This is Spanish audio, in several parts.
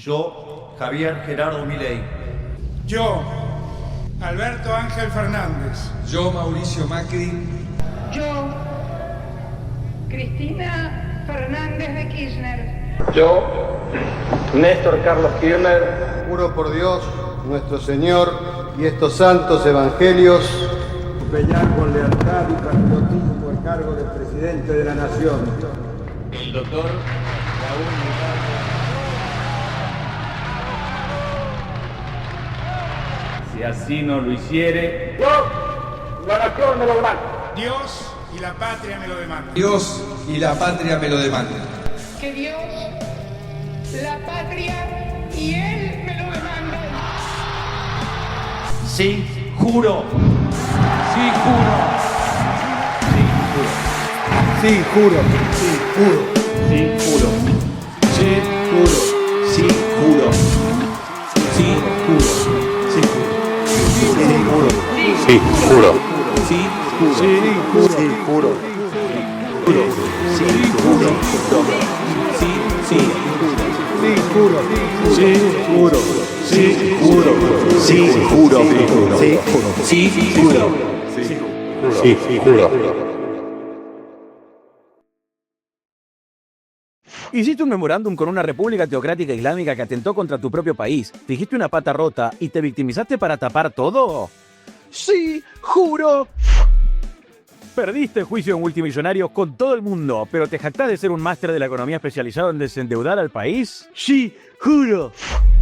Yo, Javier Gerardo Milei. Yo, Alberto Ángel Fernández. Yo, Mauricio Macri. Yo, Cristina Fernández de Kirchner. Yo, Néstor Carlos Kirchner. Juro por Dios, nuestro Señor y estos santos evangelios, desempeñar con lealtad y patriotismo el cargo de presidente de la Nación. El doctor Raúl Mujica. Si así no lo hiciere, yo, la nación me lo demanda. Dios y la patria me lo demandan. Dios y la patria me lo demandan. Que Dios, la patria y Él me lo demandan. Sí, juro. sí juro, Sí, juro. Sí, juro. sí juro, Sí, juro. sí juro, sí juro, sí juro, sí, juro. sí Sí, juro, juro. Sí, juro. sí juro, Sí, juro. Sí, juro. Sí, juro. Sí, juro. sí juro. Sí, juro. Hiciste un memorándum con una república teocrática islámica que atentó contra tu propio país. Dijiste una pata rota y te victimizaste para tapar todo. Sí, juro. Perdiste el juicio en multimillonarios con todo el mundo, pero te jactás de ser un máster de la economía especializado en desendeudar al país. Sí, juro.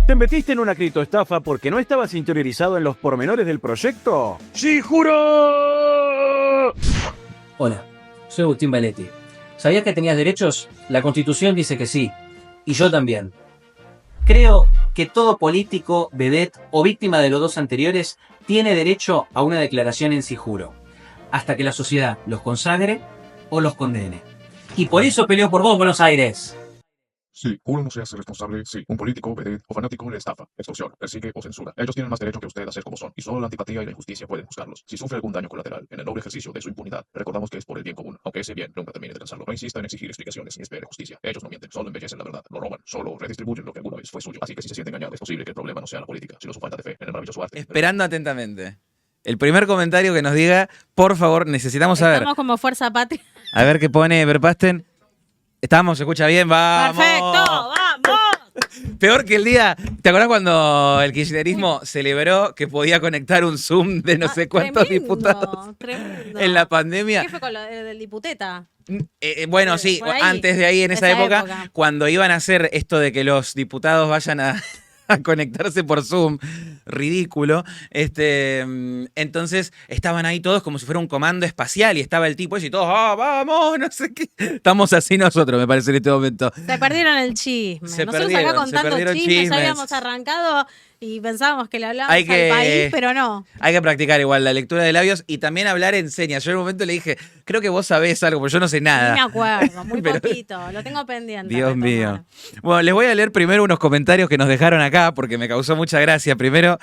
¿Te metiste en una criptoestafa porque no estabas interiorizado en los pormenores del proyecto? ¡Sí, juro! Hola, soy Agustín Valetti. ¿Sabías que tenías derechos? La Constitución dice que sí. Y yo también. Creo que todo político, vedette o víctima de los dos anteriores tiene derecho a una declaración en sí juro, hasta que la sociedad los consagre o los condene. Y por eso peleo por vos, Buenos Aires. Sí, uno no se hace responsable si un político, vedette o fanático le estafa, extorsiona, persigue o censura. Ellos tienen más derecho que usted a ser como son, y solo la antipatía y la injusticia pueden juzgarlos. Si sufre algún daño colateral en el noble ejercicio de su impunidad, recordamos que es por el bien común, aunque ese bien nunca termine de alcanzarlo. No insista en exigir explicaciones ni espere justicia. Ellos no mienten, solo embellecen la verdad, no roban, solo redistribuyen lo que alguna vez fue suyo. Así que si se siente engañado, es posible que el problema no sea la política, sino su falta de fe en el maravilloso arte. Esperando atentamente. El primer comentario que nos diga, por favor, necesitamos saber. Estamos como Fuerza Patria. A ver qué pone Verpasten. Estamos, se escucha bien, vamos. Perfecto, vamos. Peor que el día, ¿te acordás cuando el kirchnerismo celebró que podía conectar un Zoom de no sé cuántos diputados en la pandemia? ¿Qué fue con lo del diputeta? Bueno, sí, antes de ahí, en esa época, cuando iban a hacer esto de que los diputados vayan a conectarse por Zoom, ridículo. Entonces estaban ahí todos como si fuera un comando espacial y estaba el tipo ese y todos, vamos, no sé qué. Estamos así nosotros, me parece, en este momento. Se perdieron el chisme. Nosotros acá contando chismes, habíamos arrancado y pensábamos que le hablábamos al país, pero no. Hay que practicar igual la lectura de labios y también hablar en señas. Yo en un momento le dije, creo que vos sabés algo, pero yo no sé nada. No me acuerdo, muy poquito, lo tengo pendiente. Dios mío. Bueno, les voy a leer primero unos comentarios que nos dejaron acá porque me causó mucha gracia. Primero,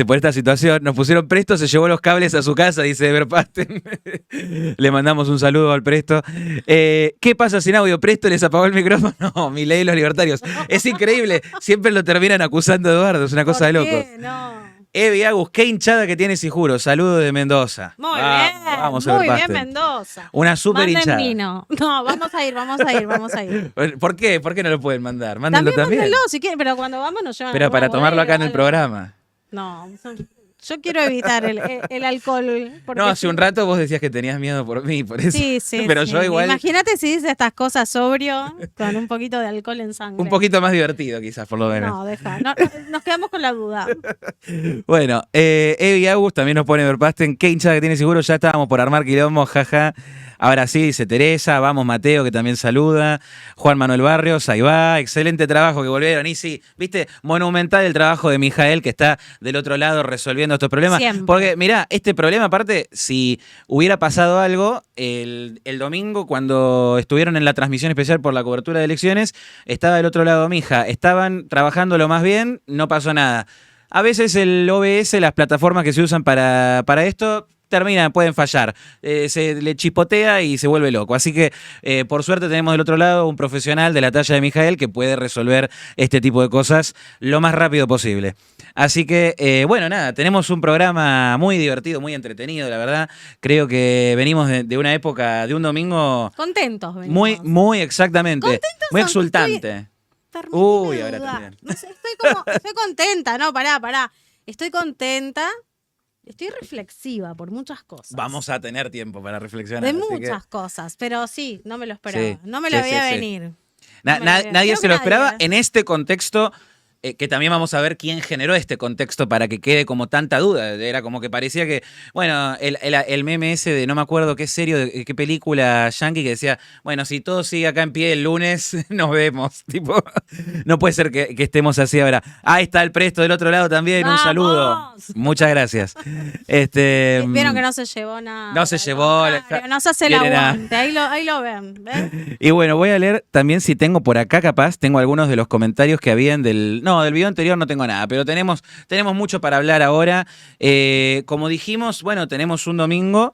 por esta situación, nos pusieron Presto, se llevó los cables a su casa, dice Verpasten. Le mandamos un saludo al Presto. ¿Qué pasa sin audio? Presto les apagó el micrófono. No, Milei y los libertarios. Es increíble, siempre lo terminan acusando a Eduardo, es una cosa de locos. No. Evi Agus, qué hinchada que tiene Sijuro. Saludo de Mendoza. Muy bien. Vamos a ver, muy bien, Mendoza. Una súper hinchada. Vino. No, vamos a ir. ¿Por qué? ¿Por qué no lo pueden mandar? Mándenlo también. Mándenlo, si quieren, pero cuando vamos nos llevan. Pero para tomarlo acá en el programa. No, yo quiero evitar el alcohol. No, hace un rato vos decías que tenías miedo por mí, por eso. Sí. Pero yo igual. Imagínate si dice estas cosas sobrio, con un poquito de alcohol en sangre. Un poquito más divertido, quizás, por lo menos. No, deja. No, nos quedamos con la duda. Bueno, Evi Agus también nos pone Verpasten. Qué hinchada que tiene Seguro, ya estábamos por armar quilombo, jaja. Ahora sí, dice Teresa, vamos Mateo, que también saluda. Juan Manuel Barrios, ahí va. Excelente trabajo que volvieron. Y sí, viste, monumental el trabajo de Mijael, que está del otro lado resolviendo estos problemas. Siempre. Porque, mirá, este problema, aparte, si hubiera pasado algo, el domingo, cuando estuvieron en la transmisión especial por la cobertura de elecciones, estaba del otro lado Mija. Estaban trabajando lo más bien, no pasó nada. A veces el OBS, las plataformas que se usan para esto, pueden fallar. Se le chipotea y se vuelve loco. Así que, por suerte, tenemos del otro lado un profesional de la talla de Mijael que puede resolver este tipo de cosas lo más rápido posible. Así que, bueno, nada, tenemos un programa muy divertido, muy entretenido, la verdad. Creo que venimos de una época, de un domingo... Contentos venimos. Muy exactamente. Contentos, muy exultante. Uy, ahora también. No sé, estoy contenta, no, pará. Estoy contenta. Estoy reflexiva por muchas cosas. Vamos a tener tiempo para reflexionar. De muchas cosas, pero sí, no me lo esperaba. Sí, no me lo veía venir. Nadie se lo esperaba en este contexto. Que también vamos a ver quién generó este contexto para que quede como tanta duda. Era como que parecía que, bueno, el meme ese de no me acuerdo qué serio, de qué película yankee que decía, bueno, si todo sigue acá en pie el lunes, nos vemos. Tipo, no puede ser que estemos así ahora. Ahí está el Presto del otro lado también, ¡vamos! Un saludo. Muchas gracias. Vieron que no se llevó nada. No se llevó. No se hace el aguante, ahí lo ven. Y bueno, voy a leer también si tengo por acá capaz, tengo algunos de los comentarios que habían del video anterior no tengo nada, pero tenemos mucho para hablar ahora. Como dijimos, bueno, tenemos un domingo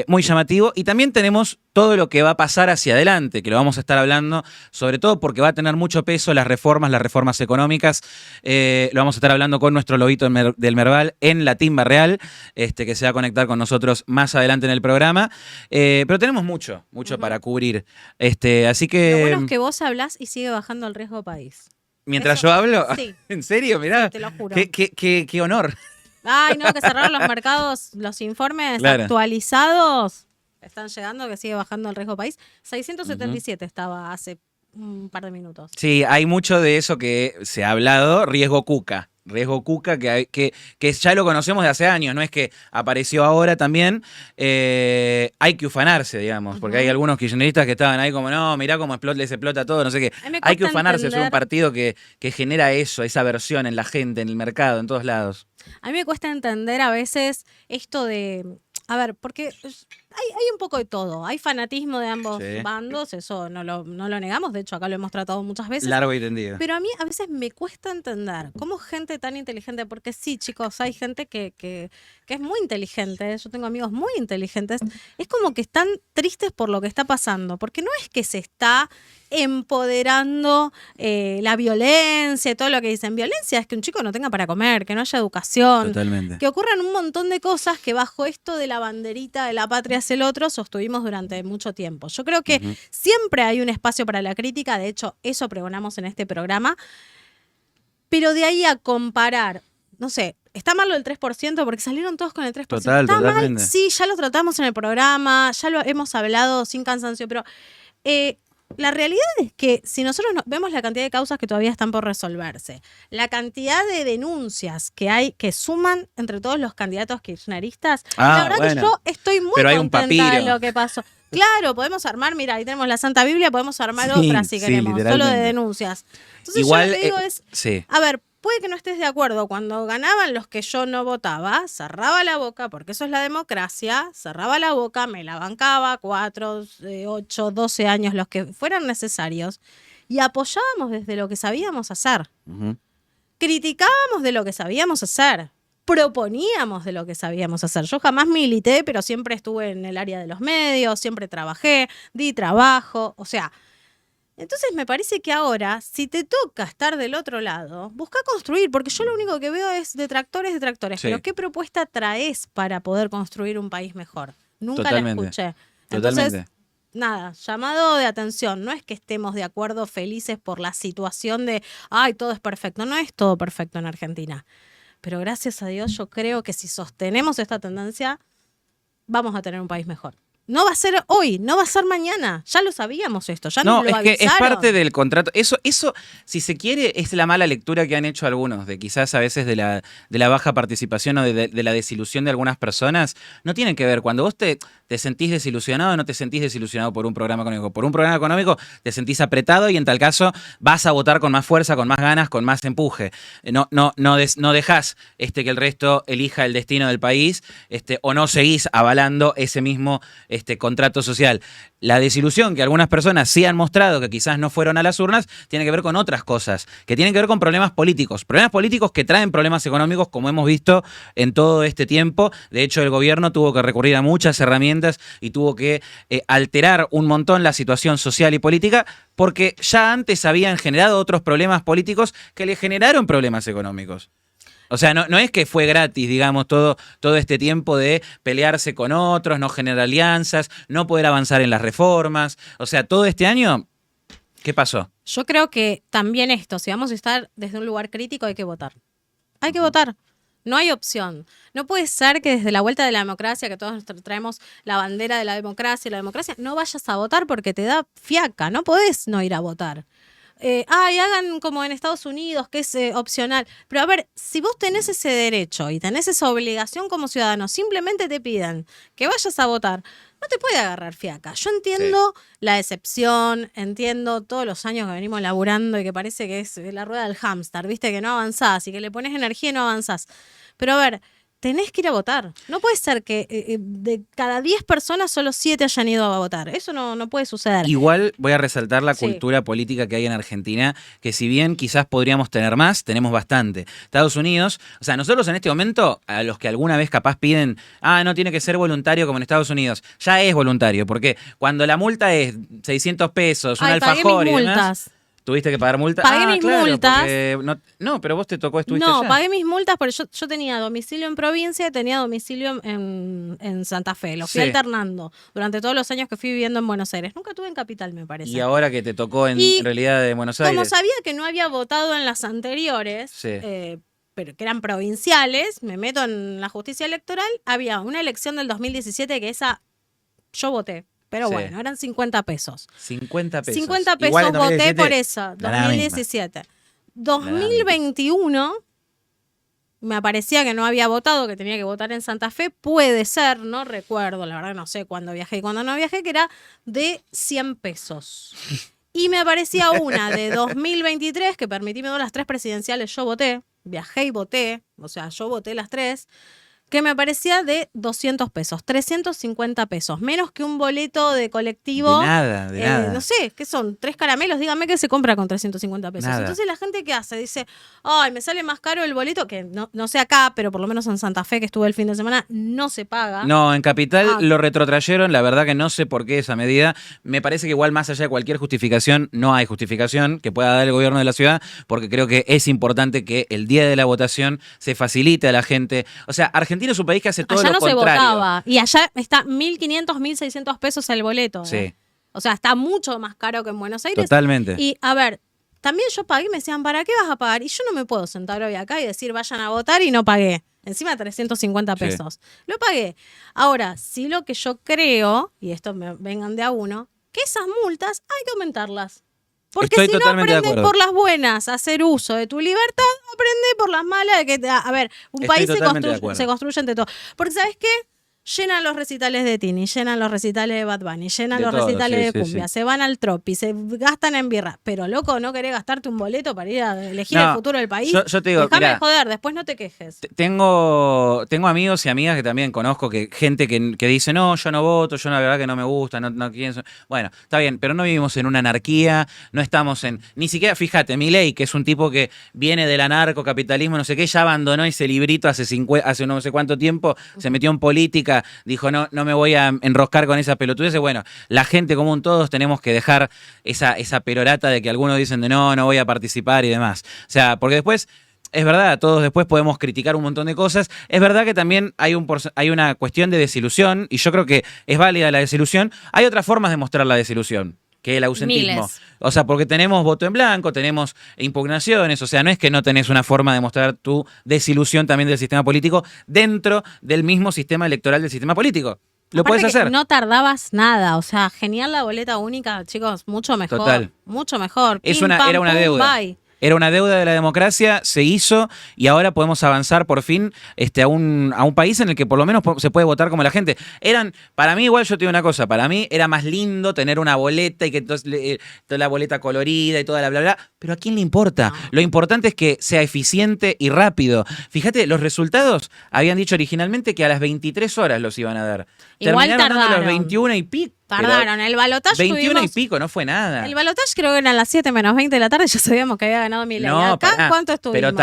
muy llamativo y también tenemos todo lo que va a pasar hacia adelante, que lo vamos a estar hablando, sobre todo porque va a tener mucho peso las reformas económicas. Lo vamos a estar hablando con nuestro lobito del Merval en la Timba Real, que se va a conectar con nosotros más adelante en el programa. Pero tenemos mucho para cubrir. Así que... Lo bueno es que vos hablás y sigue bajando el riesgo país. Mientras yo hablo, sí. ¿En serio? Mirá, sí, te lo juro. Qué honor. Ay, no, que cerraron los mercados, los informes actualizados están llegando, que sigue bajando el riesgo país. 677 estaba hace un par de minutos. Sí, hay mucho de eso que se ha hablado, riesgo Cuca. Riesgo Cuca, que ya lo conocemos de hace años, no es que apareció ahora también. Hay que ufanarse, digamos, porque hay algunos kirchneristas que estaban ahí como, no, mirá cómo les explota todo, no sé qué. Hay que ufanarse, es un partido que genera eso, esa aversión en la gente, en el mercado, en todos lados. A mí me cuesta entender a veces esto de... A ver, porque hay un poco de todo. Hay fanatismo de ambos bandos, eso no lo negamos. De hecho, acá lo hemos tratado muchas veces. Largo y tendido. Pero a mí a veces me cuesta entender cómo gente tan inteligente, porque sí, chicos, hay gente que es muy inteligente. Yo tengo amigos muy inteligentes. Es como que están tristes por lo que está pasando, porque no es que se está empoderando la violencia y todo lo que dicen. Violencia es que un chico no tenga para comer, que no haya educación. Totalmente. Que ocurran un montón de cosas que bajo esto de la banderita de la patria es el otro sostuvimos durante mucho tiempo. Yo creo que siempre hay un espacio para la crítica, de hecho eso pregonamos en este programa, pero de ahí a comparar, no sé, está mal lo del 3% porque salieron todos con el 3%. ¿Está mal? Sí, ya lo tratamos en el programa, ya lo hemos hablado sin cansancio, pero la realidad es que si nosotros vemos la cantidad de causas que todavía están por resolverse, la cantidad de denuncias que hay que suman entre todos los candidatos kirchneristas, la verdad que yo estoy muy contenta de lo que pasó. Claro, podemos armar, mira, ahí tenemos la Santa Biblia, podemos armar otra si queremos, solo de denuncias. Entonces igual, yo lo que digo a ver, puede que no estés de acuerdo. Cuando ganaban los que yo no votaba, cerraba la boca, porque eso es la democracia, cerraba la boca, me la bancaba 4, 8, 12 años, los que fueran necesarios, y apoyábamos desde lo que sabíamos hacer. Criticábamos de lo que sabíamos hacer. Proponíamos de lo que sabíamos hacer. Yo jamás milité, pero siempre estuve en el área de los medios, siempre trabajé, di trabajo, o sea... Entonces me parece que ahora, si te toca estar del otro lado, busca construir, porque yo lo único que veo es detractores. Sí. Pero ¿qué propuesta traes para poder construir un país mejor? Nunca la escuché. Entonces, nada, llamado de atención. No es que estemos de acuerdo felices por la situación de, ay, todo es perfecto. No es todo perfecto en Argentina. Pero gracias a Dios yo creo que si sostenemos esta tendencia, vamos a tener un país mejor. No va a ser hoy, no va a ser mañana. Ya lo sabíamos esto, ya nos lo avisaron. No, es que es parte del contrato. Eso, si se quiere, es la mala lectura que han hecho algunos, de quizás a veces de la baja participación o de la desilusión de algunas personas. No tienen que ver. Cuando vos te sentís desilusionado, no te sentís desilusionado por un programa económico. Por un programa económico te sentís apretado y en tal caso vas a votar con más fuerza, con más ganas, con más empuje. No dejás que el resto elija el destino del país o no seguís avalando ese mismo contrato social. La desilusión que algunas personas sí han mostrado que quizás no fueron a las urnas tiene que ver con otras cosas, que tienen que ver con problemas políticos que traen problemas económicos, como hemos visto en todo este tiempo. De hecho, el gobierno tuvo que recurrir a muchas herramientas y tuvo que alterar un montón la situación social y política, porque ya antes habían generado otros problemas políticos que le generaron problemas económicos. O sea, no es que fue gratis, digamos, todo este tiempo de pelearse con otros, no generar alianzas, no poder avanzar en las reformas. O sea, todo este año, ¿qué pasó? Yo creo que también esto, si vamos a estar desde un lugar crítico, hay que votar. Hay que votar. No hay opción. No puede ser que desde la vuelta de la democracia, que todos traemos la bandera de la democracia, no vayas a votar porque te da fiaca. No podés no ir a votar. Hagan como en Estados Unidos, que es opcional. Pero a ver, si vos tenés ese derecho y tenés esa obligación como ciudadano, simplemente te piden que vayas a votar, no te puede agarrar fiaca. Yo entiendo la decepción, entiendo todos los años que venimos laburando y que parece que es la rueda del hámster, viste, que no avanzás y que le pones energía y no avanzás. Pero a ver, tenés que ir a votar. No puede ser que de cada 10 personas solo 7 hayan ido a votar. Eso no puede suceder. Igual voy a resaltar la cultura política que hay en Argentina, que si bien quizás podríamos tener más, tenemos bastante. Estados Unidos, o sea, nosotros en este momento, a los que alguna vez capaz piden, no tiene que ser voluntario como en Estados Unidos, ya es voluntario, porque cuando la multa es 600 pesos, un alfajor y demás... ¿Tuviste que pagar multa? Pagué mis multas. No, pero vos te tocó, estuviste allá. No, pagué mis multas porque yo tenía domicilio en provincia y tenía domicilio en Santa Fe. Lo fui alternando durante todos los años que fui viviendo en Buenos Aires. Nunca estuve en Capital, me parece. Y ahora que te tocó en realidad de Buenos Aires. Como sabía que no había votado en las anteriores, pero que eran provinciales, me meto en la justicia electoral. Había una elección del 2017 que esa yo voté. Pero bueno, eran 50 pesos. 50 pesos. 50 pesos voté por eso, 2017. 2021 me aparecía que no había votado, que tenía que votar en Santa Fe. Puede ser, no recuerdo, la verdad no sé cuándo viajé y cuándo no viajé, que era de 100 pesos. Y me aparecía una de 2023, que permitíme las 3 presidenciales, yo voté, viajé y voté, o sea, yo voté las 3, que me aparecía de 200 pesos, 350 pesos, menos que un boleto de colectivo. De nada. No sé, ¿qué son? 3 caramelos, dígame que se compra con 350 pesos. Nada. Entonces la gente ¿qué hace? Dice, me sale más caro el boleto, que no sé acá, pero por lo menos en Santa Fe, que estuve el fin de semana, no se paga. No, en Capital lo retrotrayeron, la verdad que no sé por qué esa medida. Me parece que igual más allá de cualquier justificación, no hay justificación que pueda dar el gobierno de la ciudad, porque creo que es importante que el día de la votación se facilite a la gente. O sea, Argentina es un país que hace todo allá lo contrario. Allá no se votaba. Y allá está 1.500, 1.600 pesos el boleto. Sí. O sea, está mucho más caro que en Buenos Aires. Totalmente. Y a ver, también yo pagué y me decían, ¿para qué vas a pagar? Y yo no me puedo sentar hoy acá y decir, vayan a votar y no pagué. Encima 350 pesos. Lo pagué. Ahora, sí lo que yo creo, y esto me vengan de a uno, que esas multas hay que aumentarlas. Porque si no aprendes por las buenas a hacer uso de tu libertad, aprende por las malas de que, a ver, un país se construye entre todos. Porque ¿sabes qué? Llenan los recitales de Tini, llenan los recitales de Bad Bunny, llenan los recitales de cumbia, se van al Tropi, se gastan en birra. Pero loco, ¿no querés gastarte un boleto para ir a elegir el futuro del país? Yo te digo, déjame de joder, después no te quejes. Tengo amigos y amigas que también conozco, gente que dice, no, yo no voto, yo la verdad que no me gusta, no pienso. Bueno, está bien, pero no vivimos en una anarquía, no estamos ni siquiera, fíjate, Milei, que es un tipo que viene del anarcocapitalismo, no sé qué, ya abandonó ese librito hace no sé cuánto tiempo, se metió en política, dijo, no me voy a enroscar con esa pelotudez. Bueno, la gente común, todos tenemos que dejar esa perorata de que algunos dicen de no voy a participar y demás. O sea, porque después, es verdad, todos después podemos criticar un montón de cosas. Es verdad que también hay una cuestión de desilusión, y yo creo que es válida la desilusión. Hay otras formas de mostrar la desilusión que el ausentismo. Miles. O sea, porque tenemos voto en blanco, tenemos impugnaciones, o sea, no es que no tenés una forma de mostrar tu desilusión también del sistema político dentro del mismo sistema electoral del sistema político. Lo puedes hacer. No tardabas nada, o sea, genial la boleta única, chicos, mucho mejor. Total. Mucho mejor. Era una deuda. Bye. Era una deuda de la democracia, se hizo y ahora podemos avanzar por fin a un país en el que por lo menos se puede votar como la gente. Para mí, igual yo te digo una cosa, para mí era más lindo tener una boleta y que entonces toda la boleta colorida y toda la bla bla, pero ¿a quién le importa? No. Lo importante es que sea eficiente y rápido. Fíjate, los resultados habían dicho originalmente que a las 23 horas los iban a dar. Igual Terminaron dando tardaron. los 21 y pico. Tardaron, el balotaje 21 y pico, no fue nada. El balotaje creo que eran las 7 menos 20 de la tarde, ya sabíamos que había ganado Milei. No, ¿Acá cuánto estuvimos?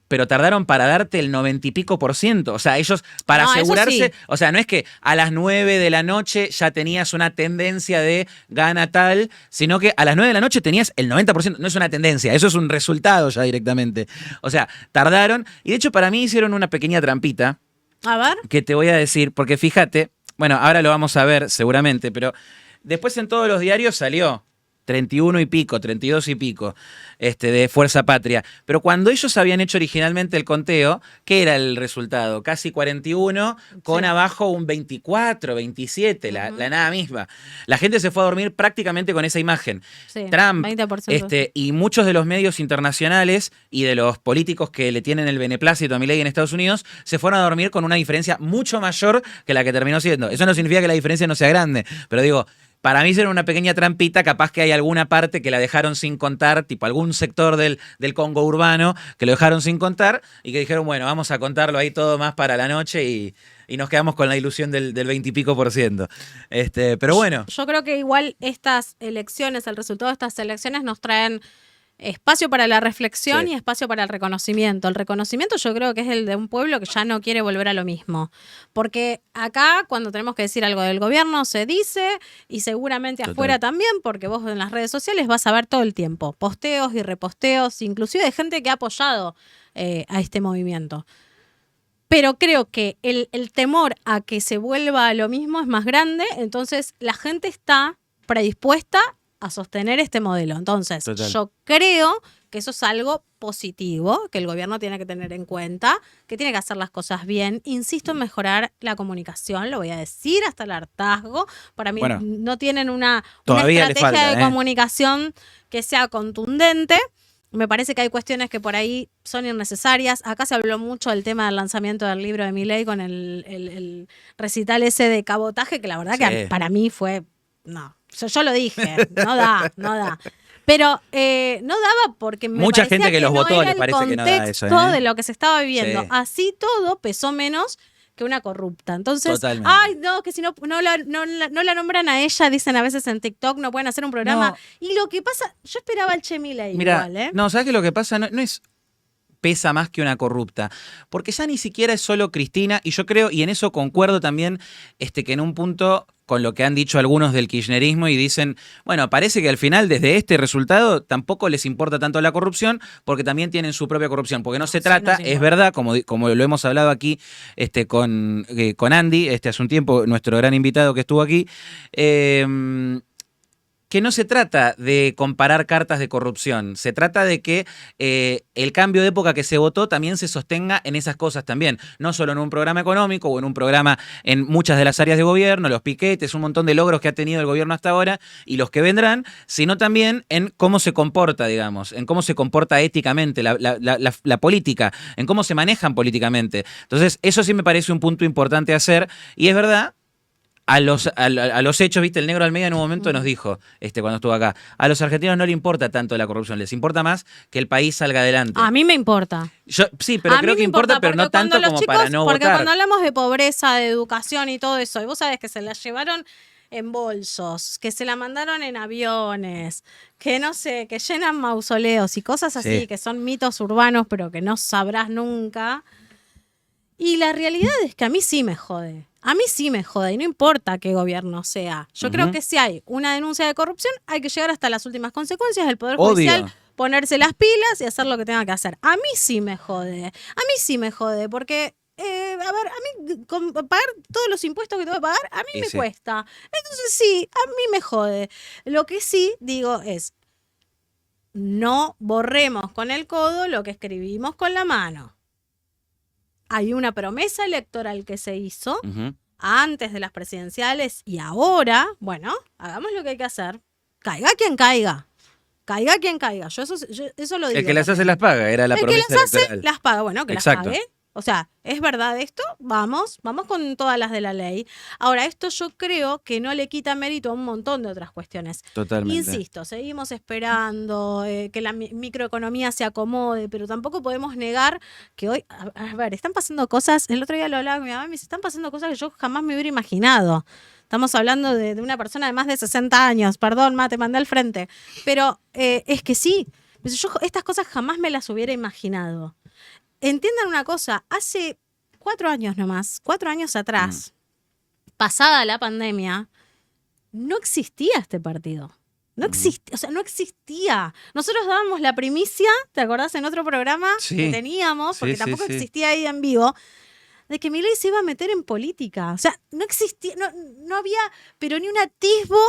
Pero tardaron para darte el 90 y pico %. O sea, ellos para asegurarse, sí. O sea, no es que a las 9 de la noche ya tenías una tendencia de gana tal, sino que a las 9 de la noche tenías el 90%. No es una tendencia, eso es un resultado ya directamente. O sea, tardaron y de hecho para mí hicieron una pequeña trampita. A ver. Que te voy a decir, porque fíjate, bueno, ahora lo vamos a ver seguramente, pero después en todos los diarios salió 31 y pico, 32 y pico de Fuerza Patria. Pero cuando ellos habían hecho originalmente el conteo, ¿qué era el resultado? Casi 41, con abajo un 24, 27, la nada misma. La gente se fue a dormir prácticamente con esa imagen. Sí, Trump 20%. Y muchos de los medios internacionales y de los políticos que le tienen el beneplácito a Milei en Estados Unidos se fueron a dormir con una diferencia mucho mayor que la que terminó siendo. Eso no significa que la diferencia no sea grande, pero digo, para mí era una pequeña trampita, capaz que hay alguna parte que la dejaron sin contar, tipo algún sector del Congo urbano que lo dejaron sin contar y que dijeron, bueno, vamos a contarlo ahí todo más para la noche y nos quedamos con la ilusión del 20 y pico %. Pero bueno. Yo creo que igual estas elecciones, el resultado de estas elecciones nos traen espacio para la reflexión y espacio para el reconocimiento. El reconocimiento yo creo que es el de un pueblo que ya no quiere volver a lo mismo. Porque acá, cuando tenemos que decir algo del gobierno, se dice, y seguramente afuera también, porque vos en las redes sociales vas a ver todo el tiempo posteos y reposteos, inclusive de gente que ha apoyado a este movimiento. Pero creo que el temor a que se vuelva a lo mismo es más grande, entonces la gente está predispuesta a sostener este modelo. Entonces, yo creo que eso es algo positivo, que el gobierno tiene que tener en cuenta, que tiene que hacer las cosas bien. Insisto en mejorar la comunicación, lo voy a decir hasta el hartazgo. Para mí no tienen una estrategia de comunicación que sea contundente. Me parece que hay cuestiones que por ahí son innecesarias. Acá se habló mucho del tema del lanzamiento del libro de Milei con el recital ese de cabotaje, que la verdad que para mí fue... No. Yo lo dije, no da. Pero no daba porque me mucha gente que los no votó era les parece que no da eso. de lo que se estaba viviendo. Sí. Así todo pesó menos que una corrupta. Entonces, que si no la nombran a ella, dicen a veces en TikTok, no pueden hacer un programa. No. Y lo que pasa, yo esperaba el Che Milei igual, No, ¿sabes qué? Lo que pasa no es pesa más que una corrupta, porque ya ni siquiera es solo Cristina, y yo creo, y en eso concuerdo también, que en un punto con lo que han dicho algunos del kirchnerismo y dicen, bueno, parece que al final desde este resultado tampoco les importa tanto la corrupción porque también tienen su propia corrupción, porque no se trata, es verdad, como lo hemos hablado aquí con Andy, hace un tiempo, nuestro gran invitado que estuvo aquí, que no se trata de comparar cartas de corrupción, se trata de que el cambio de época que se votó también se sostenga en esas cosas también, no solo en un programa económico o en un programa en muchas de las áreas de gobierno, los piquetes, un montón de logros que ha tenido el gobierno hasta ahora y los que vendrán, sino también en cómo se comporta, digamos, en cómo se comporta éticamente la política, en cómo se manejan políticamente. Entonces, eso sí me parece un punto importante a hacer y es verdad. A los hechos, viste, el negro Almeida en un momento nos dijo, cuando estuvo acá, a los argentinos no les importa tanto la corrupción, les importa más que el país salga adelante. A mí me importa. Sí, pero creo que importa, pero no tanto como para no votar. Porque cuando hablamos de pobreza, de educación y todo eso, y vos sabés que se la llevaron en bolsos, que se la mandaron en aviones, que no sé, que llenan mausoleos y cosas así, que son mitos urbanos, pero que no sabrás nunca. Y la realidad es que a mí sí me jode. A mí sí me jode y no importa qué gobierno sea. Yo creo que si hay una denuncia de corrupción hay que llegar hasta las últimas consecuencias del Poder Judicial, ponerse las pilas y hacer lo que tenga que hacer. A mí sí me jode. Porque, a mí pagar todos los impuestos que tengo que pagar, a mí me cuesta. Entonces sí, a mí me jode. Lo que sí digo es, no borremos con el codo lo que escribimos con la mano. Hay una promesa electoral que se hizo antes de las presidenciales y ahora, bueno, hagamos lo que hay que hacer. Caiga quien caiga. Caiga quien caiga. Yo eso lo digo. El que las hace las paga, era la promesa El que las electoral. hace las paga. Bueno, que Exacto. las pague. O sea, ¿es verdad esto? Vamos con todas las de la ley. Ahora, esto yo creo que no le quita mérito a un montón de otras cuestiones. Totalmente. Insisto, seguimos esperando que la microeconomía se acomode, pero tampoco podemos negar que hoy, a ver, están pasando cosas, el otro día lo hablaba con mi mamá, me dice, están pasando cosas que yo jamás me hubiera imaginado. Estamos hablando de una persona de más de 60 años, perdón, te mandé al frente, pero es que sí, yo estas cosas jamás me las hubiera imaginado. Entiendan una cosa, hace 4 años nomás, 4 años atrás, pasada la pandemia, no existía este partido. No existía, o sea, no existía. Nosotros dábamos la primicia, ¿te acordás en otro programa que teníamos? Porque tampoco existía ahí en vivo, de que Milei se iba a meter en política. O sea, no existía, no había, pero ni un atisbo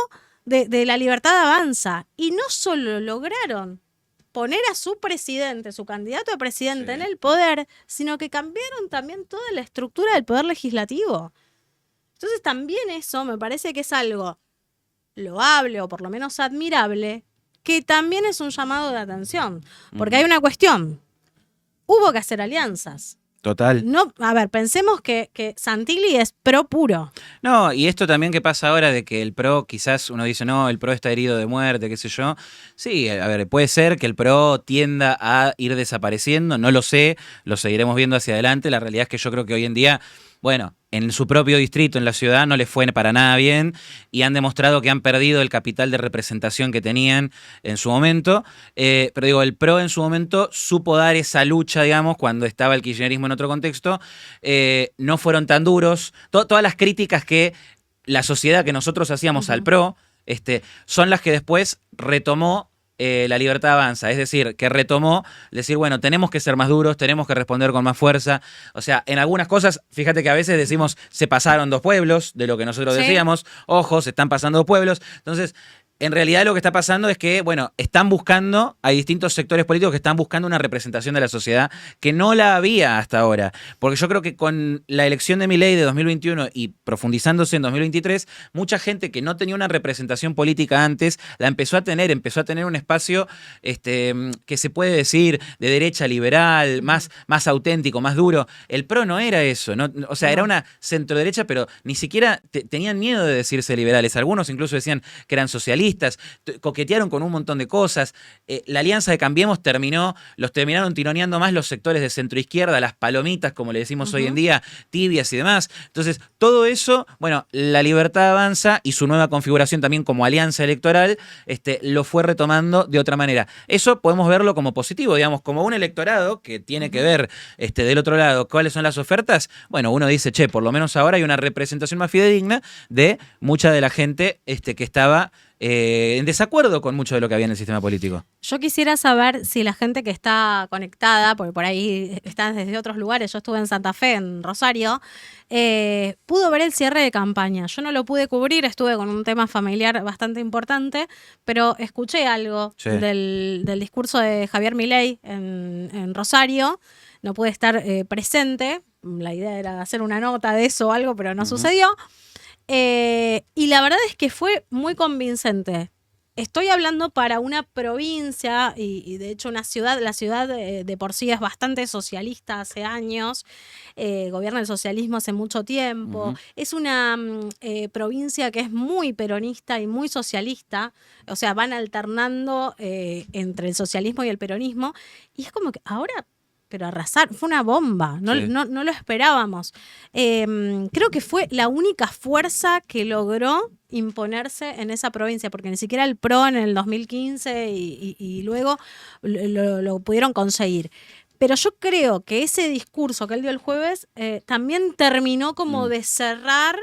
de la Libertad Avanza. Y no solo lograron poner a su presidente, su candidato a presidente en el poder, sino que cambiaron también toda la estructura del poder legislativo. Entonces también eso me parece que es algo loable o por lo menos admirable, que también es un llamado de atención. Porque hay una cuestión, hubo que hacer alianzas. Total. No, a ver, pensemos que Santilli es pro puro. No, y esto también que pasa ahora de que el PRO, quizás uno dice, no, el PRO está herido de muerte, qué sé yo. Sí, a ver, puede ser que el PRO tienda a ir desapareciendo, no lo sé, lo seguiremos viendo hacia adelante. La realidad es que yo creo que hoy en día, bueno, en su propio distrito, en la ciudad, no les fue para nada bien y han demostrado que han perdido el capital de representación que tenían en su momento. Pero digo, el PRO en su momento supo dar esa lucha, digamos, cuando estaba el kirchnerismo en otro contexto. No fueron tan duros. Todas las críticas que la sociedad que nosotros hacíamos al PRO son las que después retomó la Libertad Avanza, es decir, que retomó decir, bueno, tenemos que ser más duros, tenemos que responder con más fuerza. O sea, en algunas cosas, fíjate que a veces decimos, se pasaron 2 pueblos, de lo que nosotros decíamos, ojo, se están pasando 2 pueblos. Entonces, en realidad lo que está pasando es que, bueno, están buscando, hay distintos sectores políticos que están buscando una representación de la sociedad que no la había hasta ahora. Porque yo creo que con la elección de Milei de 2021 y profundizándose en 2023, mucha gente que no tenía una representación política antes, la empezó a tener un espacio que se puede decir de derecha liberal, más auténtico, más duro. El PRO no era eso, ¿no? O sea, era una centroderecha, pero ni siquiera tenían miedo de decirse liberales. Algunos incluso decían que eran socialistas. Coquetearon con un montón de cosas. La alianza de Cambiemos los terminaron tironeando más los sectores de centroizquierda, las palomitas, como le decimos hoy en día, tibias y demás. Entonces, todo eso, bueno, la Libertad Avanza y su nueva configuración también como alianza electoral, lo fue retomando de otra manera. Eso podemos verlo como positivo, digamos, como un electorado que tiene que ver del otro lado cuáles son las ofertas. Bueno, uno dice, che, por lo menos ahora hay una representación más fidedigna de mucha de la gente que estaba en desacuerdo con mucho de lo que había en el sistema político. Yo quisiera saber si la gente que está conectada, porque por ahí están desde otros lugares, yo estuve en Santa Fe, en Rosario, pudo ver el cierre de campaña. Yo no lo pude cubrir, estuve con un tema familiar bastante importante, pero escuché algo del discurso de Javier Milei en Rosario. No pude estar presente, la idea era hacer una nota de eso o algo, pero no sucedió. Y la verdad es que fue muy convincente. Estoy hablando para una provincia y de hecho la ciudad de por sí es bastante socialista hace años, gobierna el socialismo hace mucho tiempo, es una provincia que es muy peronista y muy socialista, o sea, van alternando entre el socialismo y el peronismo, y es como que ahora... Pero arrasar, fue una bomba, no lo esperábamos. Creo que fue la única fuerza que logró imponerse en esa provincia, porque ni siquiera el PRO en el 2015 y luego lo pudieron conseguir. Pero yo creo que ese discurso que él dio el jueves también terminó como de cerrar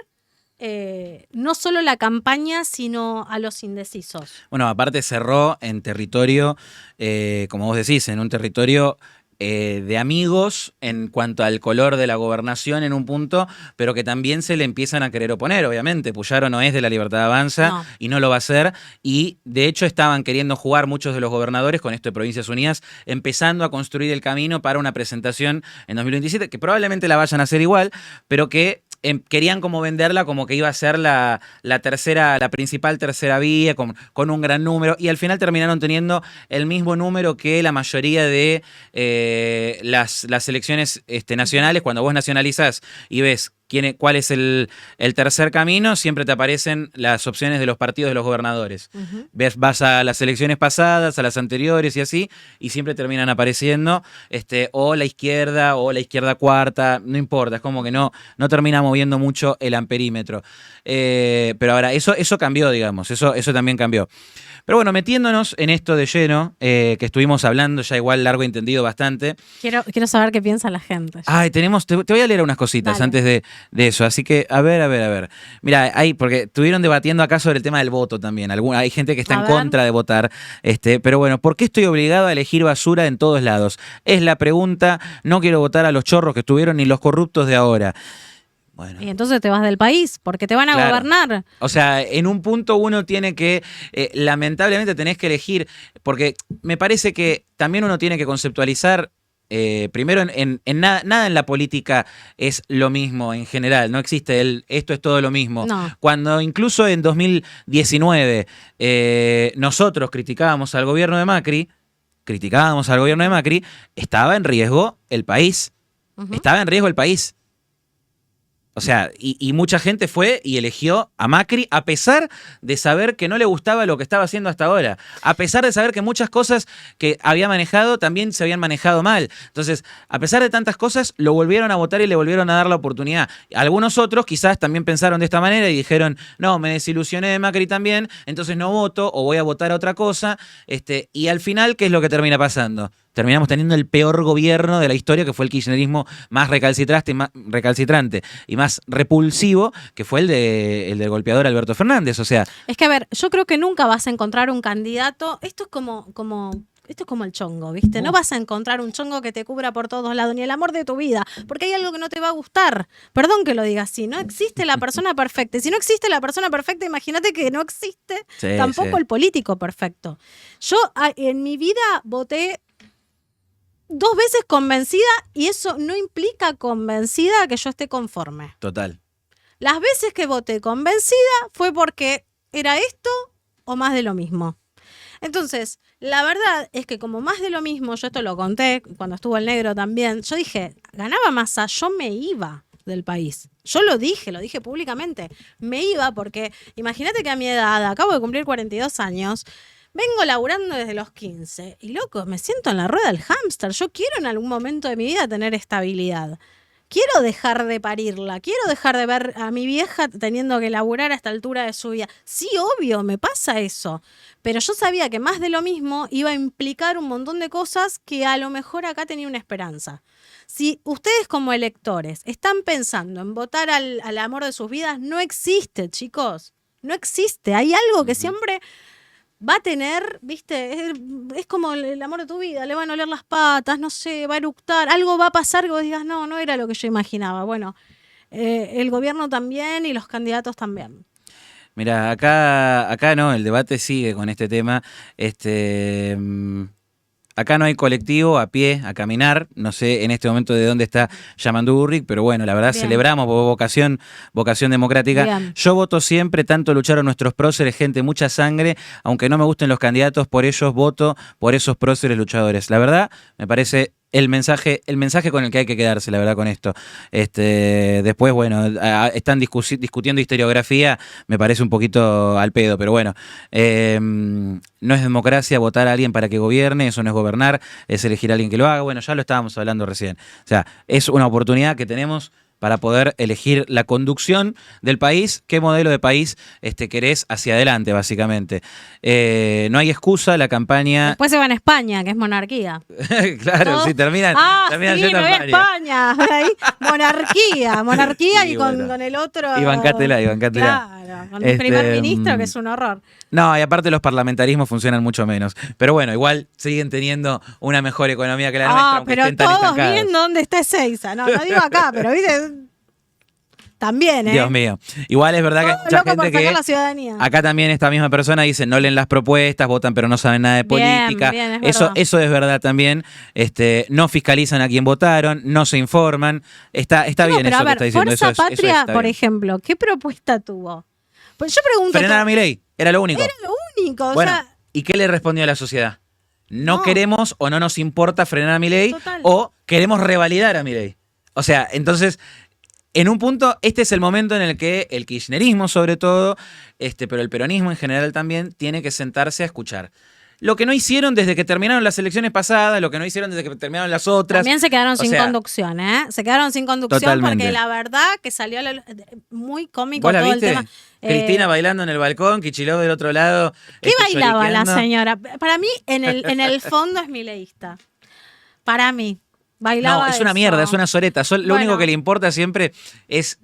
no solo la campaña, sino a los indecisos. Bueno, aparte cerró en territorio, como vos decís, en un territorio... de amigos en cuanto al color de la gobernación en un punto, pero que también se le empiezan a querer oponer, obviamente. Puyaro no es de la Libertad Avanza y no lo va a hacer, y de hecho estaban queriendo jugar muchos de los gobernadores con esto de Provincias Unidas, empezando a construir el camino para una presentación en 2027, que probablemente la vayan a hacer igual, pero que querían como venderla como que iba a ser la principal tercera vía, con un gran número, y al final terminaron teniendo el mismo número que la mayoría de las elecciones nacionales. Cuando vos nacionalizás y ves cuál es el tercer camino, siempre te aparecen las opciones de los partidos de los gobernadores. Vas a las elecciones pasadas, a las anteriores y así, y siempre terminan apareciendo o la izquierda cuarta, no importa, es como que no termina moviendo mucho el amperímetro. Pero ahora, eso cambió, digamos, eso también cambió. Pero bueno, metiéndonos en esto de lleno, que estuvimos hablando ya igual largo y entendido bastante. Quiero saber qué piensa la gente. Ay, te voy a leer unas cositas antes de eso, así que a ver. Mira, porque estuvieron debatiendo acá sobre el tema del voto también. Hay gente que está en contra de votar, pero bueno, ¿por qué estoy obligado a elegir basura en todos lados? Es la pregunta. No quiero votar a los chorros que estuvieron ni los corruptos de ahora. Bueno. Y entonces te vas del país, porque te van a gobernar. O sea, en un punto uno tiene que, lamentablemente tenés que elegir, porque me parece que también uno tiene que conceptualizar, primero en nada en la política es lo mismo en general, no existe esto es todo lo mismo. No. Cuando incluso en 2019 nosotros criticábamos al gobierno de Macri, estaba en riesgo el país. Estaba en riesgo el país. O sea, y mucha gente fue y eligió a Macri a pesar de saber que no le gustaba lo que estaba haciendo hasta ahora. A pesar de saber que muchas cosas que había manejado también se habían manejado mal. Entonces, a pesar de tantas cosas, lo volvieron a votar y le volvieron a dar la oportunidad. Algunos otros quizás también pensaron de esta manera y dijeron, no, me desilusioné de Macri también, entonces no voto o voy a votar a otra cosa. Y al final, ¿qué es lo que termina pasando? Terminamos teniendo el peor gobierno de la historia, que fue el kirchnerismo más recalcitrante y más repulsivo, que fue el del golpeador Alberto Fernández. O sea, es que, a ver, yo creo que nunca vas a encontrar un candidato. Esto es como el chongo, ¿viste? No vas a encontrar un chongo que te cubra por todos lados, ni el amor de tu vida, porque hay algo que no te va a gustar. Perdón que lo diga así, no existe la persona perfecta. Y si no existe la persona perfecta, imagínate que no existe tampoco el político perfecto. Yo en mi vida voté 2 veces convencida, y eso no implica convencida que yo esté conforme. Total. Las veces que voté convencida fue porque era esto o más de lo mismo. Entonces, la verdad es que como más de lo mismo, yo esto lo conté cuando estuvo el negro también, yo dije, ganaba Massa, yo me iba del país. Yo lo dije públicamente. Me iba porque, imagínate que a mi edad, acabo de cumplir 42 años, vengo laburando desde los 15 y, loco, me siento en la rueda del hámster. Yo quiero en algún momento de mi vida tener estabilidad. Quiero dejar de parirla. Quiero dejar de ver a mi vieja teniendo que laburar a esta altura de su vida. Sí, obvio, me pasa eso. Pero yo sabía que más de lo mismo iba a implicar un montón de cosas que a lo mejor acá tenía una esperanza. Si ustedes como electores están pensando en votar al amor de sus vidas, no existe, chicos. No existe. Hay algo que siempre va a tener, ¿viste? Es como el amor de tu vida, le van a oler las patas, no sé, va a eructar, algo va a pasar que vos digas, no era lo que yo imaginaba. Bueno, el gobierno también y los candidatos también. Mira, acá no, el debate sigue con este tema. Acá no hay colectivo a pie, a caminar. No sé en este momento de dónde está Yamandu Burrik, pero bueno, la verdad celebramos vocación democrática. Bien. Yo voto siempre, tanto lucharon nuestros próceres, gente, mucha sangre, aunque no me gusten los candidatos, por ellos voto, por esos próceres luchadores. La verdad, me parece el mensaje con el que hay que quedarse, la verdad, con esto. Después, bueno, están discutiendo historiografía, me parece un poquito al pedo, pero bueno, no es democracia votar a alguien para que gobierne, eso no es gobernar, es elegir a alguien que lo haga. Bueno, ya lo estábamos hablando recién. O sea, es una oportunidad que tenemos para poder elegir la conducción del país, qué modelo de país querés hacia adelante, básicamente. No hay excusa, la campaña... Después se van a España, que es monarquía. Claro, sí, terminan sí, yendo me voy a España. Ahí, monarquía y bueno, con el otro... Y bancátela. Claro, con el primer ministro, que es un horror. No, y aparte los parlamentarismos funcionan mucho menos. Pero bueno, igual siguen teniendo una mejor economía que la nuestra, aunque pero estén tan todos estancados. viendo dónde está Ezeiza. No digo acá, pero viste... También, Dios mío. Igual es verdad que hay Todo mucha loco por gente sacar que la ciudadanía. acá también esta misma persona dice no leen las propuestas, votan pero no saben nada de Bien, política. bien, es eso verdad. es verdad también. No fiscalizan a quién votaron, no se informan. Está No, bien pero eso a ver, que está diciendo. Fuerza Eso Patria, está por bien. ejemplo, ¿qué propuesta tuvo? Pues yo pregunto. Frenar a Milei, era lo único. Era lo único, Bueno, o sea, ¿y qué le respondió a la sociedad? No queremos o no nos importa frenar a Milei Total. o queremos revalidar a Milei. O sea, entonces, en un punto, este es el momento en el que el kirchnerismo sobre todo, pero el peronismo en general también, tiene que sentarse a escuchar. Lo que no hicieron desde que terminaron las elecciones pasadas, lo que no hicieron desde que terminaron las otras. también se quedaron O sin sea, conducción, ¿eh? Se quedaron sin conducción Totalmente. porque la verdad que salió muy cómico ¿Vos la todo viste? el tema. Cristina bailando en el balcón, Kicillof del otro lado. ¿Qué bailaba la lloriqueando. señora? Para mí, en el fondo es mileísta. Para mí. Bailaba No, es una eso. mierda, es una soreta. Lo Bueno. único que le importa siempre es.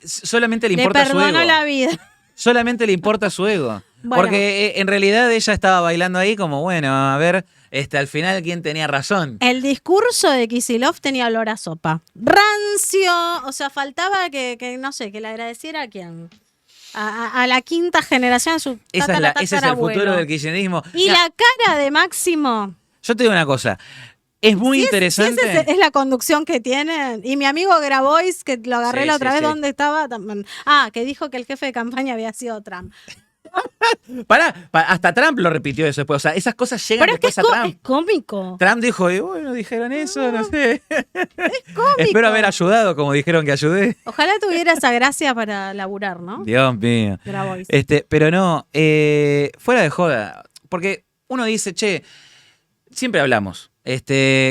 Solamente le Le importa su ego. perdonó la vida. Solamente le importa su ego. Bueno. Porque en realidad ella estaba bailando ahí como, bueno, a ver, al final quién tenía razón. El discurso de Kicillof tenía olor a sopa. Rancio. O sea, faltaba que no sé, que le agradeciera a quién. A la quinta generación de su Ese es el tatarabuelo. futuro del kirchnerismo. Y Mira, la cara de Máximo. yo te digo una cosa. Es muy interesante. Si esa es la conducción que tienen. Y mi amigo Grabois, que lo agarré Sí, la otra sí, vez, sí. ¿dónde estaba? Que dijo que el jefe de campaña había sido Trump. Pará, hasta Trump lo repitió eso después. O sea, esas cosas llegan Pero es que después a Trump. es cómico. Trump dijo, y bueno, dijeron eso, no sé. Es cómico. Espero haber ayudado como dijeron que ayudé. Ojalá tuviera esa gracia para laburar, ¿no? Dios mío. Grabois. Pero no, fuera de joda. Porque uno dice, che, siempre hablamos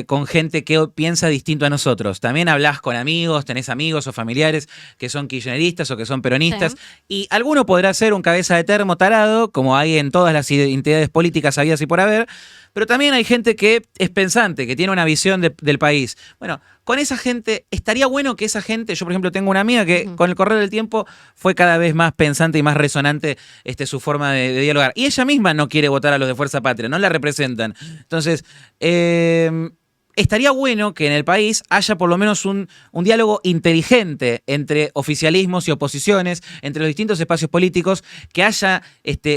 con gente que piensa distinto a nosotros. También hablas con amigos, tenés amigos o familiares que son kirchneristas o que son peronistas. Sí. Y alguno podrá ser un cabeza de termo tarado, como hay en todas las entidades políticas habidas y por haber. Pero también hay gente que es pensante, que tiene una visión del país. Bueno, con esa gente, estaría bueno que esa gente, yo por ejemplo tengo una amiga que con el correr del tiempo fue cada vez más pensante y más resonante su forma de dialogar. Y ella misma no quiere votar a los de Fuerza Patria, no la representan. Entonces, estaría bueno que en el país haya por lo menos un diálogo inteligente entre oficialismos y oposiciones, entre los distintos espacios políticos, que haya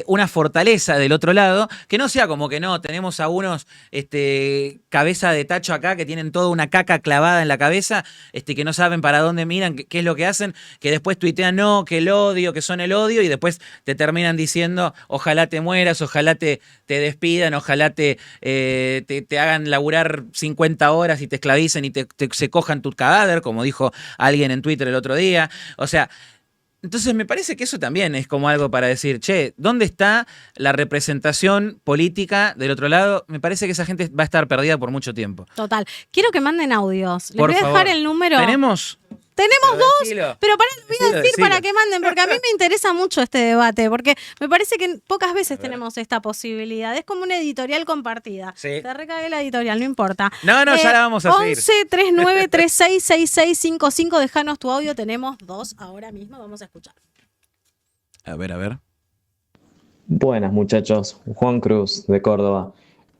una fortaleza del otro lado, que no sea como que no, tenemos a unos cabeza de tacho acá que tienen toda una caca clavada en la cabeza, que no saben para dónde miran, qué es lo que hacen, que después tuitean no, que el odio, que son el odio, y después te terminan diciendo ojalá te mueras, ojalá te despidan, ojalá te hagan laburar 50 horas y te esclavicen y se cojan tu cadáver, como dijo alguien en Twitter el otro día. O sea, entonces me parece que eso también es como algo para decir, che, ¿dónde está la representación política del otro lado? Me parece que esa gente va a estar perdida por mucho tiempo. Total. Quiero que manden audios. Les Por voy a dejar favor. el número. ¿Tenemos? Tenemos Pero dos, decilo. pero para, voy a decir Decilo. para que manden, porque a mí me interesa mucho este debate, porque me parece que pocas veces tenemos esta posibilidad. Es como una editorial compartida. Sí. Te recagué la editorial, no importa. No, ya la vamos a seguir. 11 39 36 66 55, déjanos tu audio. Tenemos dos ahora mismo, vamos a escuchar. A ver. Buenas muchachos, Juan Cruz de Córdoba.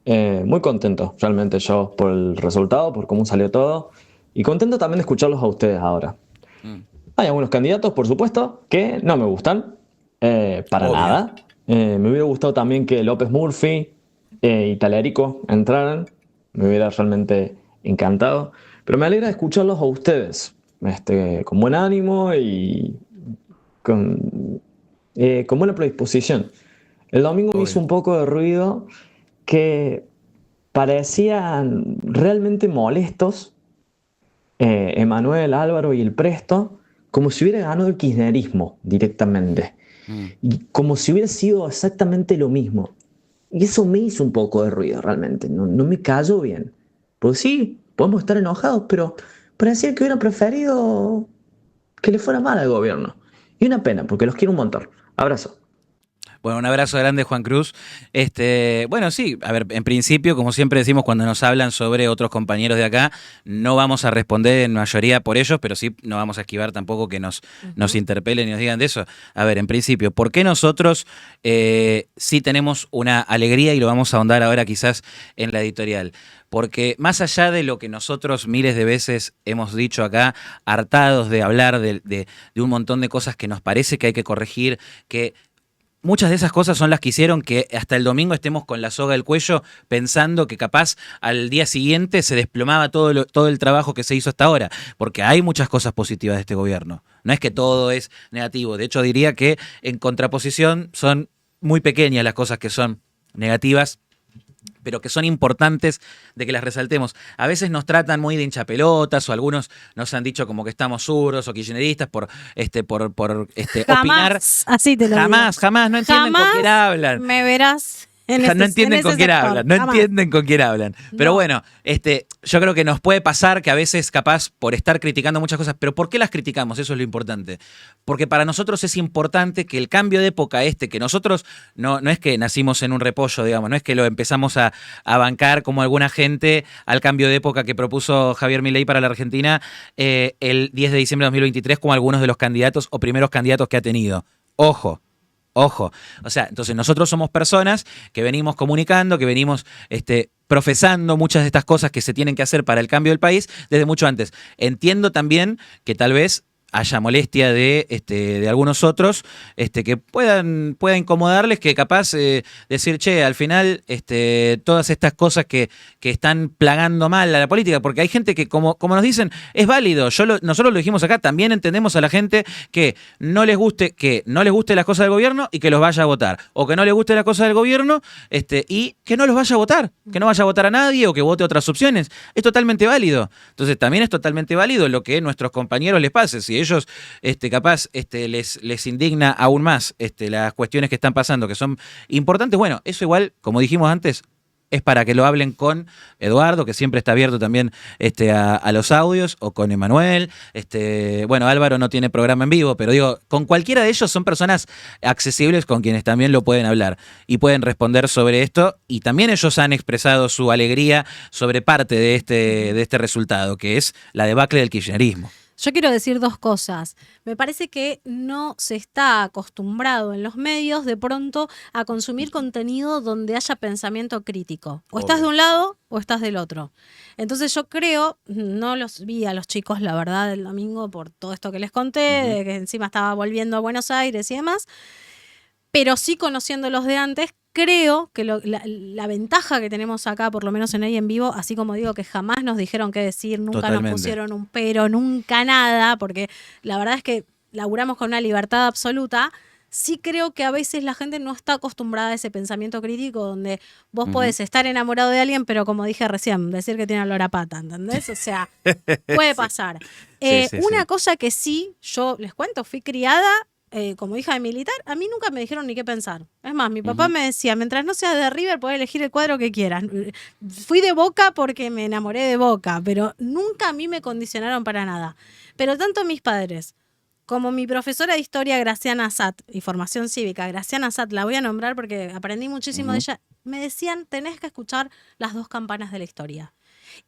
Muy contento realmente yo por el resultado, por cómo salió todo y contento también de escucharlos a ustedes ahora. Hay algunos candidatos, por supuesto, que no me gustan, para Obvio. nada. Me hubiera gustado también que López Murphy y Talerico entraran, me hubiera realmente encantado, pero me alegra escucharlos a ustedes, con buen ánimo y con buena predisposición. El domingo me hizo un poco de ruido que parecían realmente molestos Emanuel, Álvaro y el Presto, como si hubiera ganado el kirchnerismo directamente. Y como si hubiera sido exactamente lo mismo. Y eso me hizo un poco de ruido realmente, no me cayó bien. Pues sí, podemos estar enojados, pero parecía que hubieran preferido que le fuera mal al gobierno. Y una pena, porque los quiero un montón. Abrazo. Bueno, un abrazo grande, Juan Cruz. Bueno, sí, a ver, en principio, como siempre decimos cuando nos hablan sobre otros compañeros de acá, no vamos a responder en mayoría por ellos, pero sí no vamos a esquivar tampoco que nos interpelen y nos digan de eso. A ver, en principio, ¿por qué nosotros sí tenemos una alegría y lo vamos a ahondar ahora quizás en la editorial? Porque más allá de lo que nosotros miles de veces hemos dicho acá, hartados de hablar de un montón de cosas que nos parece que hay que corregir, que muchas de esas cosas son las que hicieron que hasta el domingo estemos con la soga al cuello pensando que capaz al día siguiente se desplomaba todo el trabajo que se hizo hasta ahora, porque hay muchas cosas positivas de este gobierno. No es que todo es negativo, de hecho diría que en contraposición son muy pequeñas las cosas que son negativas, pero que son importantes de que las resaltemos. A veces nos tratan muy de hinchapelotas o algunos nos han dicho como que estamos zurdos o kirchneristas por opinar. Así te lo digo. Jamás, no entienden con quién hablan. Me verás. No entienden con quién hablan, no entienden con quién hablan. Pero bueno, yo creo que nos puede pasar que a veces capaz por estar criticando muchas cosas, pero ¿por qué las criticamos? Eso es lo importante. Porque para nosotros es importante que el cambio de época que nosotros no es que nacimos en un repollo, digamos, no es que lo empezamos a bancar como alguna gente al cambio de época que propuso Javier Milei para la Argentina el 10 de diciembre de 2023 como algunos de los candidatos o primeros candidatos que ha tenido. Ojo. O sea, entonces nosotros somos personas que venimos comunicando, que venimos profesando muchas de estas cosas que se tienen que hacer para el cambio del país desde mucho antes. Entiendo también que tal vez haya molestia de algunos otros que pueda incomodarles, que capaz decir, che, al final todas estas cosas que están plagando mal a la política, porque hay gente que como nos dicen, es válido, nosotros lo dijimos acá, también entendemos a la gente que no les guste las cosas del gobierno y que los vaya a votar, o que no les guste las cosas del gobierno y que no los vaya a votar, que no vaya a votar a nadie o que vote otras opciones, es totalmente válido. Entonces también es totalmente válido lo que a nuestros compañeros les pase, si ellos capaz les indigna aún más las cuestiones que están pasando, que son importantes, bueno, eso igual, como dijimos antes, es para que lo hablen con Eduardo, que siempre está abierto también a los audios, o con Emanuel. Bueno, Álvaro no tiene programa en vivo, pero digo, con cualquiera de ellos son personas accesibles con quienes también lo pueden hablar y pueden responder sobre esto, y también ellos han expresado su alegría sobre parte de este resultado, que es la debacle del kirchnerismo. Yo quiero decir dos cosas. Me parece que no se está acostumbrado en los medios de pronto a consumir contenido donde haya pensamiento crítico. O estás de un lado o estás del otro. Entonces yo creo, no los vi a los chicos, la verdad, el domingo por todo esto que les conté, de que encima estaba volviendo a Buenos Aires y demás, pero sí conociéndolos de antes, creo que la ventaja que tenemos acá, por lo menos en Ahí en Vivo, así como digo que jamás nos dijeron qué decir, nunca Totalmente. nos pusieron un pero, nunca nada, porque la verdad es que laburamos con una libertad absoluta. Sí creo que a veces la gente no está acostumbrada a ese pensamiento crítico donde vos podés estar enamorado de alguien, pero como dije recién, decir que tiene olor a pata, ¿entendés? O sea, puede pasar. Una cosa que sí, yo les cuento, fui criada como hija de militar, a mí nunca me dijeron ni qué pensar. Es más, mi papá me decía, mientras no seas de River, podés elegir el cuadro que quieras. Fui de Boca porque me enamoré de Boca, pero nunca a mí me condicionaron para nada. Pero tanto mis padres como mi profesora de historia, Graciana Satt, y formación cívica, Graciana Satt, la voy a nombrar porque aprendí muchísimo de ella, me decían, tenés que escuchar las dos campanas de la historia.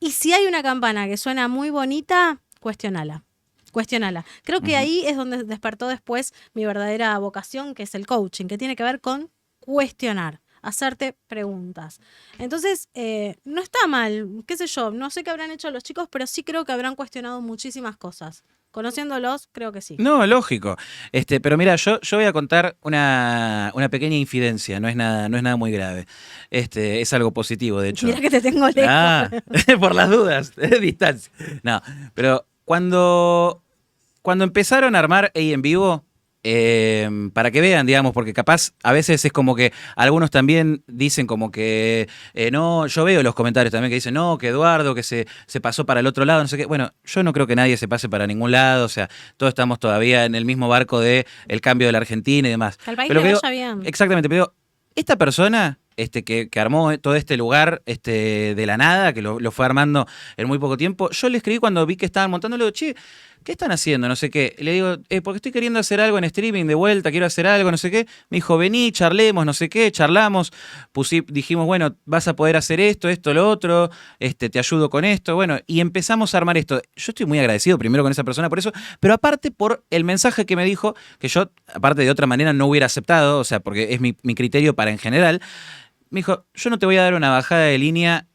Y si hay una campana que suena muy bonita, cuestionala. Creo que ahí es donde despertó después mi verdadera vocación, que es el coaching, que tiene que ver con cuestionar, hacerte preguntas. Entonces, no está mal, qué sé yo, no sé qué habrán hecho los chicos, pero sí creo que habrán cuestionado muchísimas cosas. Conociéndolos, creo que sí. No, lógico. Pero mira, yo voy a contar una pequeña infidencia, no es nada muy grave. Es algo positivo, de hecho. Mira que te tengo lejos. Por las dudas, distancia. No, pero cuando empezaron a armar Ahí en Vivo, para que vean, digamos, porque capaz a veces es como que algunos también dicen como que no, yo veo los comentarios también que dicen no, que Eduardo que se pasó para el otro lado, no sé qué. Bueno, yo no creo que nadie se pase para ningún lado, o sea, todos estamos todavía en el mismo barco de el cambio de la Argentina y demás. Que al país Pero le vaya bien. Exactamente, pero esta persona que armó todo este lugar de la nada, que lo fue armando en muy poco tiempo, yo le escribí cuando vi que estaban montando, le digo, che, ¿qué están haciendo? No sé qué. Y le digo, porque estoy queriendo hacer algo en streaming de vuelta, quiero hacer algo, no sé qué. Me dijo, vení, charlemos, no sé qué, charlamos. Dijimos, bueno, vas a poder hacer esto, lo otro, te ayudo con esto, bueno, y empezamos a armar esto. Yo estoy muy agradecido primero con esa persona por eso, pero aparte por el mensaje que me dijo, que yo, aparte de otra manera, no hubiera aceptado, o sea, porque es mi criterio para en general. Me dijo, yo no te voy a dar una bajada de línea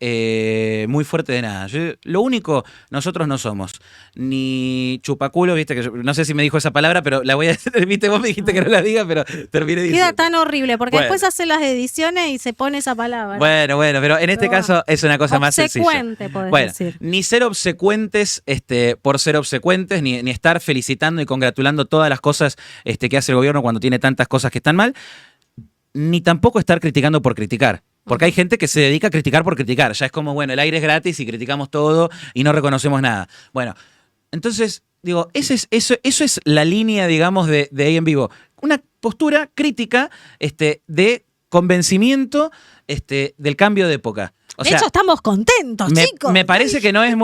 muy fuerte de nada. Lo único, nosotros no somos ni chupaculo, viste, que no sé si me dijo esa palabra, pero la voy a decir, viste, vos me dijiste que no la diga, pero terminé diciendo. Queda tan horrible, porque después hace las ediciones y se pone esa palabra. Bueno, pero en este caso es una cosa más sencilla. Obsecuente, podés decir. Ni ser obsecuentes por ser obsecuentes, ni estar felicitando y congratulando todas las cosas que hace el gobierno cuando tiene tantas cosas que están mal, ni tampoco estar criticando por criticar. Porque hay gente que se dedica a criticar por criticar. Ya es como, bueno, el aire es gratis y criticamos todo y no reconocemos nada. Bueno, entonces, digo, eso es la línea, digamos, de ahí en vivo. Una postura crítica de convencimiento del cambio de época. O sea, de hecho, estamos contentos, chicos. Me parece que no es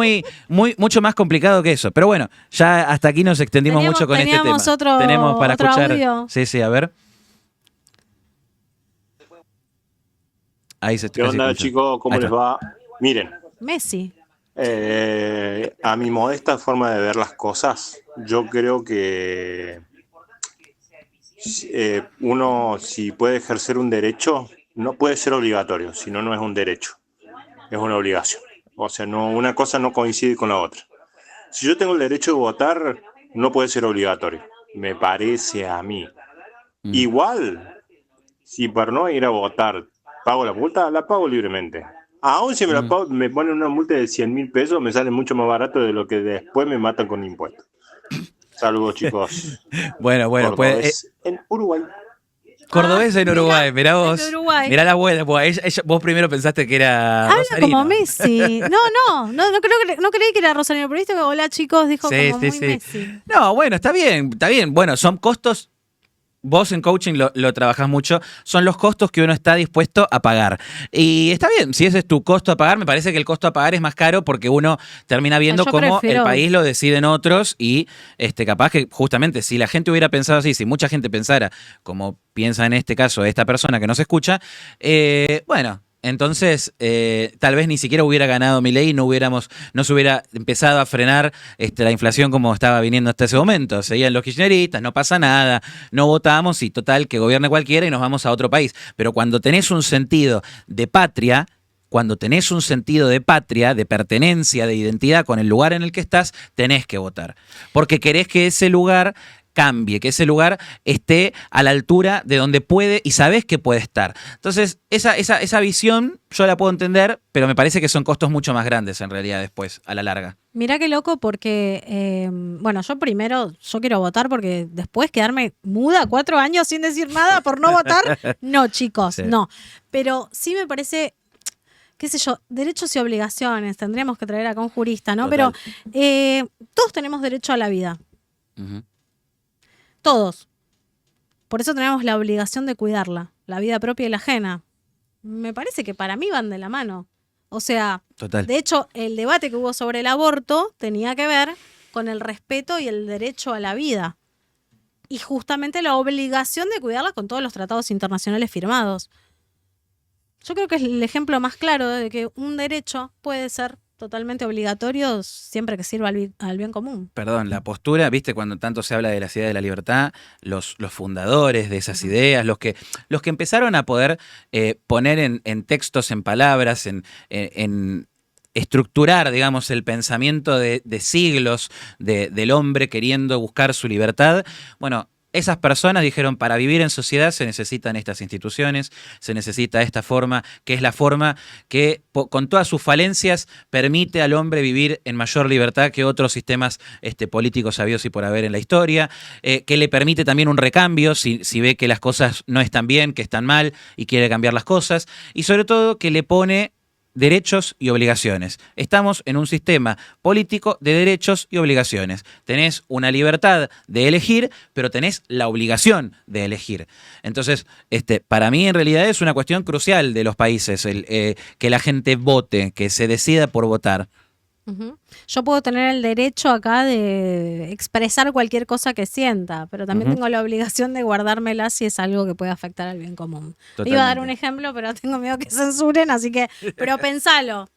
mucho más complicado que eso. Pero bueno, ya hasta aquí nos extendimos mucho con este tema. Tenemos para escuchar. Audio. Sí, a ver. Ahí se ¿Qué onda, chicos? ¿Cómo les va? Miren. Messi. A mi modesta forma de ver las cosas, yo creo que uno, si puede ejercer un derecho, no puede ser obligatorio, si no, no es un derecho, es una obligación. O sea, una cosa no coincide con la otra. Si yo tengo el derecho de votar, no puede ser obligatorio, me parece a mí. Igual, si para no ir a votar pago la multa, la pago libremente. Aún si me ponen una multa de 100.000 pesos, me sale mucho más barato de lo que después me matan con impuestos. Saludos, chicos. Bueno, pues. En Uruguay. Cordobés en Uruguay, mirá vos. Mirá la abuela, vos primero pensaste que era habla Rosarino. Como Messi. No creí que era Rosarino, pero viste que hola chicos, dijo como muy Messi. No, bueno, está bien. Bueno, son costos. Vos en coaching lo trabajás mucho, son los costos que uno está dispuesto a pagar. Y está bien, si ese es tu costo a pagar, me parece que el costo a pagar es más caro porque uno termina viendo cómo el país lo deciden otros y capaz que justamente si la gente hubiera pensado así, si mucha gente pensara como piensa en este caso esta persona que nos escucha, bueno... Entonces, tal vez ni siquiera hubiera ganado Milei y no se hubiera empezado a frenar la inflación como estaba viniendo hasta ese momento. Seguían los kirchneristas, no pasa nada, no votamos y total, que gobierne cualquiera y nos vamos a otro país. Pero cuando tenés un sentido de patria, de pertenencia, de identidad con el lugar en el que estás, tenés que votar. Porque querés que ese lugar cambie, que ese lugar esté a la altura de donde puede y sabés que puede estar. Entonces, esa visión yo la puedo entender, pero me parece que son costos mucho más grandes en realidad después, a la larga. Mirá qué loco porque, yo quiero votar porque después quedarme muda 4 años sin decir nada por no votar, no, chicos, sí. No. Pero sí me parece... qué sé yo, derechos y obligaciones, tendríamos que traer acá un jurista, ¿no? Total. Pero todos tenemos derecho a la vida. Uh-huh. Todos. Por eso tenemos la obligación de cuidarla, la vida propia y la ajena. Me parece que para mí van de la mano. O sea, total. De hecho, el debate que hubo sobre el aborto tenía que ver con el respeto y el derecho a la vida. Y justamente la obligación de cuidarla con todos los tratados internacionales firmados. Yo creo que es el ejemplo más claro de que un derecho puede ser totalmente obligatorio siempre que sirva al bien común. Perdón, la postura, viste, cuando tanto se habla de la idea de la libertad, los fundadores de esas ideas, los que empezaron a poder poner en textos, en palabras, en estructurar, digamos, el pensamiento de siglos del hombre queriendo buscar su libertad, bueno, esas personas dijeron, para vivir en sociedad se necesitan estas instituciones, se necesita esta forma, que es la forma que, con todas sus falencias, permite al hombre vivir en mayor libertad que otros sistemas políticos habidos y por haber en la historia, que le permite también un recambio si ve que las cosas no están bien, que están mal y quiere cambiar las cosas, y sobre todo que le pone derechos y obligaciones. Estamos en un sistema político de derechos y obligaciones. Tenés una libertad de elegir, pero tenés la obligación de elegir. Entonces, para mí en realidad es una cuestión crucial de los países, que la gente vote, que se decida por votar. Yo puedo tener el derecho acá de expresar cualquier cosa que sienta, pero también tengo la obligación de guardármela si es algo que puede afectar al bien común. Totalmente. Iba a dar un ejemplo, pero tengo miedo que censuren, así que, pero pensalo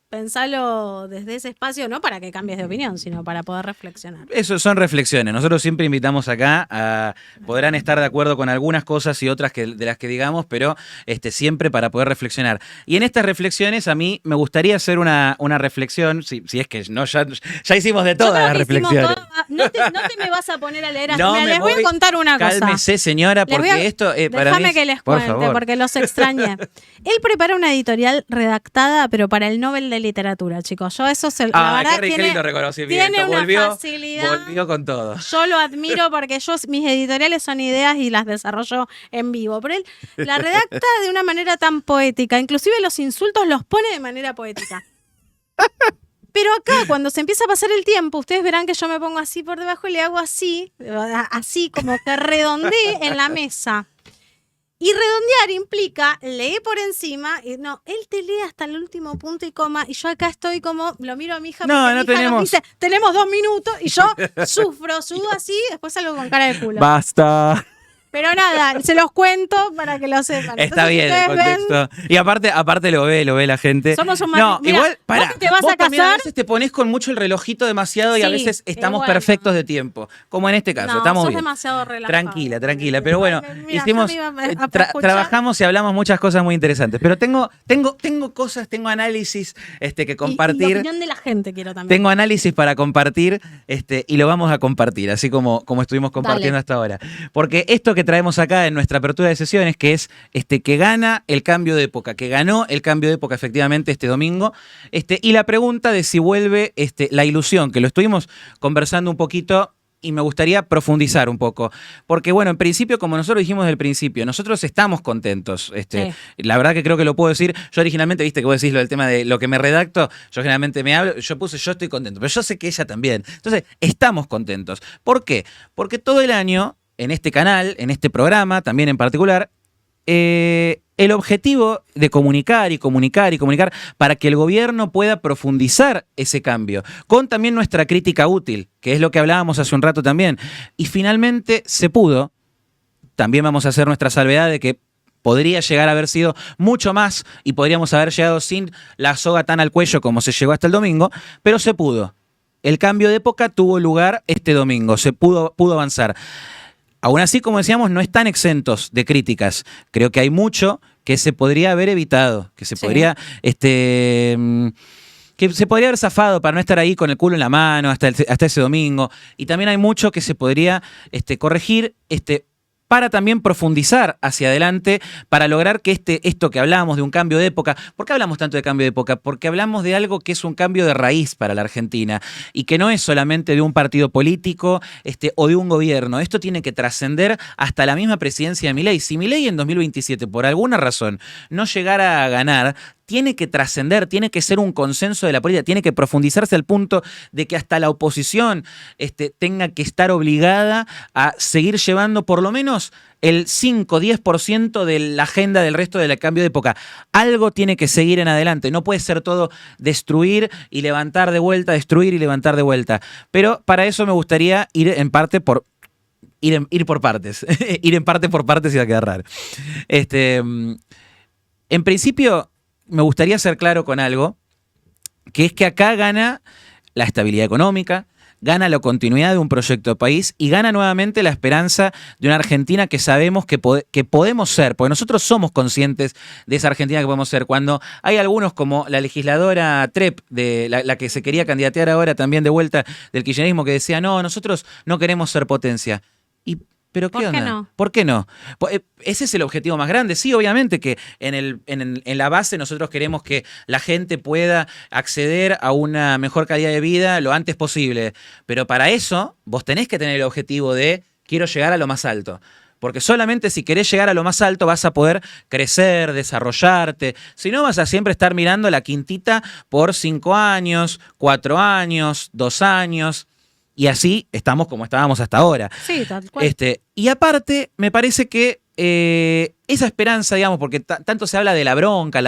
desde ese espacio, no para que cambies de opinión, sino para poder reflexionar. Eso son reflexiones. Nosotros siempre invitamos acá podrán estar de acuerdo con algunas cosas y otras de las que digamos, pero siempre para poder reflexionar. Y en estas reflexiones a mí me gustaría hacer una reflexión, si es que no, ya hicimos de todas las reflexiones. No te me vas a poner a leer así. No Mira, me les voy a contar una cosa. Cálmese, señora, porque esto para déjame mí que les por cuente, favor. porque los extrañé. Él prepara una editorial redactada, pero para el Nobel de Literatura, chicos. Yo eso se la verdad qué lindo reconocimiento. tiene una Volvió facilidad. con todo. Yo lo admiro porque mis editoriales son ideas y las desarrollo en vivo. Pero él la redacta de una manera tan poética. Inclusive los insultos los pone de manera poética. Pero acá, cuando se empieza a pasar el tiempo, ustedes verán que yo me pongo así por debajo y le hago así como que redondeé en la mesa. Y redondear implica, lee por encima, y no, él te lee hasta el último punto y coma, y yo acá estoy como, lo miro a mi hija, No, porque no mi hija tenemos. nos dice, tenemos 2 minutos, y yo sudo así, después salgo con cara de culo. Basta. Pero nada, se los cuento para que lo sepan. Está Entonces, bien el ustedes contexto. Y aparte lo ve la gente. Somos un No, mira, igual, pará. vos que te vas a también a casar. veces te pones con mucho el relojito demasiado y a Sí, veces estamos bueno. perfectos de tiempo. Como en este caso, No, estamos sos bien. demasiado relajado. Tranquila. Pero bueno, Mira, hicimos, yo me iba a escuchar. trabajamos y hablamos muchas cosas muy interesantes. Pero tengo cosas, tengo análisis que compartir. Y la opinión de la gente quiero también. Tengo análisis para compartir y lo vamos a compartir, así como estuvimos compartiendo Dale. hasta ahora. Porque esto que traemos acá en nuestra apertura de sesiones, que es que gana el cambio de época, que ganó el cambio de época efectivamente este domingo, y la pregunta de si vuelve la ilusión, que lo estuvimos conversando un poquito. Y me gustaría profundizar un poco. Porque, bueno, en principio, como nosotros dijimos del principio, nosotros estamos contentos. Sí. La verdad que creo que lo puedo decir. Yo originalmente, viste que vos decís lo del tema de lo que me redacto, yo generalmente me hablo, yo estoy contento, pero yo sé que ella también. Entonces, estamos contentos. ¿Por qué? Porque todo el año, en este canal, en este programa, también en particular, el objetivo de comunicar para que el gobierno pueda profundizar ese cambio, con también nuestra crítica útil, que es lo que hablábamos hace un rato también. Y finalmente se pudo. También vamos a hacer nuestra salvedad de que podría llegar a haber sido mucho más y podríamos haber llegado sin la soga tan al cuello como se llegó hasta el domingo, pero se pudo. El cambio de época tuvo lugar este domingo, se pudo avanzar. Aún así, como decíamos, no están exentos de críticas. Creo que hay mucho que se podría haber evitado, que se podría, que se podría haber zafado para no estar ahí con el culo en la mano hasta ese domingo. Y también hay mucho que se podría corregir, para también profundizar hacia adelante, para lograr que esto que hablamos de un cambio de época, ¿por qué hablamos tanto de cambio de época? Porque hablamos de algo que es un cambio de raíz para la Argentina y que no es solamente de un partido político o de un gobierno. Esto tiene que trascender hasta la misma presidencia de Milei. Si Milei en 2027, por alguna razón, no llegara a ganar, tiene que trascender, tiene que ser un consenso de la política, tiene que profundizarse al punto de que hasta la oposición tenga que estar obligada a seguir llevando por lo menos el 5-10% de la agenda del resto del cambio de época. Algo tiene que seguir en adelante, no puede ser todo destruir y levantar de vuelta, destruir y levantar de vuelta. Pero para eso me gustaría ir en parte por... Ir por partes. Ir en parte por partes y va a quedar raro. En principio, me gustaría ser claro con algo, que es que acá gana la estabilidad económica, gana la continuidad de un proyecto de país y gana nuevamente la esperanza de una Argentina que sabemos que podemos ser, porque nosotros somos conscientes de esa Argentina que podemos ser. Cuando hay algunos como la legisladora Trepp, de la que se quería candidatear ahora también de vuelta del kirchnerismo, que decía, no, nosotros no queremos ser potencia. ¿Pero qué onda? no? ¿Por qué no? Ese es el objetivo más grande. Sí, obviamente que en la base nosotros queremos que la gente pueda acceder a una mejor calidad de vida lo antes posible. Pero para eso vos tenés que tener el objetivo de quiero llegar a lo más alto. Porque solamente si querés llegar a lo más alto vas a poder crecer, desarrollarte. Si no, vas a siempre estar mirando la quintita por 5 años, 4 años, 2 años... Y así estamos como estábamos hasta ahora. Sí, tal cual. Y aparte, me parece que esa esperanza, digamos, porque tanto se habla de la bronca,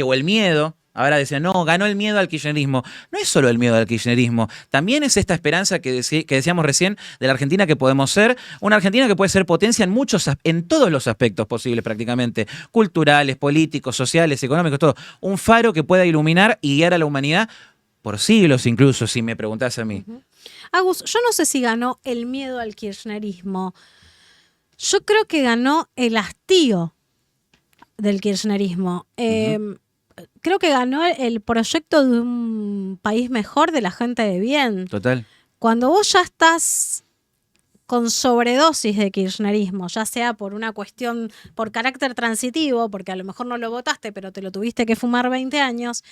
o el miedo, Ahora decían, no, ganó el miedo al kirchnerismo. No es solo el miedo al kirchnerismo, también es esta esperanza que decíamos recién de la Argentina que podemos ser, una Argentina que puede ser potencia en todos los aspectos posibles prácticamente, culturales, políticos, sociales, económicos, todo. Un faro que pueda iluminar y guiar a la humanidad por siglos incluso, si me preguntás a mí. Agus, yo no sé si ganó el miedo al kirchnerismo. Yo creo que ganó el hastío del kirchnerismo. Creo que ganó el proyecto de un país mejor, de la gente de bien. Total. Cuando vos ya estás con sobredosis de kirchnerismo, ya sea por una cuestión, por carácter transitivo, porque a lo mejor no lo votaste, pero te lo tuviste que fumar 20 años,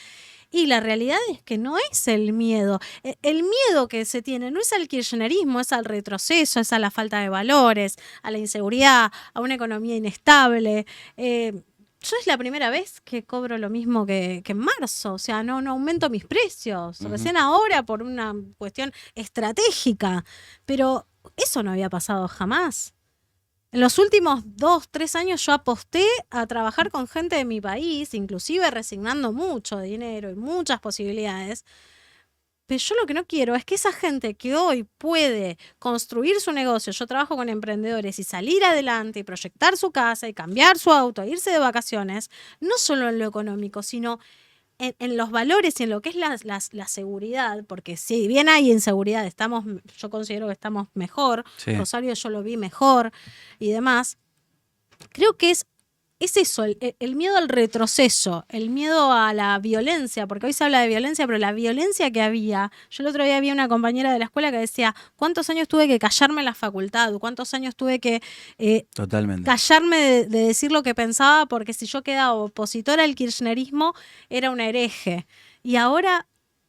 y la realidad es que no es el miedo. El miedo que se tiene no es al kirchnerismo, es al retroceso, es a la falta de valores, a la inseguridad, a una economía inestable. Yo es la primera vez que cobro lo mismo que en marzo, o sea, no aumento mis precios, recién ahora por una cuestión estratégica, pero eso no había pasado jamás. En los últimos 2, 3 años yo aposté a trabajar con gente de mi país, inclusive resignando mucho dinero y muchas posibilidades. Pero yo lo que no quiero es que esa gente que hoy puede construir su negocio, yo trabajo con emprendedores, y salir adelante y proyectar su casa y cambiar su auto, irse de vacaciones, no solo en lo económico, sino en los valores y en lo que es la seguridad, porque si bien hay inseguridad, yo considero que estamos mejor, Sí. Rosario yo lo vi mejor y demás, creo que es eso, el miedo al retroceso, el miedo a la violencia, porque hoy se habla de violencia, pero la violencia que había, yo el otro día vi una compañera de la escuela que decía, ¿cuántos años tuve que callarme en la facultad? ¿Cuántos años tuve que Totalmente. callarme de decir lo que pensaba? Porque si yo quedaba opositora al kirchnerismo, era una hereje. Y ahora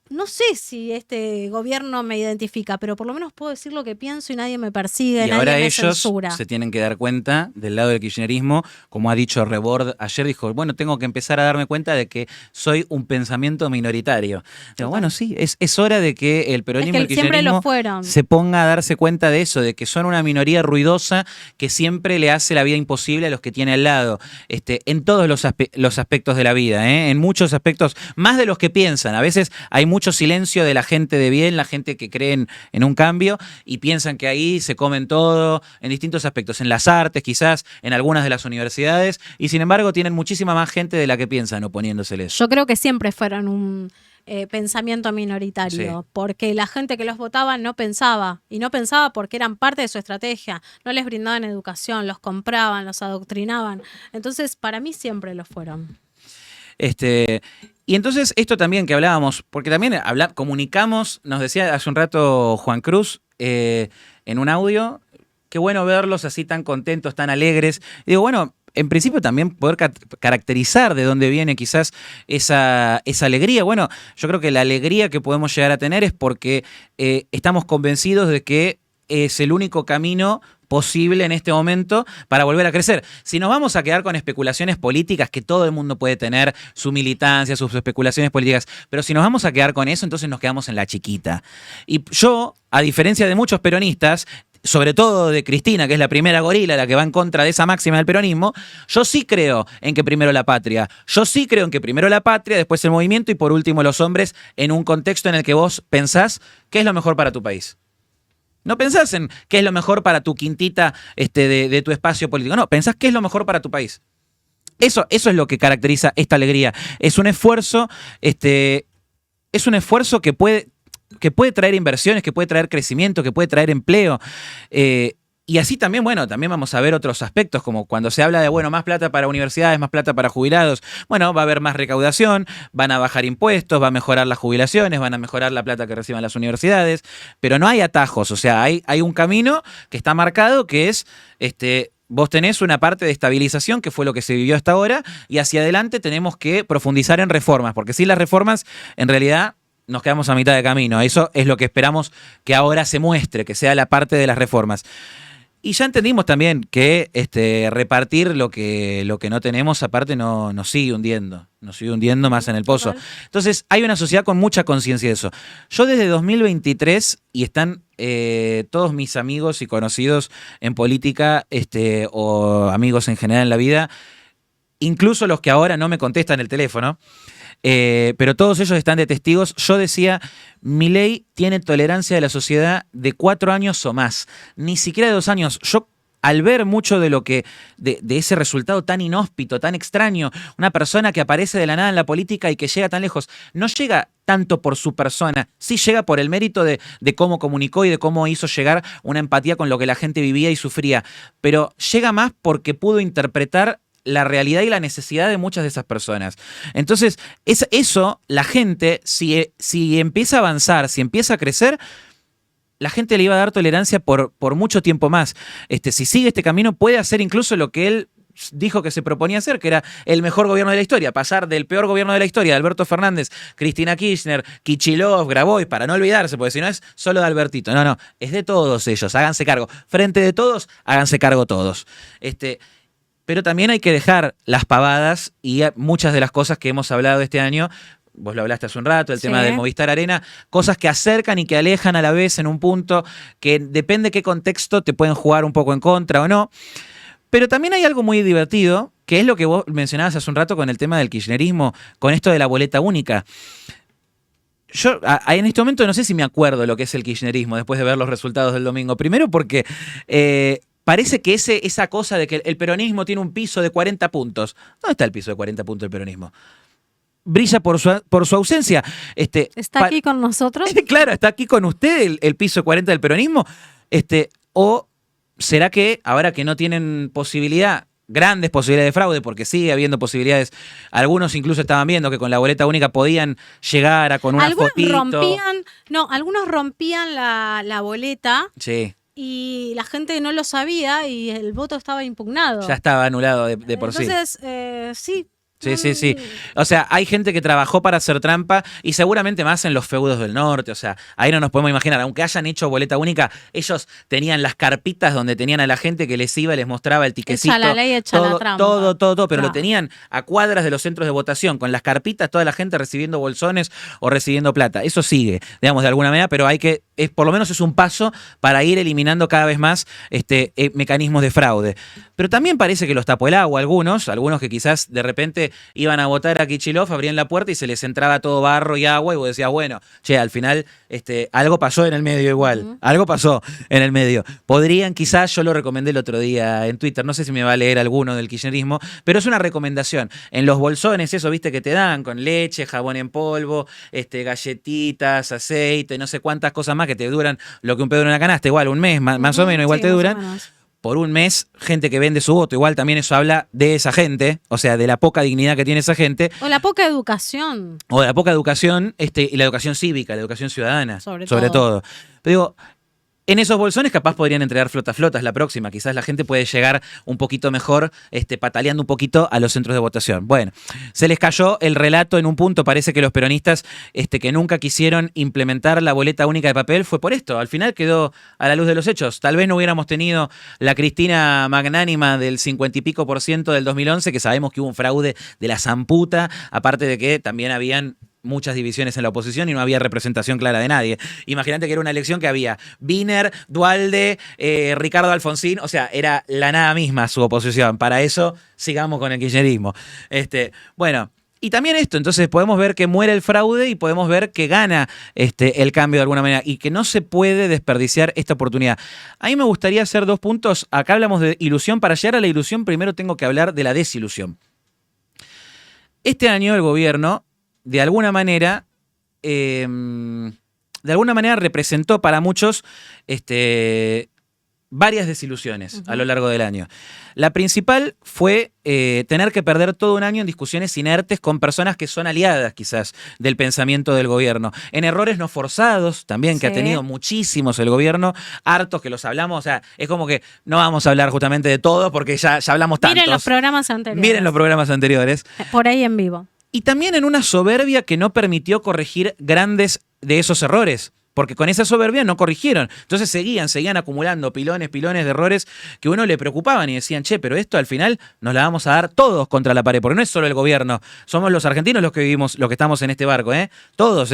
no sé si este gobierno me identifica, pero por lo menos puedo decir lo que pienso y nadie me persigue, Y nadie ahora me ellos censura. se tienen que dar cuenta del lado del kirchnerismo, como ha dicho Rebord ayer, dijo, bueno, tengo que empezar a darme cuenta de que soy un pensamiento minoritario. Digo, bueno, sí, es hora de que el peronismo y el siempre lo kirchnerismo fueron. se ponga a darse cuenta de eso, de que son una minoría ruidosa que siempre le hace la vida imposible a los que tiene al lado, en todos los aspectos de la vida, en muchos aspectos, más de los que piensan. A veces hay mucho silencio de la gente de bien, la gente que cree en un cambio y piensan que ahí se comen todo en distintos aspectos, en las artes quizás, en algunas de las universidades, y sin embargo tienen muchísima más gente de la que piensan oponiéndoseles. Yo creo que siempre fueron un pensamiento minoritario, porque la gente que los votaba no pensaba, y no pensaba porque eran parte de su estrategia, no les brindaban educación, los compraban, los adoctrinaban, entonces para mí siempre lo fueron. Y entonces esto también que hablábamos, porque también comunicamos, nos decía hace un rato Juan Cruz en un audio, qué bueno verlos así tan contentos, tan alegres. Y digo, bueno, en principio también poder caracterizar de dónde viene quizás esa alegría. Bueno, yo creo que la alegría que podemos llegar a tener es porque estamos convencidos de que es el único camino posible en este momento para volver a crecer. Si nos vamos a quedar con especulaciones políticas, que todo el mundo puede tener su militancia, sus especulaciones políticas, pero si nos vamos a quedar con eso, entonces nos quedamos en la chiquita. Y yo, a diferencia de muchos peronistas, sobre todo de Cristina, que es la primera gorila, la que va en contra de esa máxima del peronismo, yo sí creo en que primero la patria. Yo sí creo en que primero la patria, después el movimiento y por último los hombres, en un contexto en el que vos pensás qué es lo mejor para tu país. No pensás en qué es lo mejor para tu quintita de tu espacio político. No, pensás qué es lo mejor para tu país. Eso es lo que caracteriza esta alegría. Es un esfuerzo, que puede traer inversiones, que puede traer crecimiento, que puede traer empleo. Y así también, bueno, también vamos a ver otros aspectos, como cuando se habla de, bueno, más plata para universidades, más plata para jubilados. Bueno, va a haber más recaudación, van a bajar impuestos, va a mejorar las jubilaciones, van a mejorar la plata que reciban las universidades, pero no hay atajos, o sea, hay un camino que está marcado que es, vos tenés una parte de estabilización, que fue lo que se vivió hasta ahora, y hacia adelante tenemos que profundizar en reformas, porque sin las reformas, en realidad, nos quedamos a mitad de camino. Eso es lo que esperamos que ahora se muestre, que sea la parte de las reformas. Y ya entendimos también que repartir lo que no tenemos, aparte, nos sigue hundiendo más en el pozo. Entonces, hay una sociedad con mucha conciencia de eso. Yo desde 2023, y están todos mis amigos y conocidos en política, o amigos en general en la vida, incluso los que ahora no me contestan el teléfono, pero todos ellos están de testigos. Yo decía, Milei tiene tolerancia de la sociedad de 4 años o más, ni siquiera de 2 años. Yo, al ver mucho de lo que de ese resultado tan inhóspito, tan extraño, una persona que aparece de la nada en la política y que llega tan lejos, no llega tanto por su persona, sí llega por el mérito de cómo comunicó y de cómo hizo llegar una empatía con lo que la gente vivía y sufría, pero llega más porque pudo interpretar la realidad y la necesidad de muchas de esas personas. Entonces, eso, la gente, si empieza a avanzar, si empieza a crecer, la gente le iba a dar tolerancia por mucho tiempo más. Si sigue este camino, puede hacer incluso lo que él dijo que se proponía hacer, que era el mejor gobierno de la historia, pasar del peor gobierno de la historia, de Alberto Fernández, Cristina Kirchner, Kicillof, Grabois, para no olvidarse, porque si no es solo de Albertito. No, es de todos ellos, háganse cargo. Frente de todos, háganse cargo todos. Pero también hay que dejar las pavadas y muchas de las cosas que hemos hablado este año. Vos lo hablaste hace un rato, el tema del Movistar Arena, cosas que acercan y que alejan a la vez en un punto que depende de qué contexto te pueden jugar un poco en contra o no. Pero también hay algo muy divertido, que es lo que vos mencionabas hace un rato con el tema del kirchnerismo, con esto de la boleta única. Yo en este momento no sé si me acuerdo lo que es el kirchnerismo después de ver los resultados del domingo. Primero porque parece que esa cosa de que el peronismo tiene un piso de 40 puntos. ¿Dónde está el piso de 40 puntos del peronismo? Brilla por su ausencia. ¿Está aquí con nosotros? Claro, está aquí con usted el piso de 40 del peronismo. ¿O será que ahora que no tienen grandes posibilidades de fraude, porque sigue habiendo posibilidades, algunos incluso estaban viendo que con la boleta única podían llegar a con una fotito? Algunos rompían la boleta. Sí. Y la gente no lo sabía y el voto estaba impugnado. Ya estaba anulado de por sí. Entonces, sí. Sí. O sea, hay gente que trabajó para hacer trampa y seguramente más en los feudos del norte. O sea, ahí no nos podemos imaginar. Aunque hayan hecho boleta única, ellos tenían las carpitas donde tenían a la gente que les iba y les mostraba el tiquecito. Echa la ley, echa la trampa. Todo. Pero Claro. lo tenían a cuadras de los centros de votación, con las carpitas, toda la gente recibiendo bolsones o recibiendo plata. Eso sigue, digamos, de alguna manera, pero por lo menos es un paso para ir eliminando cada vez más mecanismos de fraude. Pero también parece que los tapó el agua algunos que quizás de repente iban a votar a Kicillof, abrían la puerta y se les entraba todo barro y agua y vos decías, bueno, al final algo pasó en el medio igual, algo pasó en el medio. Podrían quizás, yo lo recomendé el otro día en Twitter, no sé si me va a leer alguno del kirchnerismo, pero es una recomendación. En los bolsones, eso, viste, que te dan con leche, jabón en polvo, galletitas, aceite, no sé cuántas cosas más que te duran lo que un pedo en una canasta, igual un mes, más o menos, igual sí, te más o duran. menos. Por un mes, gente que vende su voto. Igual también eso habla de esa gente, o sea, de la poca dignidad que tiene esa gente. O la poca educación. O de la poca educación, y la educación cívica, la educación ciudadana. Sobre todo. Pero digo, en esos bolsones capaz podrían entregar flotas la próxima. Quizás la gente puede llegar un poquito mejor, pataleando un poquito a los centros de votación. Bueno, se les cayó el relato en un punto. Parece que los peronistas que nunca quisieron implementar la boleta única de papel fue por esto. Al final quedó a la luz de los hechos. Tal vez no hubiéramos tenido la Cristina magnánima del 50 y pico % del 2011, que sabemos que hubo un fraude de la zamputa, aparte de que también habían muchas divisiones en la oposición y no había representación clara de nadie. Imagínate que era una elección que había Wiener, Duhalde, Ricardo Alfonsín, o sea, era la nada misma su oposición. Para eso sigamos con el kirchnerismo. Bueno, y también esto, entonces podemos ver que muere el fraude y podemos ver que gana el cambio de alguna manera y que no se puede desperdiciar esta oportunidad. A mí me gustaría hacer 2 puntos. Acá hablamos de ilusión. Para llegar a la ilusión, primero tengo que hablar de la desilusión. Este año el gobierno de alguna manera representó para muchos varias desilusiones a lo largo del año. La principal fue tener que perder todo un año en discusiones inertes con personas que son aliadas quizás del pensamiento del gobierno. En errores no forzados también, que ha tenido muchísimos el gobierno, hartos que los hablamos, o sea, es como que no vamos a hablar justamente de todo porque ya hablamos tantos. Miren los programas anteriores. Miren los programas anteriores. Por ahí en vivo. Y también en una soberbia que no permitió corregir grandes de esos errores. Porque con esa soberbia no corrigieron. Entonces seguían acumulando pilones de errores que a uno le preocupaban y decían, pero esto al final nos la vamos a dar todos contra la pared. Porque no es solo el gobierno, somos los argentinos los que vivimos, los que estamos en este barco, todos,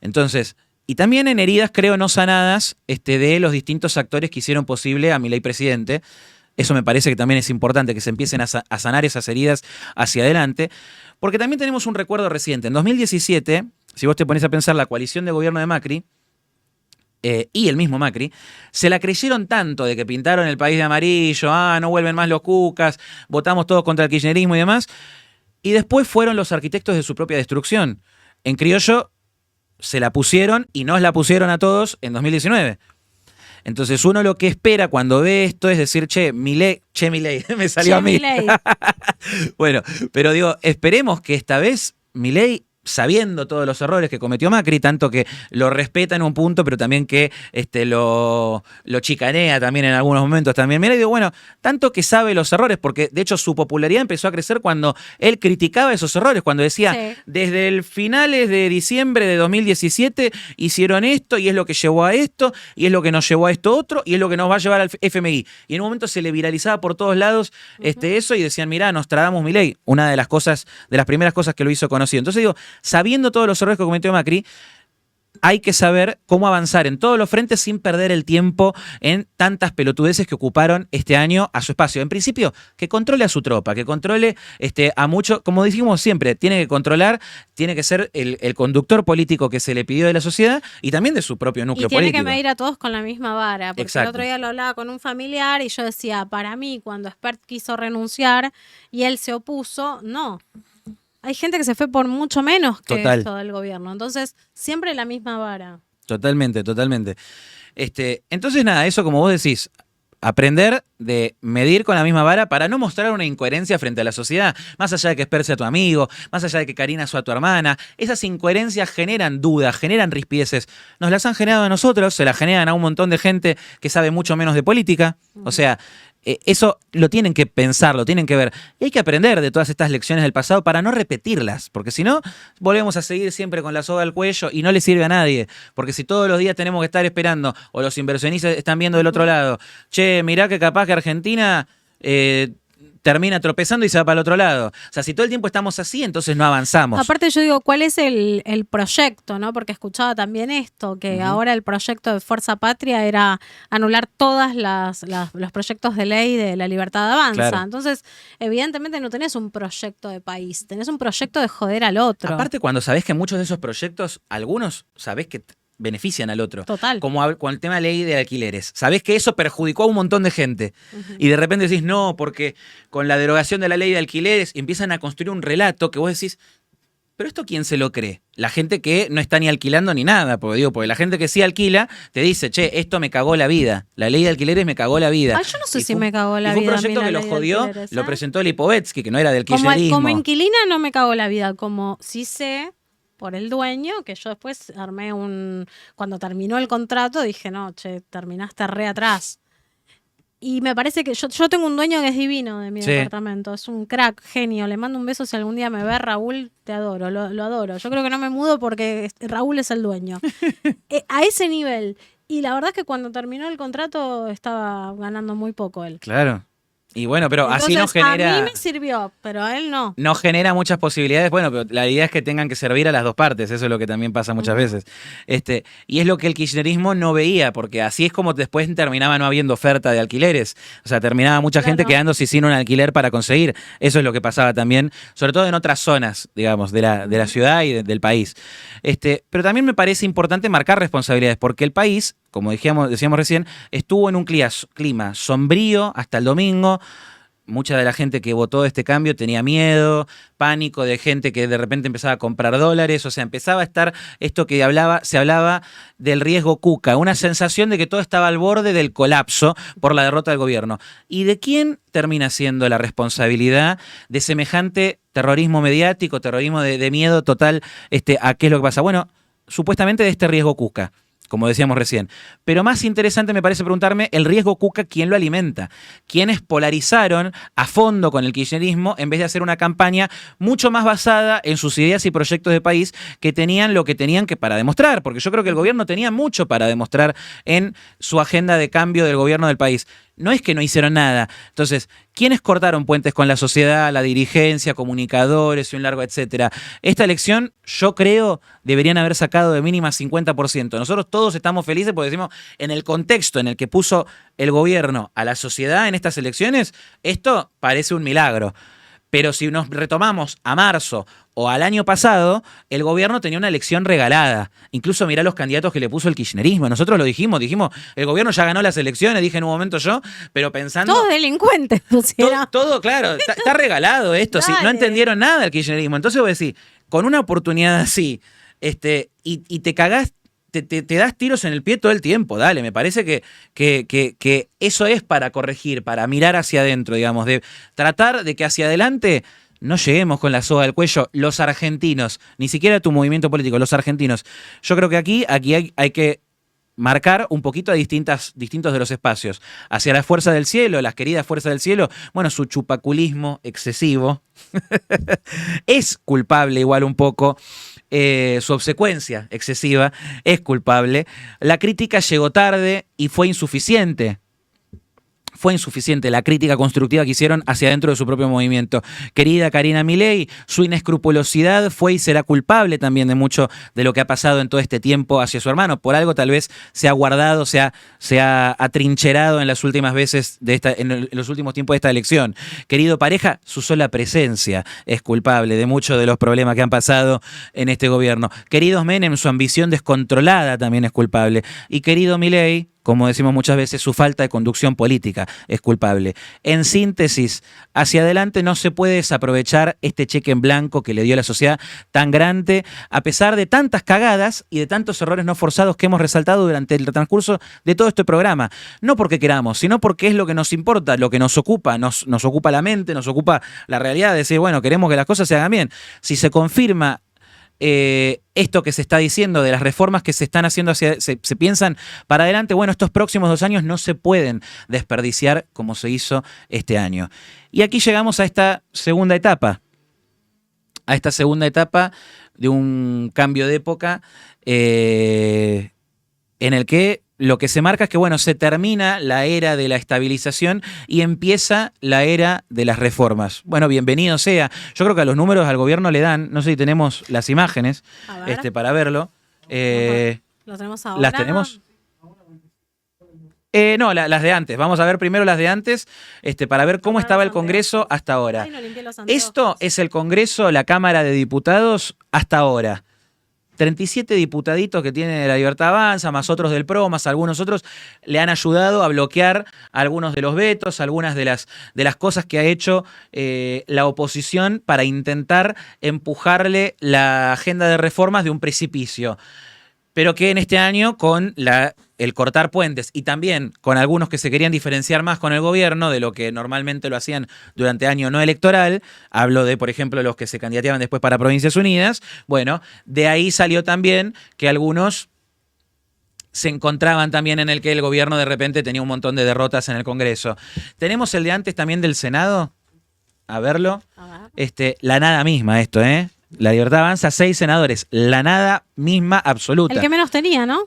Entonces, y también en heridas, creo, no sanadas de los distintos actores que hicieron posible a Milei presidente. Eso me parece que también es importante, que se empiecen a sanar esas heridas hacia adelante, porque también tenemos un recuerdo reciente. En 2017, si vos te pones a pensar, la coalición de gobierno de Macri y el mismo Macri, se la creyeron tanto de que pintaron el país de amarillo, no vuelven más los cucas, votamos todos contra el kirchnerismo y demás, y después fueron los arquitectos de su propia destrucción. En criollo se la pusieron y nos la pusieron a todos en 2019. Entonces uno lo que espera cuando ve esto es decir, Milei, me salió a mí. Bueno, pero digo, esperemos que esta vez Milei, sabiendo todos los errores que cometió Macri, tanto que lo respeta en un punto, pero también que lo chicanea también en algunos momentos también. Mira, digo, bueno, tanto que sabe los errores, porque de hecho su popularidad empezó a crecer cuando él criticaba esos errores, cuando decía, desde el finales de diciembre de 2017 hicieron esto, y es lo que llevó a esto, y es lo que nos llevó a esto otro, y es lo que nos va a llevar al FMI. Y en un momento se le viralizaba por todos lados eso, y decían, mirá, Nostradamus Milei, una de las cosas, de las primeras cosas que lo hizo conocido. Entonces digo, sabiendo todos los errores que cometió Macri, hay que saber cómo avanzar en todos los frentes sin perder el tiempo en tantas pelotudeces que ocuparon este año a su espacio. En principio, que controle a su tropa, que controle a mucho, como dijimos siempre, tiene que controlar, tiene que ser el conductor político que se le pidió de la sociedad y también de su propio núcleo político. Y tiene que medir a todos con la misma vara, porque Exacto. el otro día lo hablaba con un familiar y yo decía, para mí, cuando Espert quiso renunciar y él se opuso, no. Hay gente que se fue por mucho menos que esto del gobierno. Entonces, siempre la misma vara. Totalmente, totalmente. Entonces, nada, eso como vos decís, aprender de medir con la misma vara para no mostrar una incoherencia frente a la sociedad. Más allá de que Esper sea tu amigo, más allá de que Karina sea tu hermana, esas incoherencias generan dudas, generan rispideces. Nos las han generado a nosotros, se las generan a un montón de gente que sabe mucho menos de política. O sea, eso lo tienen que pensar, lo tienen que ver. Y hay que aprender de todas estas lecciones del pasado para no repetirlas, porque si no, volvemos a seguir siempre con la soga al cuello y no le sirve a nadie. Porque si todos los días tenemos que estar esperando, o los inversionistas están viendo del otro lado, mirá que capaz que Argentina termina tropezando y se va para el otro lado. O sea, si todo el tiempo estamos así, entonces no avanzamos. Aparte yo digo, ¿cuál es el proyecto? ¿No? Porque escuchaba también esto, que ahora el proyecto de Fuerza Patria era anular todas los proyectos de ley de la libertad de avanza. Claro. Entonces, evidentemente no tenés un proyecto de país, tenés un proyecto de joder al otro. Aparte, cuando sabés que muchos de esos proyectos, algunos sabés que benefician al otro. Total. Como con el tema de ley de alquileres. Sabés que eso perjudicó a un montón de gente. Y de repente decís, no, porque con la derogación de la ley de alquileres empiezan a construir un relato que vos decís, ¿pero esto quién se lo cree? La gente que no está ni alquilando ni nada, porque la gente que sí alquila te dice, esto me cagó la vida. La ley de alquileres me cagó la vida. Yo no sé si me cagó la vida. Fue un proyecto que lo jodió, lo presentó Lipovetsky, que no era del kirchnerismo. Como inquilina no me cagó la vida, como sí sé por el dueño, que yo después armé cuando terminó el contrato dije, no, terminaste re atrás. Y me parece que yo tengo un dueño que es divino de mi departamento, es un crack, genio, le mando un beso si algún día me ve, Raúl, te adoro, lo adoro. Yo creo que no me mudo porque Raúl es el dueño. A ese nivel. Y la verdad es que cuando terminó el contrato estaba ganando muy poco él. Claro. Y bueno, pero entonces, así no genera... a mí me sirvió, pero a él no. No genera muchas posibilidades. Bueno, pero la idea es que tengan que servir a las dos partes. Eso es lo que también pasa muchas veces. Y es lo que el kirchnerismo no veía, porque así es como después terminaba no habiendo oferta de alquileres. O sea, terminaba mucha gente quedándose sin un alquiler para conseguir. Eso es lo que pasaba también, sobre todo en otras zonas, digamos, de la ciudad y del país. Pero también me parece importante marcar responsabilidades, porque el país, como decíamos recién, estuvo en un clima sombrío hasta el domingo. Mucha de la gente que votó este cambio tenía miedo, pánico de gente que de repente empezaba a comprar dólares. O sea, empezaba a estar esto que se hablaba del riesgo Cuca, una sensación de que todo estaba al borde del colapso por la derrota del gobierno. ¿Y de quién termina siendo la responsabilidad de semejante terrorismo mediático, terrorismo de miedo total a qué es lo que pasa? Bueno, supuestamente de este riesgo Cuca, como decíamos recién. Pero más interesante me parece preguntarme el riesgo Cuca, ¿quién lo alimenta? ¿Quiénes polarizaron a fondo con el kirchnerismo en vez de hacer una campaña mucho más basada en sus ideas y proyectos de país que tenían lo que tenían que para demostrar? Porque yo creo que el gobierno tenía mucho para demostrar en su agenda de cambio del gobierno del país. no es que no hicieron nada. Entonces, ¿quiénes cortaron puentes con la sociedad, la dirigencia, comunicadores y un largo etcétera? Esta elección, yo creo, deberían haber sacado de mínima 50%. Nosotros todos estamos felices porque decimos, en el contexto en el que puso el gobierno a la sociedad en estas elecciones, esto parece un milagro. Pero si nos retomamos a marzo o al año pasado, el gobierno tenía una elección regalada. Incluso mirá los candidatos que le puso el kirchnerismo. Nosotros lo dijimos, el gobierno ya ganó las elecciones, dije en un momento yo, pero pensando... Todos delincuentes pusieron. Todo claro, está regalado esto, sí, no entendieron nada del kirchnerismo. Entonces vos decís, con una oportunidad así, y te cagás, te das tiros en el pie todo el tiempo, dale, me parece que eso es para corregir, para mirar hacia adentro, digamos, de tratar de que hacia adelante no lleguemos con la soga al cuello los argentinos, ni siquiera tu movimiento político, los argentinos. Yo creo que aquí hay que marcar un poquito a distintos de los espacios. Hacia la Fuerza del Cielo, las queridas Fuerzas del Cielo, bueno, su chupaculismo excesivo es culpable igual un poco. Su obsecuencia excesiva es culpable. La crítica llegó tarde y fue insuficiente. Fue insuficiente la crítica constructiva que hicieron hacia adentro de su propio movimiento. Querida Karina Milei, su inescrupulosidad fue y será culpable también de mucho de lo que ha pasado en todo este tiempo hacia su hermano. Por algo tal vez se ha guardado, se ha atrincherado en las últimas veces en los últimos tiempos de esta elección. Querido Pareja, su sola presencia es culpable de muchos de los problemas que han pasado en este gobierno. Queridos Menem, su ambición descontrolada también es culpable. Y querido Milei, como decimos muchas veces, su falta de conducción política es culpable. En síntesis, hacia adelante no se puede desaprovechar este cheque en blanco que le dio la sociedad tan grande, a pesar de tantas cagadas y de tantos errores no forzados que hemos resaltado durante el transcurso de todo este programa. No porque queramos, sino porque es lo que nos importa, lo que nos ocupa, nos ocupa la mente, nos ocupa la realidad de decir, bueno, queremos que las cosas se hagan bien. Si se confirma esto que se está diciendo de las reformas que se están haciendo, se piensan para adelante, bueno, estos próximos 2 años no se pueden desperdiciar como se hizo este año. Y aquí llegamos a esta segunda etapa, de un cambio de época en el que lo que se marca es que, bueno, se termina la era de la estabilización y empieza la era de las reformas. Bueno, bienvenido sea. Yo creo que a los números al gobierno le dan, no sé si tenemos las imágenes para verlo. ¿Lo tenemos ahora? ¿Las tenemos? No, las de antes. Vamos a ver primero las de antes para ver cómo estaba el Congreso hasta ahora. Esto es el Congreso, la Cámara de Diputados hasta ahora. 37 diputaditos que tiene La Libertad Avanza, más otros del PRO, más algunos otros, le han ayudado a bloquear algunos de los vetos, algunas de las cosas que ha hecho la oposición para intentar empujarle la agenda de reformas de un precipicio. Pero que en este año, con el cortar puentes y también con algunos que se querían diferenciar más con el gobierno de lo que normalmente lo hacían durante año no electoral, hablo de, por ejemplo, los que se candidateaban después para Provincias Unidas, bueno, de ahí salió también que algunos se encontraban también en el que el gobierno de repente tenía un montón de derrotas en el Congreso. Tenemos el de antes también del Senado, a verlo, la nada misma esto, La Libertad Avanza, 6 senadores, la nada misma absoluta. El que menos tenía, ¿no?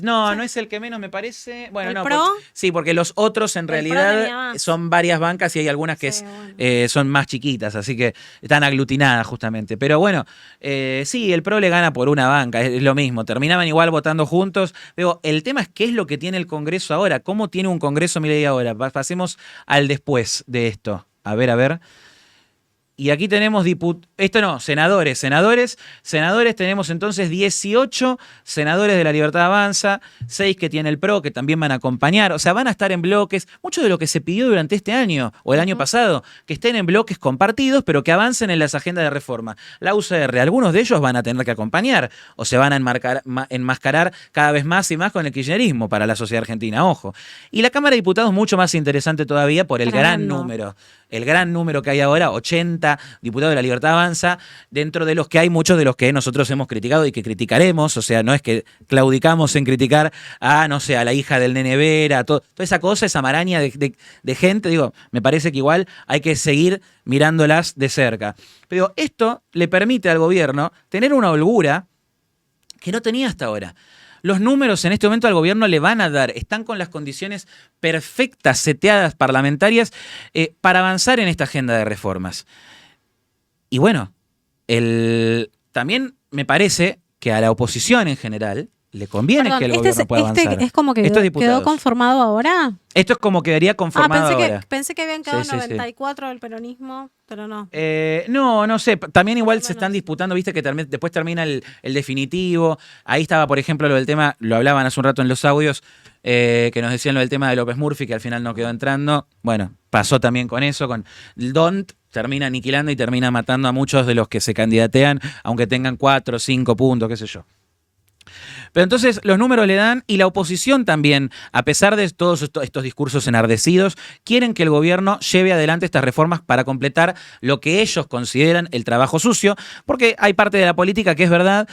No es el que menos, me parece. Bueno, ¿El no. PRO? Sí, porque los otros en realidad son varias bancas y hay algunas que son más chiquitas, así que están aglutinadas justamente. Pero bueno, sí, el PRO le gana por una banca, es lo mismo. Terminaban igual votando juntos. Pero el tema es qué es lo que tiene el Congreso ahora. ¿Cómo tiene un Congreso Milei ahora? Pasemos al después de esto. A ver. Y aquí tenemos senadores. Senadores tenemos entonces 18 senadores de La Libertad Avanza, 6 que tiene el PRO, que también van a acompañar. O sea, van a estar en bloques. Mucho de lo que se pidió durante este año o el año pasado, que estén en bloques compartidos, pero que avancen en las agendas de reforma. La UCR, algunos de ellos van a tener que acompañar o se van a enmascarar cada vez más y más con el kirchnerismo para la sociedad argentina, ojo. Y la Cámara de Diputados mucho más interesante todavía por el gran número. El gran número que hay ahora, 80 diputados de La Libertad Avanza, dentro de los que hay muchos de los que nosotros hemos criticado y que criticaremos. O sea, no es que claudicamos en criticar a la hija del Nene Vera, toda esa cosa, esa maraña de gente. Digo, me parece que igual hay que seguir mirándolas de cerca. Pero esto le permite al gobierno tener una holgura que no tenía hasta ahora. los números en este momento al gobierno le van a dar, están con las condiciones perfectas, seteadas, parlamentarias, para avanzar en esta agenda de reformas. Y bueno, también me parece que a la oposición en general le conviene que el gobierno pueda avanzar. ¿Es como que quedó conformado ahora? Esto es como quedaría conformado ahora. Pensé que habían quedado 94 del peronismo, pero no. No sé. También igual se están disputando, viste que después termina el definitivo. Ahí estaba, por ejemplo, lo del tema, lo hablaban hace un rato en los audios, que nos decían lo del tema de López Murphy, que al final no quedó entrando. Bueno, pasó también con eso, con el DONT, termina aniquilando y termina matando a muchos de los que se candidatean, aunque tengan 4 o 5 puntos, qué sé yo. Pero entonces los números le dan, y la oposición también, a pesar de todos estos discursos enardecidos, quieren que el gobierno lleve adelante estas reformas para completar lo que ellos consideran el trabajo sucio, porque hay parte de la política que es verdad,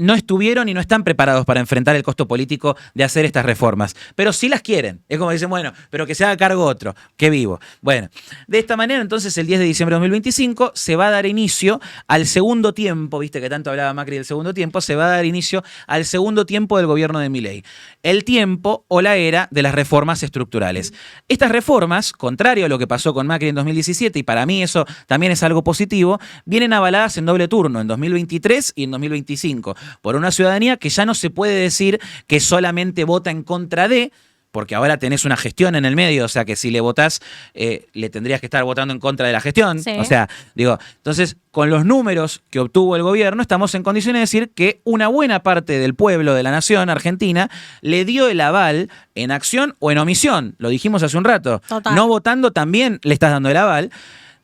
no estuvieron y no están preparados para enfrentar el costo político de hacer estas reformas. Pero sí las quieren. Es como dicen, bueno, pero que se haga cargo otro. Qué vivo. Bueno, de esta manera, entonces, el 10 de diciembre de 2025 se va a dar inicio al segundo tiempo, viste que tanto hablaba Macri del segundo tiempo, se va a dar inicio al segundo tiempo del gobierno de Milei. El tiempo o la era de las reformas estructurales. Estas reformas, contrario a lo que pasó con Macri en 2017, y para mí eso también es algo positivo, vienen avaladas en doble turno, en 2023 y en 2025. Por una ciudadanía que ya no se puede decir que solamente vota en contra de, porque ahora tenés una gestión en el medio, o sea que si le votás, le tendrías que estar votando en contra de la gestión. Sí. O sea, digo, entonces, con los números que obtuvo el gobierno, estamos en condiciones de decir que una buena parte del pueblo de la nación argentina le dio el aval en acción o en omisión. Lo dijimos hace un rato. Total. No votando también le estás dando el aval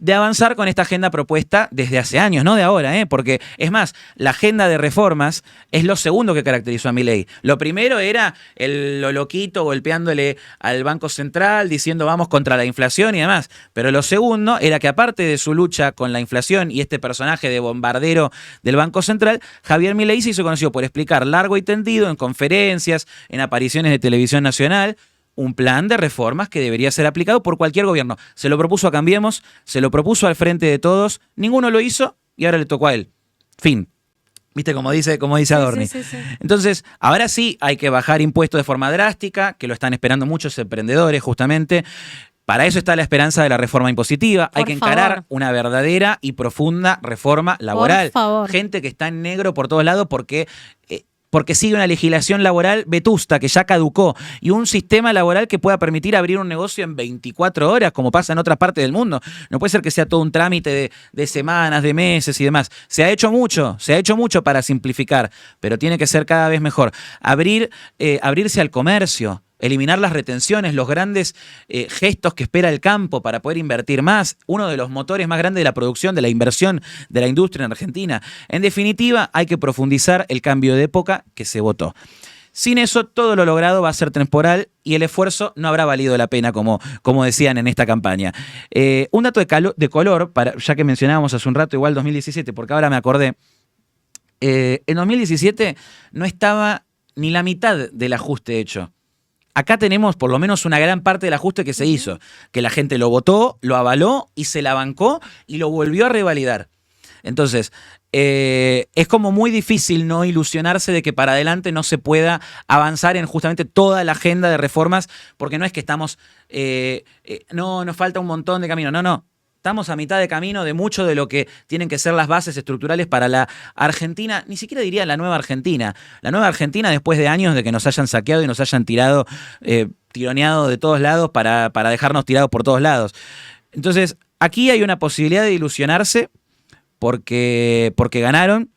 de avanzar con esta agenda propuesta desde hace años, no de ahora, porque es más, la agenda de reformas es lo segundo que caracterizó a Milei. Lo primero era lo loquito golpeándole al Banco Central, diciendo vamos contra la inflación y demás, pero lo segundo era que aparte de su lucha con la inflación y este personaje de bombardero del Banco Central, Javier Milei se hizo conocido por explicar largo y tendido en conferencias, en apariciones de televisión nacional, un plan de reformas que debería ser aplicado por cualquier gobierno. Se lo propuso a Cambiemos, se lo propuso al Frente de Todos, ninguno lo hizo y ahora le tocó a él. Fin. ¿Viste cómo dice Adorni? Sí. Entonces, ahora sí hay que bajar impuestos de forma drástica, que lo están esperando muchos emprendedores justamente. Para eso está la esperanza de la reforma impositiva. Hay que encarar una verdadera y profunda reforma laboral. Por favor. Gente que está en negro por todos lados porque sigue una legislación laboral vetusta que ya caducó y un sistema laboral que pueda permitir abrir un negocio en 24 horas, como pasa en otras partes del mundo. No puede ser que sea todo un trámite de semanas, de meses y demás. Se ha hecho mucho para simplificar, pero tiene que ser cada vez mejor. Abrirse al comercio, eliminar las retenciones, los grandes gestos que espera el campo para poder invertir más, uno de los motores más grandes de la producción, de la inversión de la industria en Argentina. En definitiva, hay que profundizar el cambio de época que se votó. Sin eso, todo lo logrado va a ser temporal y el esfuerzo no habrá valido la pena, como decían en esta campaña. Un dato de color, ya que mencionábamos hace un rato, igual 2017, porque ahora me acordé, en 2017 no estaba ni la mitad del ajuste hecho. Acá tenemos por lo menos una gran parte del ajuste que se hizo, que la gente lo votó, lo avaló y se la bancó y lo volvió a revalidar. Entonces, es como muy difícil no ilusionarse de que para adelante no se pueda avanzar en justamente toda la agenda de reformas, porque no es que estamos, nos falta un montón de camino, no. Estamos a mitad de camino de mucho de lo que tienen que ser las bases estructurales para la Argentina, ni siquiera diría la nueva Argentina. La nueva Argentina, después de años de que nos hayan saqueado y nos hayan tironeado de todos lados para dejarnos tirados por todos lados. Entonces, aquí hay una posibilidad de ilusionarse porque ganaron.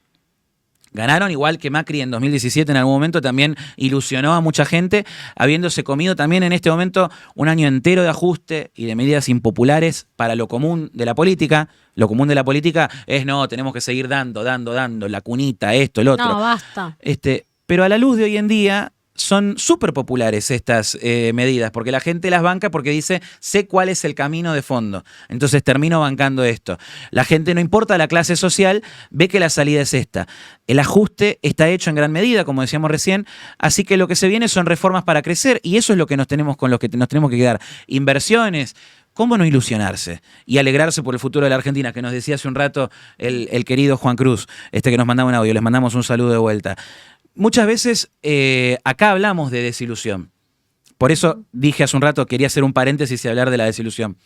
Ganaron, igual que Macri en 2017 en algún momento también ilusionó a mucha gente, habiéndose comido también en este momento un año entero de ajuste y de medidas impopulares para lo común de la política. Lo común de la política es tenemos que seguir dando, la cunita, esto, el otro. No, basta. Pero a la luz de hoy en día son súper populares estas medidas, porque la gente las banca porque dice, sé cuál es el camino de fondo, entonces termino bancando esto. La gente, no importa la clase social, ve que la salida es esta. El ajuste está hecho en gran medida, como decíamos recién, así que lo que se viene son reformas para crecer, y eso es lo que con lo que nos tenemos que quedar. Inversiones, ¿cómo no ilusionarse y alegrarse por el futuro de la Argentina? Que nos decía hace un rato el querido Juan Cruz, que nos mandaba un audio, les mandamos un saludo de vuelta. Muchas veces acá hablamos de desilusión. Por eso dije hace un rato, quería hacer un paréntesis y hablar de la desilusión.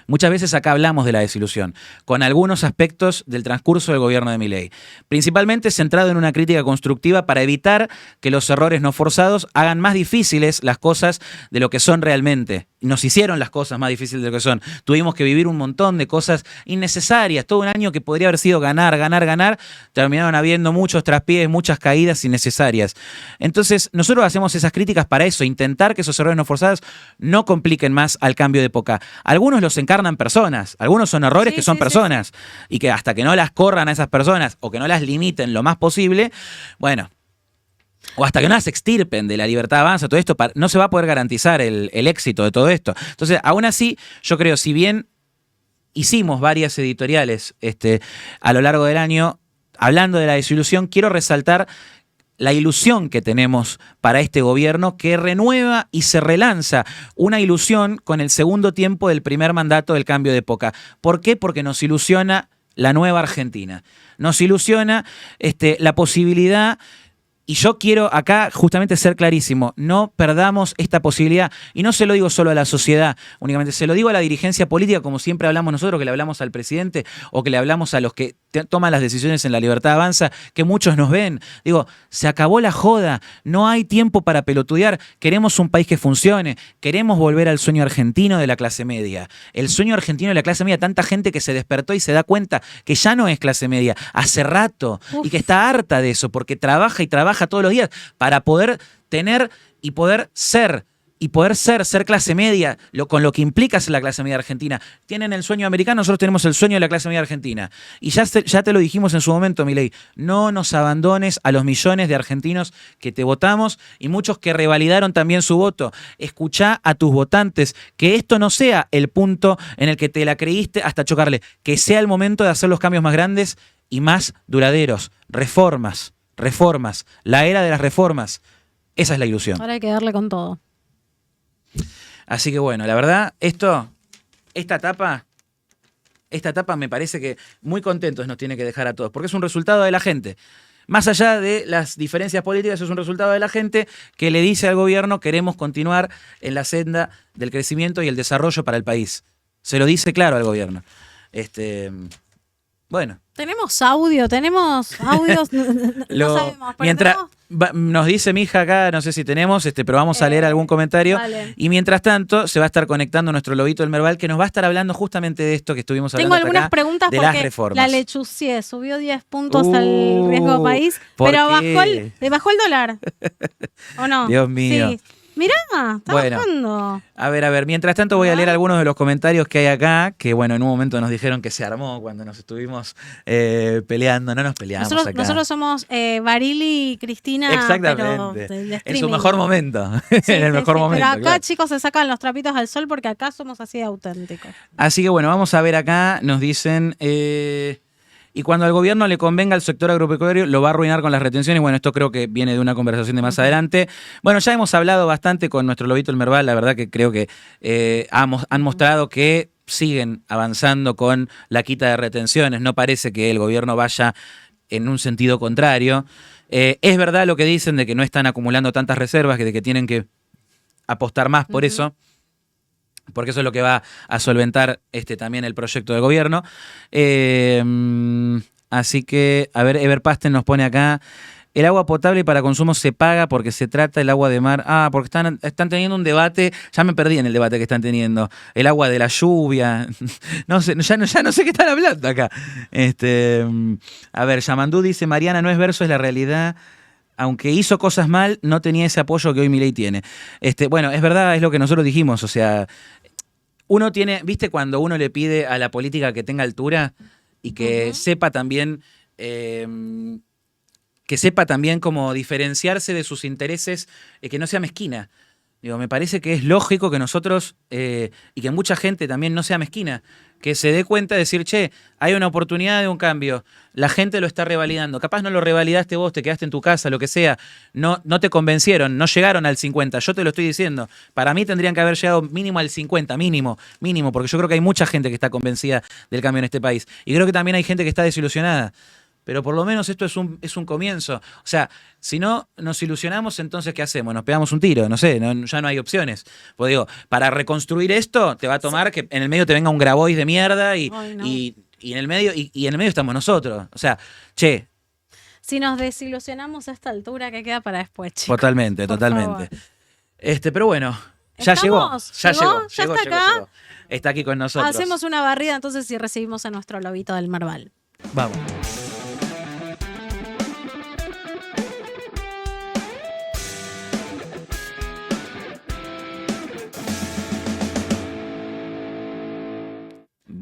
Muchas veces acá hablamos de la desilusión, con algunos aspectos del transcurso del gobierno de Milei, principalmente centrado en una crítica constructiva para evitar que los errores no forzados hagan más difíciles las cosas de lo que son realmente. Nos hicieron las cosas más difíciles de lo que son. Tuvimos que vivir un montón de cosas innecesarias, todo un año que podría haber sido ganar, ganar, ganar, terminaron habiendo muchos traspiés, muchas caídas innecesarias. Entonces, nosotros hacemos esas críticas para eso, intentar que esos errores no forzados no compliquen más al cambio de época. Algunos los encarnan personas, algunos son errores que son personas, y que hasta que no las corran a esas personas o que no las limiten lo más posible, bueno, o hasta que no las extirpen de la libertad avanza, todo esto, no se va a poder garantizar el éxito de todo esto. Entonces, aún así, yo creo, si bien hicimos varias editoriales a lo largo del año, hablando de la desilusión, quiero resaltar la ilusión que tenemos para este gobierno, que renueva y se relanza una ilusión con el segundo tiempo del primer mandato del cambio de época. ¿Por qué? Porque nos ilusiona la nueva Argentina. Nos ilusiona la posibilidad. Y yo quiero acá justamente ser clarísimo, no perdamos esta posibilidad. Y no se lo digo solo a la sociedad únicamente, se lo digo a la dirigencia política, como siempre hablamos nosotros, que le hablamos al presidente o que le hablamos a los que toman las decisiones en la Libertad Avanza, que muchos nos ven. Digo, se acabó la joda, no hay tiempo para pelotudear, queremos un país que funcione, queremos volver al sueño argentino de la clase media. El sueño argentino de la clase media, tanta gente que se despertó y se da cuenta que ya no es clase media hace rato y que está harta de eso, porque trabaja y trabaja todos los días para poder tener y poder ser ser clase media, con lo que implica ser la clase media argentina. Tienen el sueño americano, nosotros tenemos el sueño de la clase media argentina. Y ya te lo dijimos en su momento, Milei, no nos abandones a los millones de argentinos que te votamos y muchos que revalidaron también su voto. Escuchá a tus votantes, que esto no sea el punto en el que te la creíste hasta chocarle, que sea el momento de hacer los cambios más grandes y más duraderos. Reformas, la era de las reformas. Esa es la ilusión. Ahora hay que darle con todo. Así que bueno, la verdad, esta etapa me parece que muy contentos nos tiene que dejar a todos, porque es un resultado de la gente. Más allá de las diferencias políticas, es un resultado de la gente que le dice al gobierno: queremos continuar en la senda del crecimiento y el desarrollo para el país. Se lo dice claro al gobierno. Bueno. Tenemos audios, no sabemos. Mientras nos dice mi hija acá, no sé si tenemos, pero vamos a leer algún comentario. Vale. Y mientras tanto, se va a estar conectando nuestro lobito del Merval, que nos va a estar hablando justamente de esto que estuvimos hablando. Tengo algunas acá, preguntas de porque las reformas. la Lechucier subió 10 puntos al riesgo país, pero bajó el dólar. ¿O no? Dios mío. Sí. Mirá, está bajando. A ver, mientras tanto voy a leer algunos de los comentarios que hay acá, que bueno, en un momento nos dijeron que se armó cuando nos estuvimos peleando, no nos peleamos acá. Nosotros somos Barili y Cristina, exactamente, pero en su mejor momento, sí, en el mejor momento. Pero acá, chicos, se sacan los trapitos al sol porque acá somos así de auténticos. Así que bueno, vamos a ver acá, nos dicen... y cuando al gobierno le convenga al sector agropecuario, lo va a arruinar con las retenciones. Bueno, esto creo que viene de una conversación de más adelante. Bueno, ya hemos hablado bastante con nuestro lobito el Merval. La verdad que creo que han mostrado que siguen avanzando con la quita de retenciones. No parece que el gobierno vaya en un sentido contrario. Es verdad lo que dicen de que no están acumulando tantas reservas, de que tienen que apostar más por eso, porque eso es lo que va a solventar también el proyecto del gobierno. Así que, a ver, Ever Pasten nos pone acá: el agua potable para consumo se paga porque se trata el agua de mar. Ah, porque están teniendo un debate, ya me perdí en el debate que están teniendo. El agua de la lluvia, no sé, ya no sé qué están hablando acá. A ver, Yamandú dice: Mariana, no es verso, es la realidad. Aunque hizo cosas mal, no tenía ese apoyo que hoy Milei tiene. Bueno, es verdad, es lo que nosotros dijimos. O sea, uno tiene, ¿viste cuando uno le pide a la política que tenga altura y que sepa también, cómo diferenciarse de sus intereses, que no sea mezquina? Digo, me parece que es lógico que nosotros, y que mucha gente también no sea mezquina, que se dé cuenta de decir, che, hay una oportunidad de un cambio, la gente lo está revalidando, capaz no lo revalidaste vos, te quedaste en tu casa, lo que sea, no te convencieron, no llegaron al 50, yo te lo estoy diciendo, para mí tendrían que haber llegado mínimo al 50, mínimo, porque yo creo que hay mucha gente que está convencida del cambio en este país, y creo que también hay gente que está desilusionada. Pero por lo menos esto es un comienzo. O sea, si no nos ilusionamos, entonces ¿qué hacemos? Nos pegamos un tiro, no sé, ya no hay opciones. Pues digo, para reconstruir esto te va a tomar que en el medio te venga un Grabois de mierda y en el medio estamos nosotros. O sea, che. Si nos desilusionamos a esta altura, ¿qué queda para después, chicos? Totalmente. Pero bueno, ya llegó. Ya está acá. Llegó. Está aquí con nosotros. Hacemos una barrida entonces y recibimos a nuestro lobito del Merval. Vamos.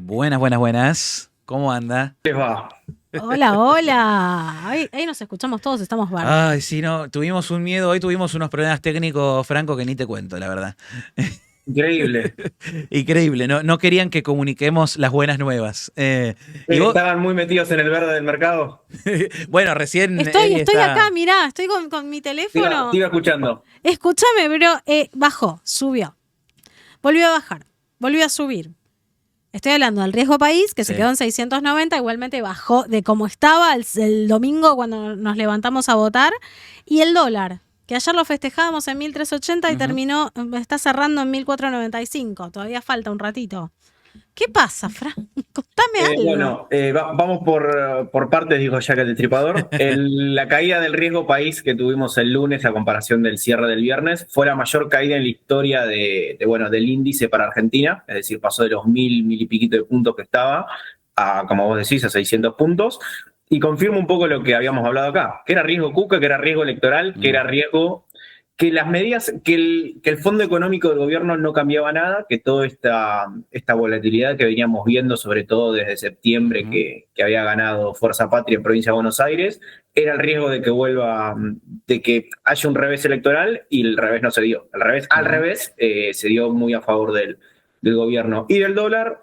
Buenas. ¿Cómo anda? ¿Qué va? Hola. Ahí nos escuchamos todos, estamos bárbaros. Ay, sí, no, tuvimos un miedo, hoy tuvimos unos problemas técnicos, Franco, que ni te cuento, la verdad. Increíble, no querían que comuniquemos las buenas nuevas. ¿Y vos? ¿Estaban muy metidos en el verde del mercado? Bueno, recién... Estoy acá, mirá, estoy con mi teléfono. Te iba escuchando. Escúchame, pero bajó, subió. Volvió a bajar, volvió a subir. Estoy hablando del riesgo país, que se quedó en 690, igualmente bajó de como estaba el domingo cuando nos levantamos a votar. Y el dólar, que ayer lo festejábamos en 1.380 y está cerrando en 1.495. Todavía falta un ratito. ¿Qué pasa, Fran? Contame algo. Bueno, vamos por partes, dijo Jack el Destripador. La caída del riesgo país que tuvimos el lunes a comparación del cierre del viernes fue la mayor caída en la historia del índice para Argentina, es decir, pasó de los 1.000 y piquito de puntos que estaba a, como vos decís, a 600 puntos. Y confirma un poco lo que habíamos hablado acá, que era riesgo Cuca, que era riesgo electoral, que era riesgo... que las medidas, que el fondo económico del gobierno no cambiaba nada, que toda esta volatilidad que veníamos viendo, sobre todo desde septiembre, que había ganado Fuerza Patria en Provincia de Buenos Aires, era el riesgo de que haya un revés electoral, y el revés no se dio. Al revés, se dio muy a favor del gobierno. Y del dólar,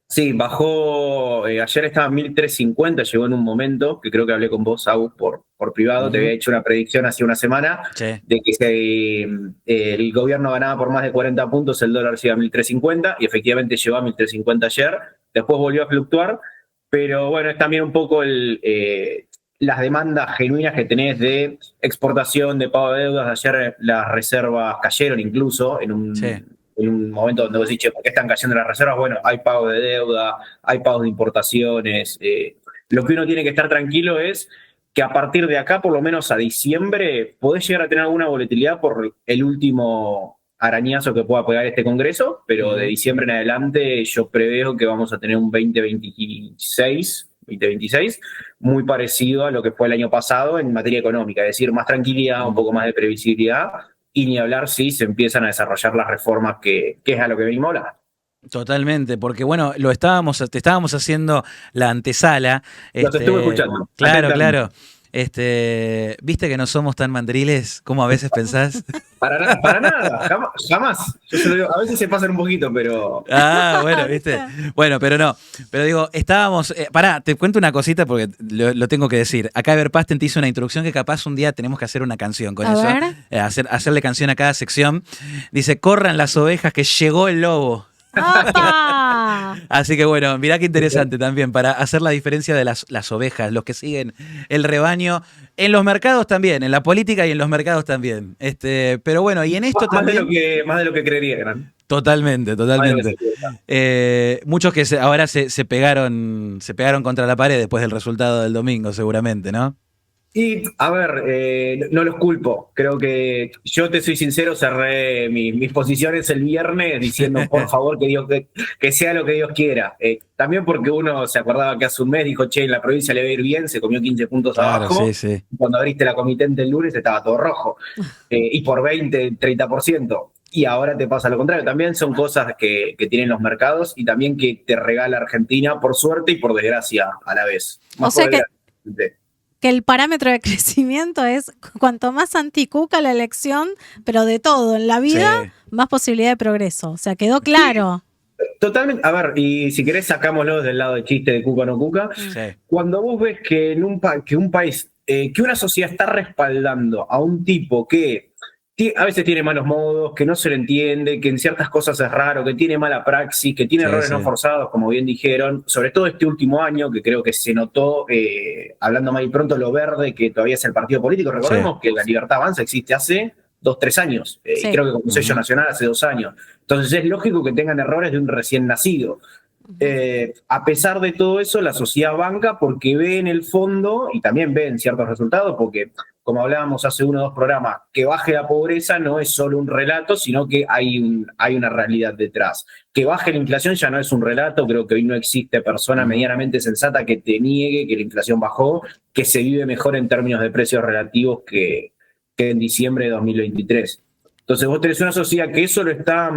sí, bajó, ayer estaba en 1.350, llegó en un momento, que creo que hablé con vos, Agus, por privado, te había hecho una predicción hace una semana, de que si el gobierno ganaba por más de 40 puntos, el dólar se iba a 1.350, y efectivamente llegó a 1.350 ayer, después volvió a fluctuar, pero bueno, es también un poco las demandas genuinas que tenés de exportación, de pago de deudas. Ayer las reservas cayeron incluso en un momento donde vos decís, ¿por qué están cayendo las reservas? Bueno, hay pago de deuda, hay pagos de importaciones. Lo que uno tiene que estar tranquilo es que a partir de acá, por lo menos a diciembre, podés llegar a tener alguna volatilidad por el último arañazo que pueda pegar este Congreso, pero de diciembre en adelante yo preveo que vamos a tener un 2026 muy parecido a lo que fue el año pasado en materia económica, es decir, más tranquilidad, un poco más de previsibilidad, y ni hablar si se empiezan a desarrollar las reformas que es a lo que venimos hablando. Totalmente, porque bueno, te estábamos haciendo la antesala. Los estuve escuchando. Claro. ¿Viste que no somos tan mandriles como a veces pensás? Para nada, jamás. Yo se lo digo, a veces se pasan un poquito, pero... Bueno, ¿viste? Bueno, pero no. Pero digo, estábamos... pará, te cuento una cosita porque lo tengo que decir. Acá Everpasten te hizo una introducción que capaz un día tenemos que hacer una canción con eso. Hacerle canción a cada sección. Dice, corran las ovejas que llegó el lobo. Así que bueno, mirá qué interesante también para hacer la diferencia de las ovejas, los que siguen el rebaño, en los mercados también, en la política y en los mercados también. Pero bueno, y en esto también... Más de lo que creerían. Totalmente. Muchos que ahora se pegaron contra la pared después del resultado del domingo, seguramente, ¿no? Y, a ver, no los culpo. Creo que yo, te soy sincero, cerré mis posiciones el viernes diciendo, por favor, que sea lo que Dios quiera. También porque uno se acordaba que hace un mes dijo, che, en la provincia le va a ir bien, se comió 15 puntos abajo. Sí. Cuando abriste la comitente el lunes estaba todo rojo. Y por 20, 30%. Y ahora te pasa lo contrario. También son cosas que tienen los mercados y también que te regala Argentina, por suerte y por desgracia a la vez. O sea que que el parámetro de crecimiento es cuanto más anticuca la elección, pero de todo en la vida, más posibilidad de progreso. O sea, quedó claro. Totalmente. A ver, y si querés sacámoslo del lado del chiste de Cuca no Cuca. Cuando vos ves que en un país, que una sociedad está respaldando a un tipo que a veces tiene malos modos, que no se le entiende, que en ciertas cosas es raro, que tiene mala praxis, que tiene errores no forzados, como bien dijeron, sobre todo este último año, que creo que se notó, hablando mal y pronto, lo verde que todavía es el partido político. Recordemos que la Libertad Avanza existe hace 2-3 años, y creo que con sello nacional hace 2 años. Entonces es lógico que tengan errores de un recién nacido. A pesar de todo eso, la sociedad banca porque ve en el fondo, y también ve en ciertos resultados, porque como hablábamos hace 1 o 2 programas, que baje la pobreza no es solo un relato, sino que hay una realidad detrás. Que baje la inflación ya no es un relato, creo que hoy no existe persona medianamente sensata que te niegue que la inflación bajó, que se vive mejor en términos de precios relativos que en diciembre de 2023. Entonces vos tenés una sociedad que eso lo está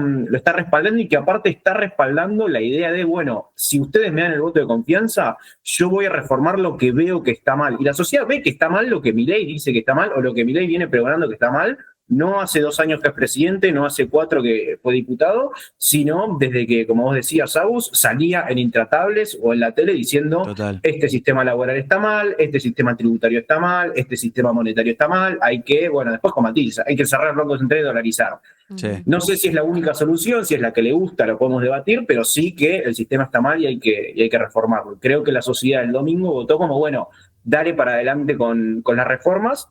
respaldando y que aparte está respaldando la idea de, bueno, si ustedes me dan el voto de confianza, yo voy a reformar lo que veo que está mal. Y la sociedad ve que está mal lo que Milei dice que está mal o lo que Milei viene pregonando que está mal, no hace 2 años que es presidente, no hace 4 que fue diputado, sino desde que, como vos decías, Agus, salía en Intratables o en la tele diciendo este sistema laboral está mal, este sistema tributario está mal, este sistema monetario está mal, hay que, bueno, después con matices, hay que cerrar bancos centrales y dolarizar. No sé si es la única solución, si es la que le gusta, lo podemos debatir, pero sí que el sistema está mal y hay que reformarlo. Creo que la sociedad el domingo votó como, bueno, dale para adelante con las reformas,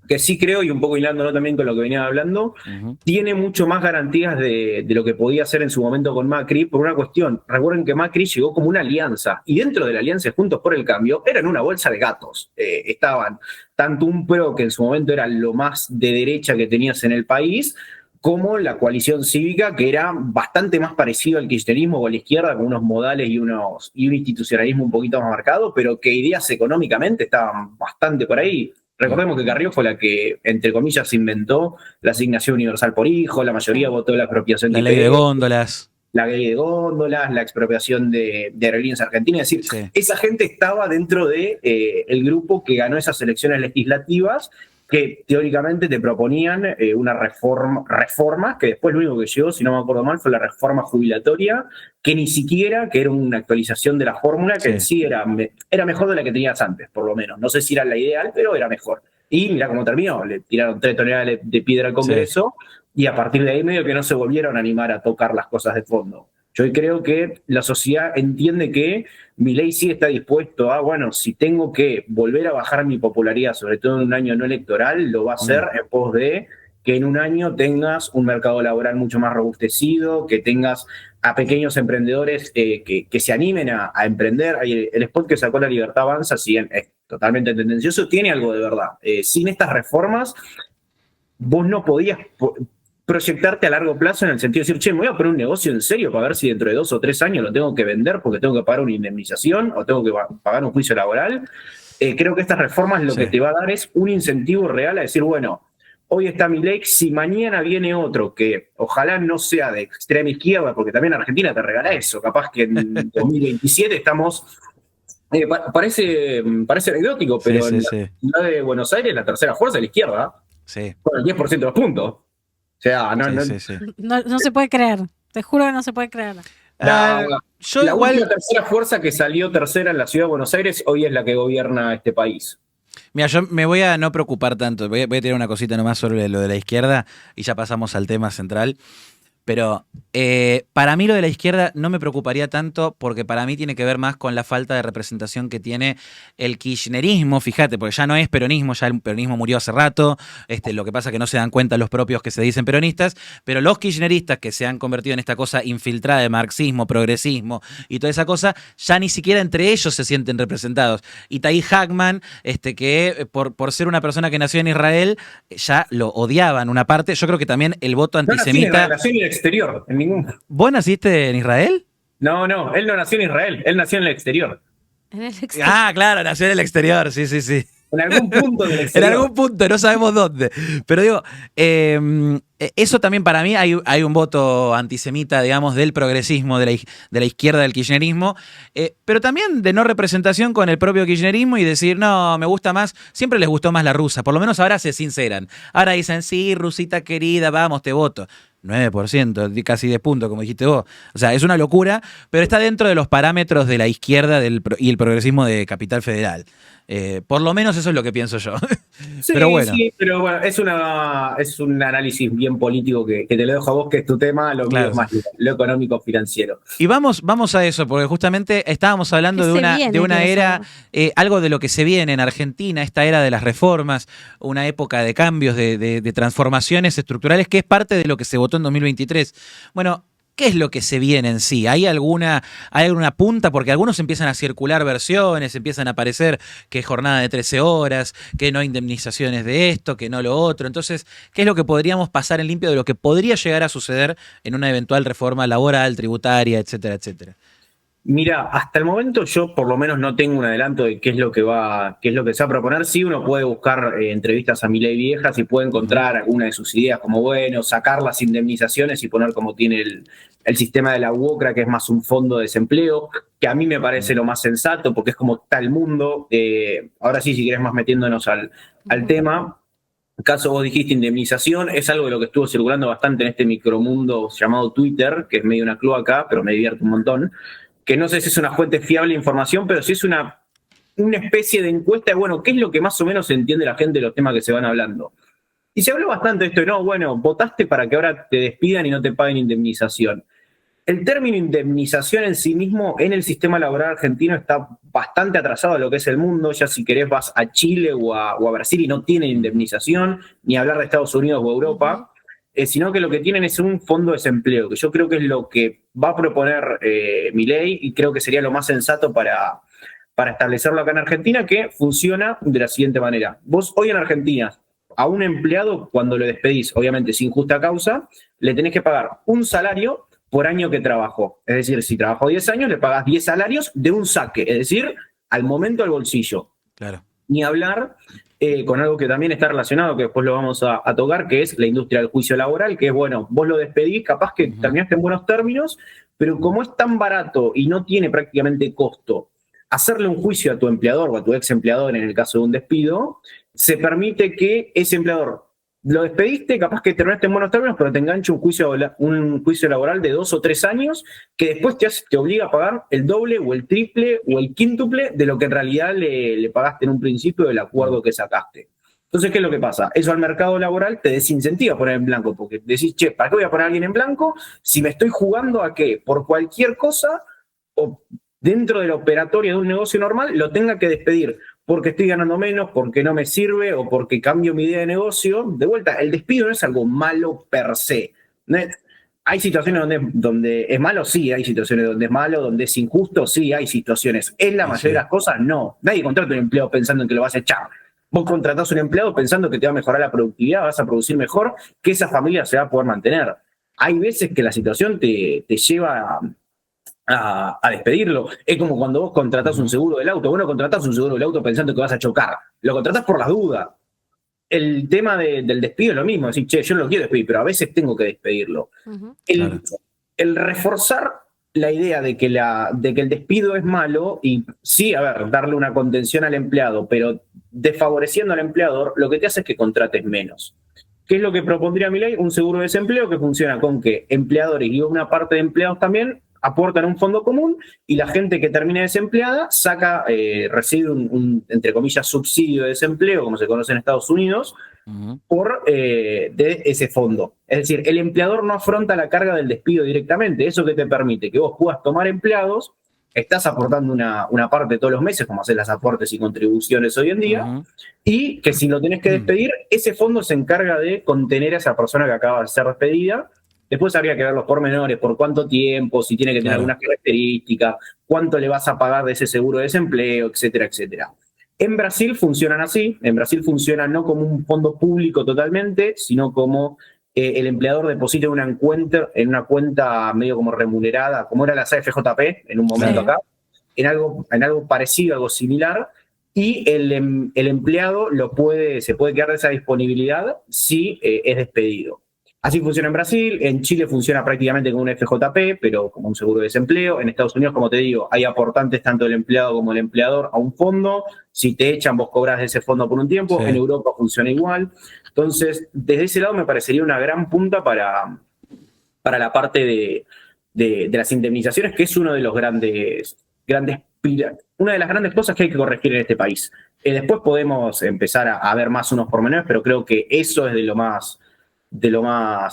que sí creo, y un poco hilándolo también con lo que venía hablando, tiene mucho más garantías de lo que podía hacer en su momento con Macri, por una cuestión. Recuerden que Macri llegó como una alianza, y dentro de la alianza Juntos por el Cambio, eran una bolsa de gatos. Estaban tanto un PRO, que en su momento era lo más de derecha que tenías en el país, como la coalición cívica, que era bastante más parecido al kirchnerismo o a la izquierda, con unos modales y un institucionalismo un poquito más marcado, pero que ideas económicamente estaban bastante por ahí. Recordemos que Carrió fue la que, entre comillas, inventó la asignación universal por hijo, la mayoría votó la expropiación de ley de góndolas. La ley de góndolas, la expropiación de Aerolíneas Argentinas. Es decir, esa gente estaba dentro de el grupo que ganó esas elecciones legislativas que teóricamente te proponían una reforma, que después lo único que llegó, si no me acuerdo mal, fue la reforma jubilatoria, que ni siquiera, que era una actualización de la fórmula, que en sí era mejor de la que tenías antes, por lo menos. No sé si era la ideal, pero era mejor. Y mira cómo terminó, le tiraron 3 toneladas de piedra al Congreso, y a partir de ahí medio que no se volvieron a animar a tocar las cosas de fondo. Yo creo que la sociedad entiende que Milei sí está dispuesto a, bueno, si tengo que volver a bajar mi popularidad, sobre todo en un año no electoral, lo va a hacer en pos de que en un año tengas un mercado laboral mucho más robustecido, que tengas a pequeños emprendedores que se animen a emprender. El spot que sacó la Libertad Avanza, si bien es totalmente tendencioso, tiene algo de verdad. Sin estas reformas, vos no podías proyectarte a largo plazo en el sentido de decir, che, me voy a poner un negocio en serio para ver si dentro de 2 o 3 años lo tengo que vender porque tengo que pagar una indemnización o tengo que pagar un juicio laboral. Creo que estas reformas lo que te va a dar es un incentivo real a decir, bueno, hoy está Milei, si mañana viene otro que ojalá no sea de extrema izquierda, porque también Argentina te regala eso, capaz que en 2027 estamos... parece anecdótico, pero en la ciudad de Buenos Aires la tercera fuerza es la izquierda, con el 10% de los puntos. O sea, no se puede creer. Te juro que no se puede creer. La última tercera fuerza que salió tercera en la ciudad de Buenos Aires hoy es la que gobierna este país. Mira, yo me voy a no preocupar tanto. Voy a tirar una cosita nomás sobre lo de la izquierda y ya pasamos al tema central. Pero para mí lo de la izquierda no me preocuparía tanto porque para mí tiene que ver más con la falta de representación que tiene el kirchnerismo, fíjate, porque ya no es peronismo, ya el peronismo murió hace rato, lo que pasa es que no se dan cuenta los propios que se dicen peronistas, pero los kirchneristas que se han convertido en esta cosa infiltrada de marxismo, progresismo y toda esa cosa, ya ni siquiera entre ellos se sienten representados. Y Tahir Hackman, que por ser una persona que nació en Israel, ya lo odiaban una parte. Yo creo que también el voto antisemita... exterior, en ningún... ¿Vos naciste en Israel? No, él no nació en Israel, él nació en el exterior. Ah, claro, nació en el exterior, sí. En algún punto del En exterior. algún punto, no sabemos dónde. Pero digo, eso también para mí hay un voto antisemita, digamos, del progresismo, de la izquierda del kirchnerismo, pero también de no representación con el propio kirchnerismo y decir, no, me gusta más, siempre les gustó más la rusa, por lo menos ahora se sinceran. Ahora dicen, sí, rusita querida, vamos, te voto. 9%, casi 10 puntos, como dijiste vos. O sea, es una locura, pero está dentro de los parámetros de la izquierda y el progresismo de Capital Federal. Por lo menos eso es lo que pienso yo. Sí, pero bueno. sí, pero bueno, es un análisis bien político que te lo dejo a vos, que es tu tema, lo mío es más lo económico financiero. Y vamos a eso, porque justamente estábamos hablando de una era, algo de lo que se viene en Argentina, esta era de las reformas, una época de cambios, de transformaciones estructurales, que es parte de lo que se votó en 2023. Bueno, ¿qué es lo que se viene en sí? ¿Hay alguna punta? Porque algunos empiezan a circular versiones, empiezan a aparecer que es jornada de 13 horas, que no hay indemnizaciones de esto, que no lo otro. Entonces, ¿qué es lo que podríamos pasar en limpio de lo que podría llegar a suceder en una eventual reforma laboral, tributaria, etcétera, etcétera? Mira, hasta el momento yo por lo menos no tengo un adelanto de qué es lo que se va a proponer. Sí, uno puede buscar entrevistas a Milei viejas y puede encontrar alguna de sus ideas, como bueno, sacar las indemnizaciones y poner como tiene el sistema de la UOCRA, que es más un fondo de desempleo, que a mí me parece lo más sensato, porque es como está el mundo. Ahora sí, si querés más metiéndonos al tema. Caso vos dijiste indemnización, es algo de lo que estuvo circulando bastante en este micromundo llamado Twitter, que es medio una cloaca, pero me divierte un montón. Que no sé si es una fuente fiable de información, pero sí es una especie de encuesta de, bueno, ¿qué es lo que más o menos entiende la gente de los temas que se van hablando? Y se habló bastante de esto, no, bueno, votaste para que ahora te despidan y no te paguen indemnización. El término indemnización en sí mismo en el sistema laboral argentino está bastante atrasado a lo que es el mundo. Ya si querés vas a Chile o a Brasil y no tienen indemnización, ni hablar de Estados Unidos o Europa. Sino que lo que tienen es un fondo de desempleo, que yo creo que es lo que va a proponer Milei y creo que sería lo más sensato para establecerlo acá en Argentina, que funciona de la siguiente manera. Vos hoy en Argentina, a un empleado, cuando lo despedís, obviamente sin justa causa, le tenés que pagar un salario por año que trabajó. Es decir, si trabajó 10 años, le pagás 10 salarios de un saque, es decir, al momento al bolsillo. Claro. Ni hablar con algo que también está relacionado, que después lo vamos a tocar, que es la industria del juicio laboral, que es, bueno, vos lo despedís, capaz que terminaste en buenos términos, pero como es tan barato y no tiene prácticamente costo hacerle un juicio a tu empleador o a tu ex empleador en el caso de un despido, se permite que ese empleador lo despediste, capaz que terminaste en buenos términos, pero te engancha un juicio laboral de 2 o 3 años que después te obliga a pagar el doble o el triple o el quíntuple de lo que en realidad le pagaste en un principio del acuerdo que sacaste. Entonces, ¿qué es lo que pasa? Eso al mercado laboral te desincentiva poner en blanco, porque decís, che, ¿para qué voy a poner a alguien en blanco si me estoy jugando a que por cualquier cosa o dentro de la operatoria de un negocio normal lo tenga que despedir? Porque estoy ganando menos, porque no me sirve o porque cambio mi idea de negocio. De vuelta, el despido no es algo malo per se. Hay situaciones donde es malo, sí, hay situaciones donde es malo, donde es injusto, sí, hay situaciones. En la mayoría de las cosas, no. Nadie contrata un empleado pensando en que lo vas a echar. Vos contratás un empleado pensando que te va a mejorar la productividad, vas a producir mejor, que esa familia se va a poder mantener. Hay veces que la situación te lleva a despedirlo. Es como cuando vos contratás un seguro del auto. Vos no contratás un seguro del auto pensando que vas a chocar. Lo contratás por las dudas. El tema del despido es lo mismo. Decir, che, yo no lo quiero despedir, pero a veces tengo que despedirlo. El reforzar la idea de que el despido es malo y sí, a ver, darle una contención al empleado, pero desfavoreciendo al empleador, lo que te hace es que contrates menos. ¿Qué es lo que propondría Milei? Un seguro de desempleo que funciona con que empleadores y una parte de empleados también aportan un fondo común y la gente que termina desempleada recibe un, entre comillas, subsidio de desempleo, como se conoce en Estados Unidos, de ese fondo. Es decir, el empleador no afronta la carga del despido directamente. Eso que te permite que vos puedas tomar empleados, estás aportando una parte todos los meses, como hacen las aportes y contribuciones hoy en día, y que si lo tenés que despedir, ese fondo se encarga de contener a esa persona que acaba de ser despedida. Después habría que ver los pormenores, por cuánto tiempo, si tiene que tener algunas características, cuánto le vas a pagar de ese seguro de desempleo, etcétera, etcétera. En Brasil funcionan así. En Brasil funciona no como un fondo público totalmente, sino como el empleador deposita en una cuenta medio como remunerada, como era la CFJP en un momento acá, en algo parecido, algo similar, y el empleado se puede quedar de esa disponibilidad si es despedido. Así funciona en Brasil, en Chile funciona prácticamente como un FJP, pero como un seguro de desempleo. En Estados Unidos, como te digo, hay aportantes tanto del empleado como del empleador a un fondo. Si te echan, vos cobras de ese fondo por un tiempo. Sí. En Europa funciona igual. Entonces, desde ese lado me parecería una gran punta para la parte de las indemnizaciones, que es una de las grandes cosas que hay que corregir en este país. Después podemos empezar a ver más unos pormenores, pero creo que eso es de lo más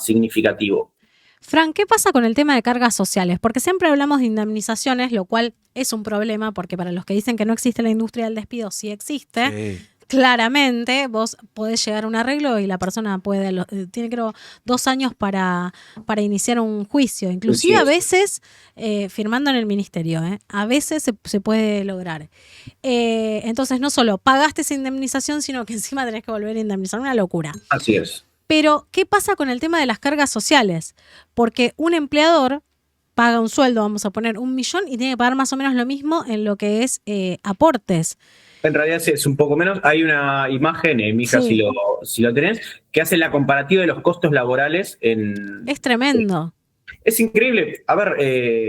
significativo. Fran, ¿qué pasa con el tema de cargas sociales? Porque siempre hablamos de indemnizaciones, lo cual es un problema, porque para los que dicen que no existe la industria del despido, sí existe. Sí. Claramente, vos podés llegar a un arreglo y la persona tiene creo 2 años para iniciar un juicio. Inclusive a veces, firmando en el ministerio, a veces se puede lograr. Entonces no solo pagaste esa indemnización, sino que encima tenés que volver a indemnizar. Una locura. Así es. Pero, ¿qué pasa con el tema de las cargas sociales? Porque un empleador paga un sueldo, vamos a poner 1 millón, y tiene que pagar más o menos lo mismo en lo que es aportes. En realidad es un poco menos. Hay una imagen, mija, sí, si lo tenés, que hace la comparativa de los costos laborales en... Es tremendo. Es increíble. A ver,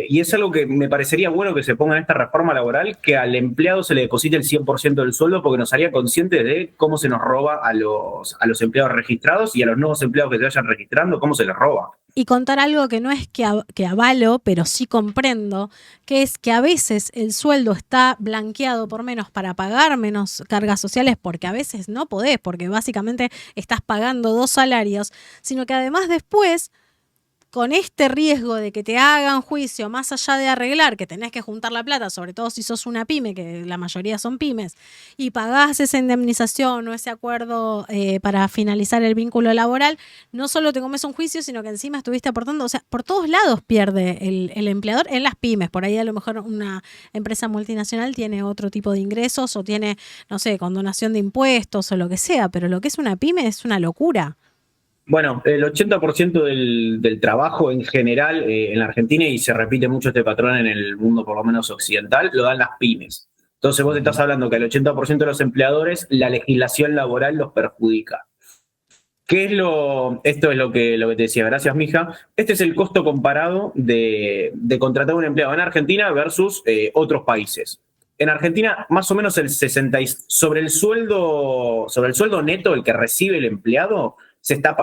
y es algo que me parecería bueno que se ponga en esta reforma laboral, que al empleado se le deposite el 100% del sueldo, porque nos haría conscientes de cómo se nos roba a los empleados registrados y a los nuevos empleados que se vayan registrando, cómo se les roba. Y contar algo que no es que avalo, pero sí comprendo, que es que a veces el sueldo está blanqueado por menos para pagar menos cargas sociales, porque a veces no podés, porque básicamente estás pagando 2 salarios, sino que además después, con este riesgo de que te hagan juicio, más allá de arreglar, que tenés que juntar la plata, sobre todo si sos una pyme, que la mayoría son pymes, y pagás esa indemnización o ese acuerdo para finalizar el vínculo laboral, no solo te comes un juicio, sino que encima estuviste aportando. O sea, por todos lados pierde el empleador en las pymes. Por ahí a lo mejor una empresa multinacional tiene otro tipo de ingresos o tiene, no sé, condonación de impuestos o lo que sea, pero lo que es una pyme es una locura. Bueno, el 80% del trabajo en general en la Argentina, y se repite mucho este patrón en el mundo por lo menos occidental, lo dan las pymes. Entonces vos estás hablando que al 80% de los empleadores la legislación laboral los perjudica. Esto es lo que te decía, gracias mija. Este es el costo comparado de contratar a un empleado en Argentina versus otros países. En Argentina, más o menos sobre el sueldo neto, el que recibe el empleado,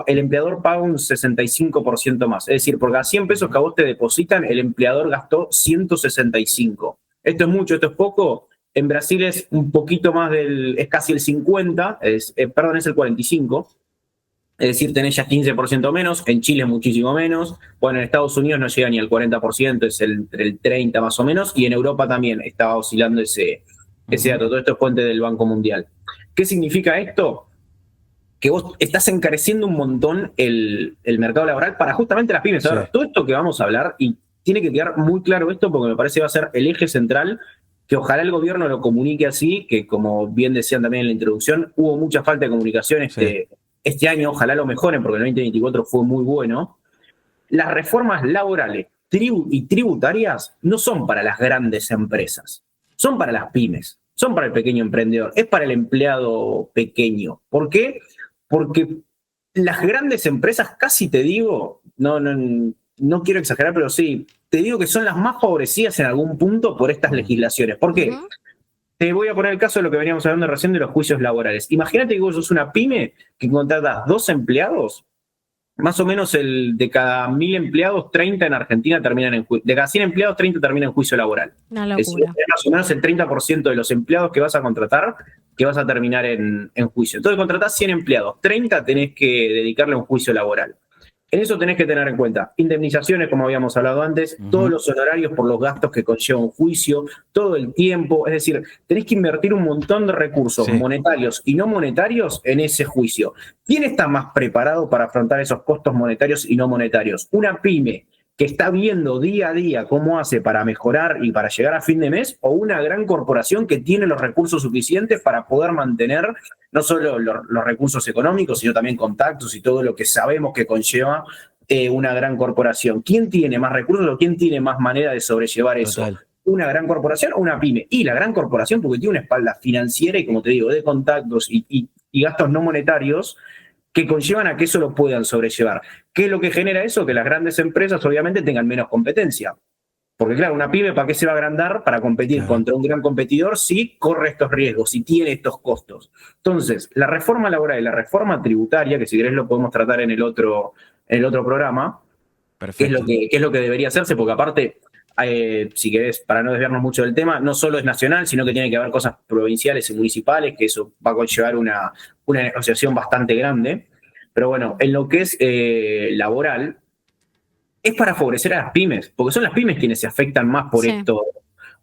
el empleador paga un 65% más. Es decir, por cada 100 pesos que a vos te depositan, el empleador gastó 165. Esto es mucho, esto es poco. En Brasil es un poquito más es casi el 50, es el 45. Es decir, tenés ya 15% menos. En Chile es muchísimo menos. Bueno, en Estados Unidos no llega ni al 40%, es entre el 30 más o menos. Y en Europa también estaba oscilando ese dato. Todo esto es fuente del Banco Mundial. ¿Qué significa esto? Que vos estás encareciendo un montón el mercado laboral para justamente las pymes. Ahora, todo esto que vamos a hablar, y tiene que quedar muy claro esto porque me parece que va a ser el eje central, que ojalá el gobierno lo comunique así, que como bien decían también en la introducción, hubo mucha falta de comunicación este año, ojalá lo mejoren porque el 2024 fue muy bueno. Las reformas laborales y tributarias no son para las grandes empresas, son para las pymes, son para el pequeño emprendedor, es para el empleado pequeño. ¿Por qué? Porque las grandes empresas, casi te digo, no quiero exagerar, pero sí, te digo que son las más favorecidas en algún punto por estas legislaciones. ¿Por qué? Te voy a poner el caso de lo que veníamos hablando recién de los juicios laborales. Imagínate que vos sos una pyme que contratas 2 empleados, más o menos de cada 1000 empleados, 30 en Argentina terminan en juicio. De cada 100 empleados, 30 terminan en juicio laboral. Una locura. Es más o menos el 30% de los empleados que vas a contratar que vas a terminar en juicio. Entonces contratás 100 empleados, 30 tenés que dedicarle a un juicio laboral. En eso tenés que tener en cuenta indemnizaciones, como habíamos hablado antes, todos los honorarios por los gastos que conlleva un juicio, todo el tiempo. Es decir, tenés que invertir un montón de recursos monetarios y no monetarios en ese juicio. ¿Quién está más preparado para afrontar esos costos monetarios y no monetarios? Una pyme que está viendo día a día cómo hace para mejorar y para llegar a fin de mes, o una gran corporación que tiene los recursos suficientes para poder mantener no solo los recursos económicos, sino también contactos y todo lo que sabemos que conlleva una gran corporación. ¿Quién tiene más recursos o quién tiene más manera de sobrellevar eso? una gran corporación o una pyme. Y la gran corporación, porque tiene una espalda financiera y, como te digo, de contactos y gastos no monetarios que conllevan a que eso lo puedan sobrellevar. ¿Qué es lo que genera eso? Que las grandes empresas obviamente tengan menos competencia. Porque claro, una pyme, ¿para qué se va a agrandar? Para competir contra un gran competidor si corre estos riesgos, si tiene estos costos. Entonces, la reforma laboral y la reforma tributaria, que si querés lo podemos tratar en el otro programa, ¿qué es lo que debería hacerse? Porque aparte, si querés, para no desviarnos mucho del tema, no solo es nacional, sino que tiene que haber cosas provinciales y municipales, que eso va a conllevar una negociación bastante grande. Pero bueno, en lo que es laboral, es para favorecer a las pymes, porque son las pymes quienes se afectan más por esto,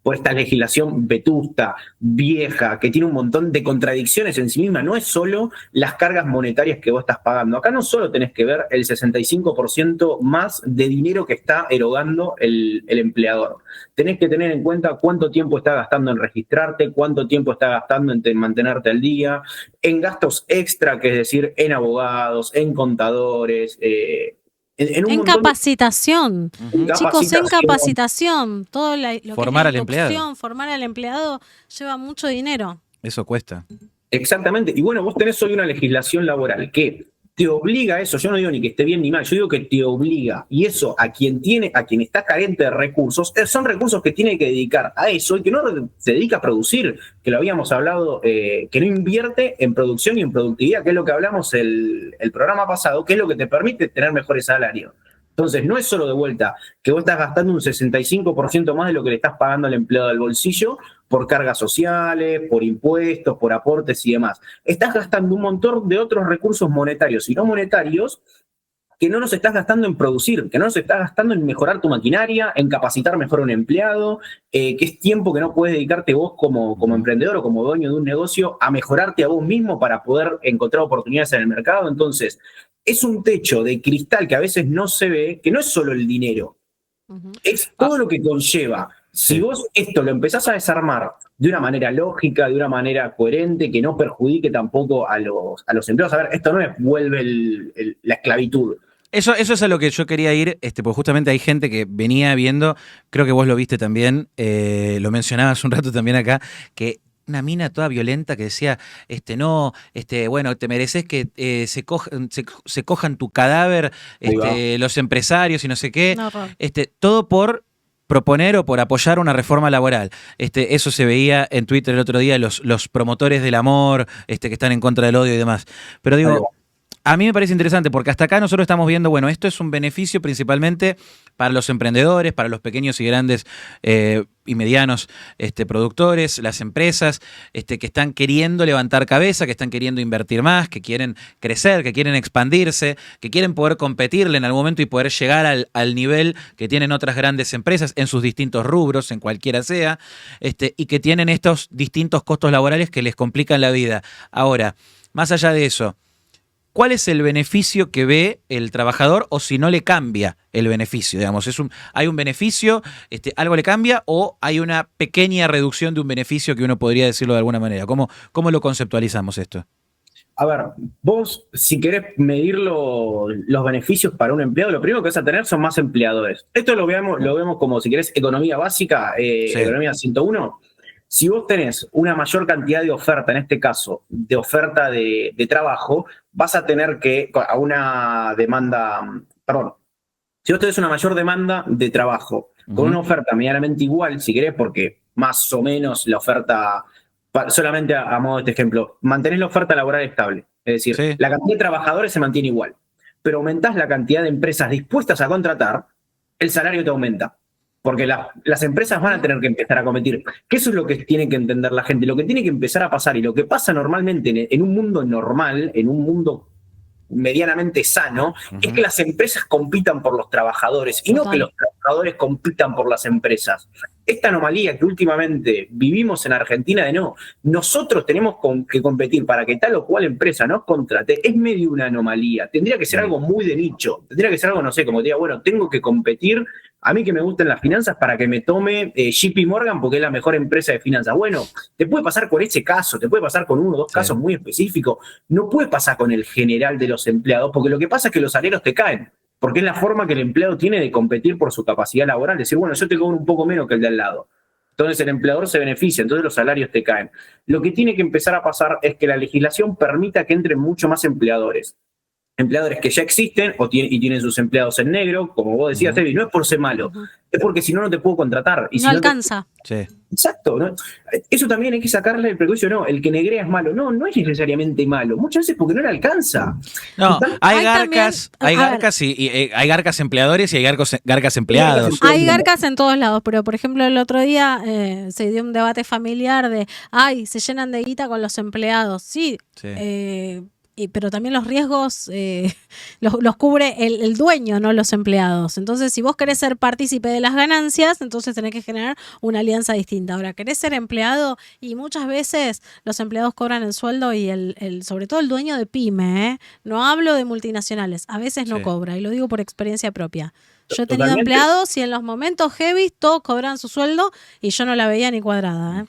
por esta legislación vetusta, vieja, que tiene un montón de contradicciones en sí misma. No es solo las cargas monetarias que vos estás pagando. Acá no solo tenés que ver el 65% más de dinero que está erogando el empleador. Tenés que tener en cuenta cuánto tiempo está gastando en registrarte, cuánto tiempo está gastando en mantenerte al día, en gastos extra, que es decir, en abogados, en contadores, en capacitación. Chicos, en capacitación. Todo lo que Formar es la al empleado. inducción, formar al empleado lleva mucho dinero. Eso cuesta. Exactamente. Y bueno, vos tenés hoy una legislación laboral que te obliga a eso. Yo no digo ni que esté bien ni mal, yo digo que te obliga. Y eso a quien está carente de recursos, son recursos que tiene que dedicar a eso y que no se dedica a producir, que lo habíamos hablado, que no invierte en producción y en productividad, que es lo que hablamos el programa pasado, que es lo que te permite tener mejores salarios. Entonces, no es solo de vuelta que vos estás gastando un 65% más de lo que le estás pagando al empleado del bolsillo por cargas sociales, por impuestos, por aportes y demás. Estás gastando un montón de otros recursos monetarios y no monetarios que no los estás gastando en producir, que no los estás gastando en mejorar tu maquinaria, en capacitar mejor a un empleado, que es tiempo que no puedes dedicarte vos como emprendedor o como dueño de un negocio a mejorarte a vos mismo para poder encontrar oportunidades en el mercado. Entonces, es un techo de cristal que a veces no se ve, que no es solo el dinero, es todo lo que conlleva. Si vos esto lo empezás a desarmar de una manera lógica, de una manera coherente, que no perjudique tampoco a los empleados, a ver, esto no vuelve la esclavitud. Eso es a lo que yo quería ir, porque justamente hay gente que venía viendo, creo que vos lo viste también, lo mencionabas un rato también acá, que una mina toda violenta que decía, bueno, te mereces que se cojan tu cadáver los empresarios y no sé qué, No, todo por proponer o por apoyar una reforma laboral. Eso se veía en Twitter el otro día, los promotores del amor, que están en contra del odio y demás. Pero digo, a mí me parece interesante porque hasta acá nosotros estamos viendo, bueno, esto es un beneficio principalmente para los emprendedores, para los pequeños y grandes y medianos productores, las empresas que están queriendo levantar cabeza, que están queriendo invertir más, que quieren crecer, que quieren expandirse, que quieren poder competirle en algún momento y poder llegar al nivel que tienen otras grandes empresas en sus distintos rubros, en cualquiera sea, y que tienen estos distintos costos laborales que les complican la vida. Ahora, más allá de eso, ¿cuál es el beneficio que ve el trabajador o si no le cambia el beneficio? Digamos, ¿hay un beneficio, algo le cambia o hay una pequeña reducción de un beneficio que uno podría decirlo de alguna manera? ¿Cómo lo conceptualizamos esto? A ver, vos si querés medir los beneficios para un empleado, lo primero que vas a tener son más empleadores. Esto lo vemos como, si querés, economía básica, economía 101. Si vos tenés una mayor cantidad de oferta, en este caso, de oferta de trabajo, vas a tener que, a una demanda, si vos tenés una mayor demanda de trabajo, con una oferta medianamente igual, si querés, porque más o menos la oferta, solamente a modo de este ejemplo, mantenés la oferta laboral estable, es decir, la cantidad de trabajadores se mantiene igual, pero aumentás la cantidad de empresas dispuestas a contratar, el salario te aumenta. Porque las empresas van a tener que empezar a competir. Que eso es lo que tiene que entender la gente. Lo que tiene que empezar a pasar y lo que pasa normalmente en un mundo normal, en un mundo medianamente sano, es que las empresas compitan por los trabajadores y no que los trabajadores compitan por las empresas. Esta anomalía que últimamente vivimos en Argentina de nosotros tenemos que competir para que tal o cual empresa nos contrate, es medio una anomalía. Tendría que ser algo muy de nicho. Tendría que ser algo, no sé, como te diga, bueno, tengo que competir, a mí que me gustan las finanzas, para que me tome JP Morgan porque es la mejor empresa de finanzas. Bueno, te puede pasar con ese caso, te puede pasar con uno o dos casos muy específicos. No puede pasar con el general de los empleados, porque lo que pasa es que los salarios te caen. Porque es la forma que el empleado tiene de competir por su capacidad laboral. Decir, bueno, yo te cobro un poco menos que el de al lado. Entonces el empleador se beneficia, entonces los salarios te caen. Lo que tiene que empezar a pasar es que la legislación permita que entren mucho más empleadores. Empleadores que ya existen y tienen sus empleados en negro, como vos decías, Evi, no es por ser malo, es porque si no, no te puedo contratar. Y No si alcanza. Exacto, ¿no? Eso también hay que sacarle el prejuicio, no, el que negrea es malo, no es necesariamente malo, muchas veces porque no le alcanza. No, hay también, garcas y hay garcas empleadores y hay garcas empleados. Hay garcas en todos lados, pero por ejemplo el otro día se dio un debate familiar de, se llenan de guita con los empleados. Sí. Pero también los riesgos los cubre el dueño, no los empleados. Entonces, si vos querés ser partícipe de las ganancias, entonces tenés que generar una alianza distinta. Ahora, querés ser empleado y muchas veces los empleados cobran el sueldo y sobre todo el dueño de pyme, no hablo de multinacionales, a veces no cobra y lo digo por experiencia propia. Yo he tenido empleados y en los momentos heavy todos cobran su sueldo y yo no la veía ni cuadrada.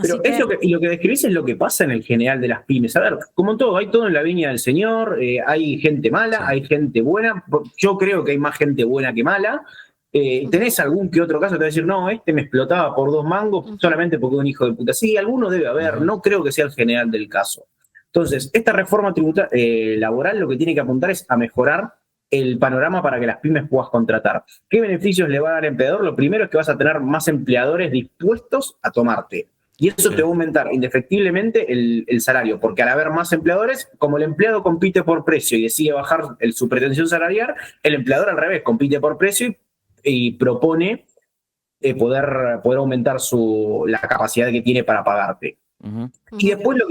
Pero lo que describís es lo que pasa en el general de las pymes. A ver, como todo, hay todo en la viña del Señor, hay gente mala, hay gente buena. Yo creo que hay más gente buena que mala. ¿Tenés algún que otro caso que te va a decir, no, me explotaba por 2 mangos solamente porque es un hijo de puta? Sí, alguno debe haber, no creo que sea el general del caso. Entonces, esta reforma laboral lo que tiene que apuntar es a mejorar el panorama para que las pymes puedas contratar. ¿Qué beneficios le va a dar al empleador? Lo primero es que vas a tener más empleadores dispuestos a tomarte. Y eso te va a aumentar indefectiblemente el salario, porque al haber más empleadores, como el empleado compite por precio y decide bajar su pretensión salarial, el empleador al revés compite por precio y propone poder aumentar la capacidad que tiene para pagarte. Y después lo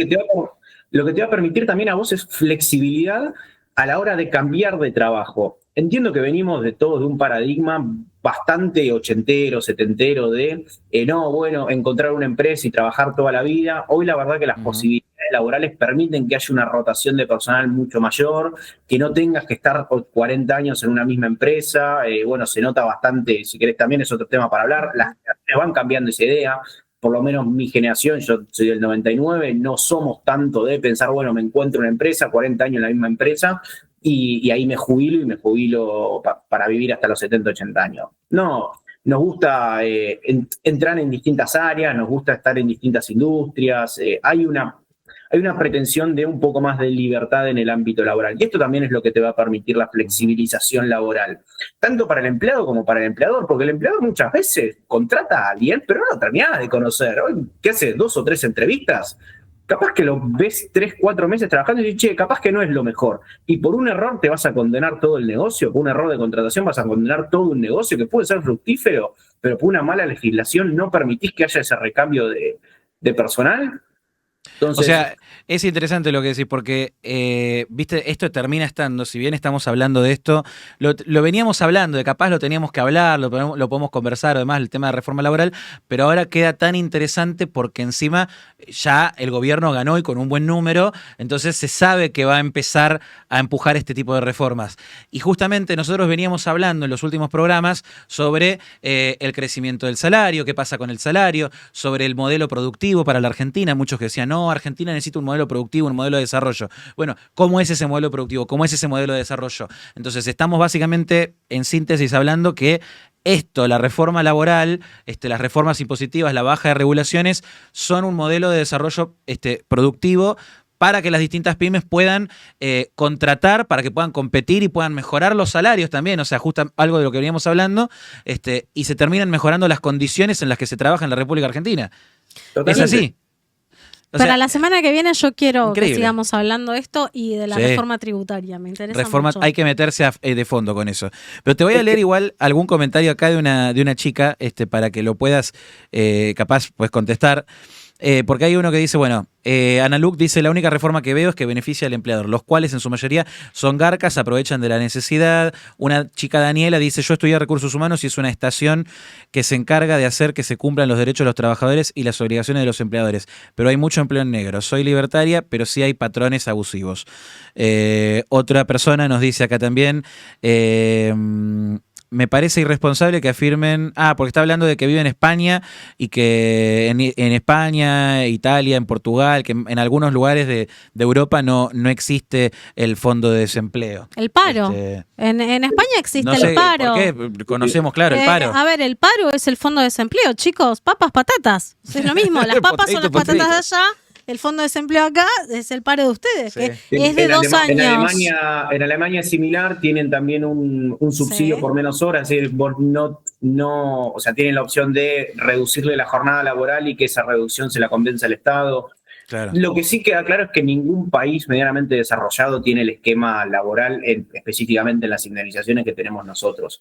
que te va a permitir también a vos es flexibilidad a la hora de cambiar de trabajo. Entiendo que venimos de un paradigma bastante ochentero, setentero de, encontrar una empresa y trabajar toda la vida. Hoy la verdad que las posibilidades laborales permiten que haya una rotación de personal mucho mayor, que no tengas que estar por 40 años en una misma empresa. Se nota bastante, si querés también es otro tema para hablar, las generaciones van cambiando esa idea. Por lo menos mi generación, yo soy del 99, no somos tanto de pensar, me encuentro una empresa, 40 años en la misma empresa, y ahí me jubilo para vivir hasta los 70, 80 años. No, nos gusta entrar en distintas áreas, nos gusta estar en distintas industrias, hay una pretensión de un poco más de libertad en el ámbito laboral. Y esto también es lo que te va a permitir la flexibilización laboral, tanto para el empleado como para el empleador, porque el empleador muchas veces contrata a alguien, pero no lo termina de conocer. Hoy, ¿qué hace? 2 o 3 entrevistas. Capaz que lo ves 3, 4 meses trabajando y dices, capaz que no es lo mejor. Y por un error te vas a condenar todo el negocio, por un error de contratación vas a condenar todo un negocio que puede ser fructífero, pero por una mala legislación no permitís que haya ese recambio de personal. Entonces, o sea, es interesante lo que decís porque, viste, esto termina estando, si bien estamos hablando de esto, lo veníamos hablando, de capaz lo teníamos que hablar, lo podemos conversar, además el tema de reforma laboral, pero ahora queda tan interesante porque encima ya el gobierno ganó y con un buen número, entonces se sabe que va a empezar a empujar este tipo de reformas. Y justamente nosotros veníamos hablando en los últimos programas sobre el crecimiento del salario, qué pasa con el salario, sobre el modelo productivo para la Argentina, muchos que decían, no, Argentina necesita un modelo productivo, un modelo de desarrollo. Bueno, ¿cómo es ese modelo productivo? ¿Cómo es ese modelo de desarrollo? Entonces estamos básicamente en síntesis hablando que la reforma laboral, las reformas impositivas, la baja de regulaciones, son un modelo de desarrollo productivo para que las distintas pymes puedan contratar, para que puedan competir y puedan mejorar los salarios también, o sea, justo algo de lo que veníamos hablando, y se terminan mejorando las condiciones en las que se trabaja en la República Argentina. Totalmente. Es así. Para la semana que viene yo quiero increíble. que sigamos hablando de esto y de la reforma tributaria, me interesa mucho. Hay que meterse de fondo con eso. Pero te voy a leer igual algún comentario acá de una chica, para que lo puedas, capaz, pues contestar. Porque hay uno que dice, Ana Luc dice, la única reforma que veo es que beneficia al empleador, los cuales en su mayoría son garcas, aprovechan de la necesidad. Una chica, Daniela, dice, yo estudié recursos humanos y es una estación que se encarga de hacer que se cumplan los derechos de los trabajadores y las obligaciones de los empleadores, pero hay mucho empleo en negro. Soy libertaria, pero sí hay patrones abusivos. Otra persona nos dice acá también, me parece irresponsable que afirmen, porque está hablando de que vive en España y que en España, Italia, en Portugal, que en algunos lugares de Europa no existe el fondo de desempleo. El paro. En España existe el paro. ¿Por qué? Conocemos, claro, el paro. A ver, el paro es el fondo de desempleo, chicos. Papas, patatas. Es lo mismo. Las papas son las patatas de allá. El fondo de desempleo acá es el paro de ustedes, que es de 2 años. En Alemania es similar, tienen también un subsidio por menos horas, es decir, vos o sea, tienen la opción de reducirle la jornada laboral y que esa reducción se la compensa el Estado. Claro. Lo que sí queda claro es que ningún país medianamente desarrollado tiene el esquema laboral, específicamente en las indemnizaciones que tenemos nosotros.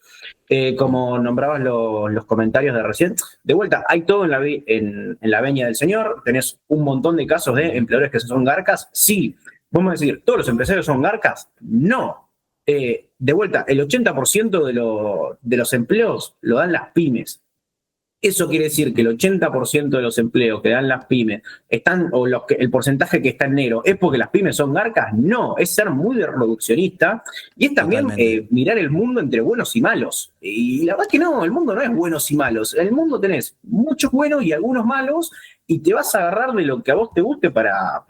Como nombrabas los comentarios de recién, de vuelta, hay todo en la veña del señor, tenés un montón de casos de empleadores que son garcas, sí. Vamos a decir, ¿todos los empresarios son garcas? No. De vuelta, el 80% de los empleos lo dan las pymes. Eso quiere decir que el 80% de los empleos que dan las pymes el porcentaje que está en negro, ¿es porque las pymes son garcas? No, es ser muy reduccionista y es también mirar el mundo entre buenos y malos. Y la verdad es que no, el mundo no es buenos y malos. En el mundo tenés muchos buenos y algunos malos y te vas a agarrar de lo que a vos te guste para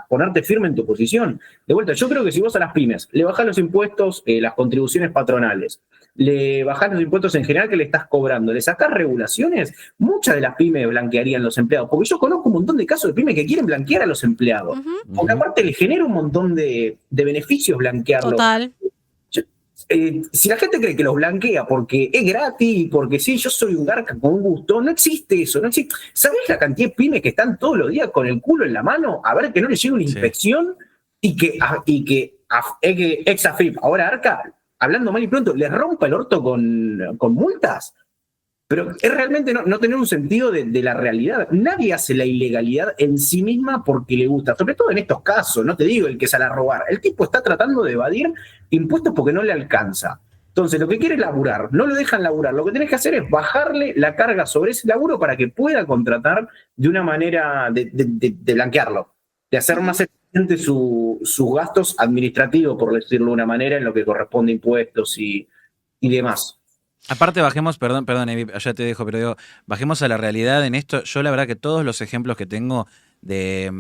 ponerte firme en tu posición. De vuelta, yo creo que si vos a las pymes le bajás los impuestos, las contribuciones patronales, le bajás los impuestos en general que le estás cobrando, le sacás regulaciones, muchas de las pymes blanquearían los empleados, porque yo conozco un montón de casos de pymes que quieren blanquear a los empleados, porque aparte les genera un montón de beneficios blanquearlos. Total. Si la gente cree que los blanquea porque es gratis, porque sí, yo soy un garca con un gusto, no existe eso, no existe. ¿Sabés la cantidad de pymes que están todos los días con el culo en la mano a ver que no les llegue una inspección y que Exafip, ahora Arca, hablando mal y pronto, les rompa el orto con multas? Pero es realmente no tener un sentido de la realidad. Nadie hace la ilegalidad en sí misma porque le gusta, sobre todo en estos casos, no te digo el que sale a robar. El tipo está tratando de evadir impuestos porque no le alcanza. Entonces, lo que quiere es laburar, no lo dejan laburar. Lo que tenés que hacer es bajarle la carga sobre ese laburo para que pueda contratar de una manera de blanquearlo, de hacer más eficiente sus gastos administrativos, por decirlo de una manera, en lo que corresponde a impuestos y demás. Aparte bajemos, perdón, Evi, ya te dejo, pero digo, bajemos a la realidad en esto. Yo la verdad que todos los ejemplos que tengo de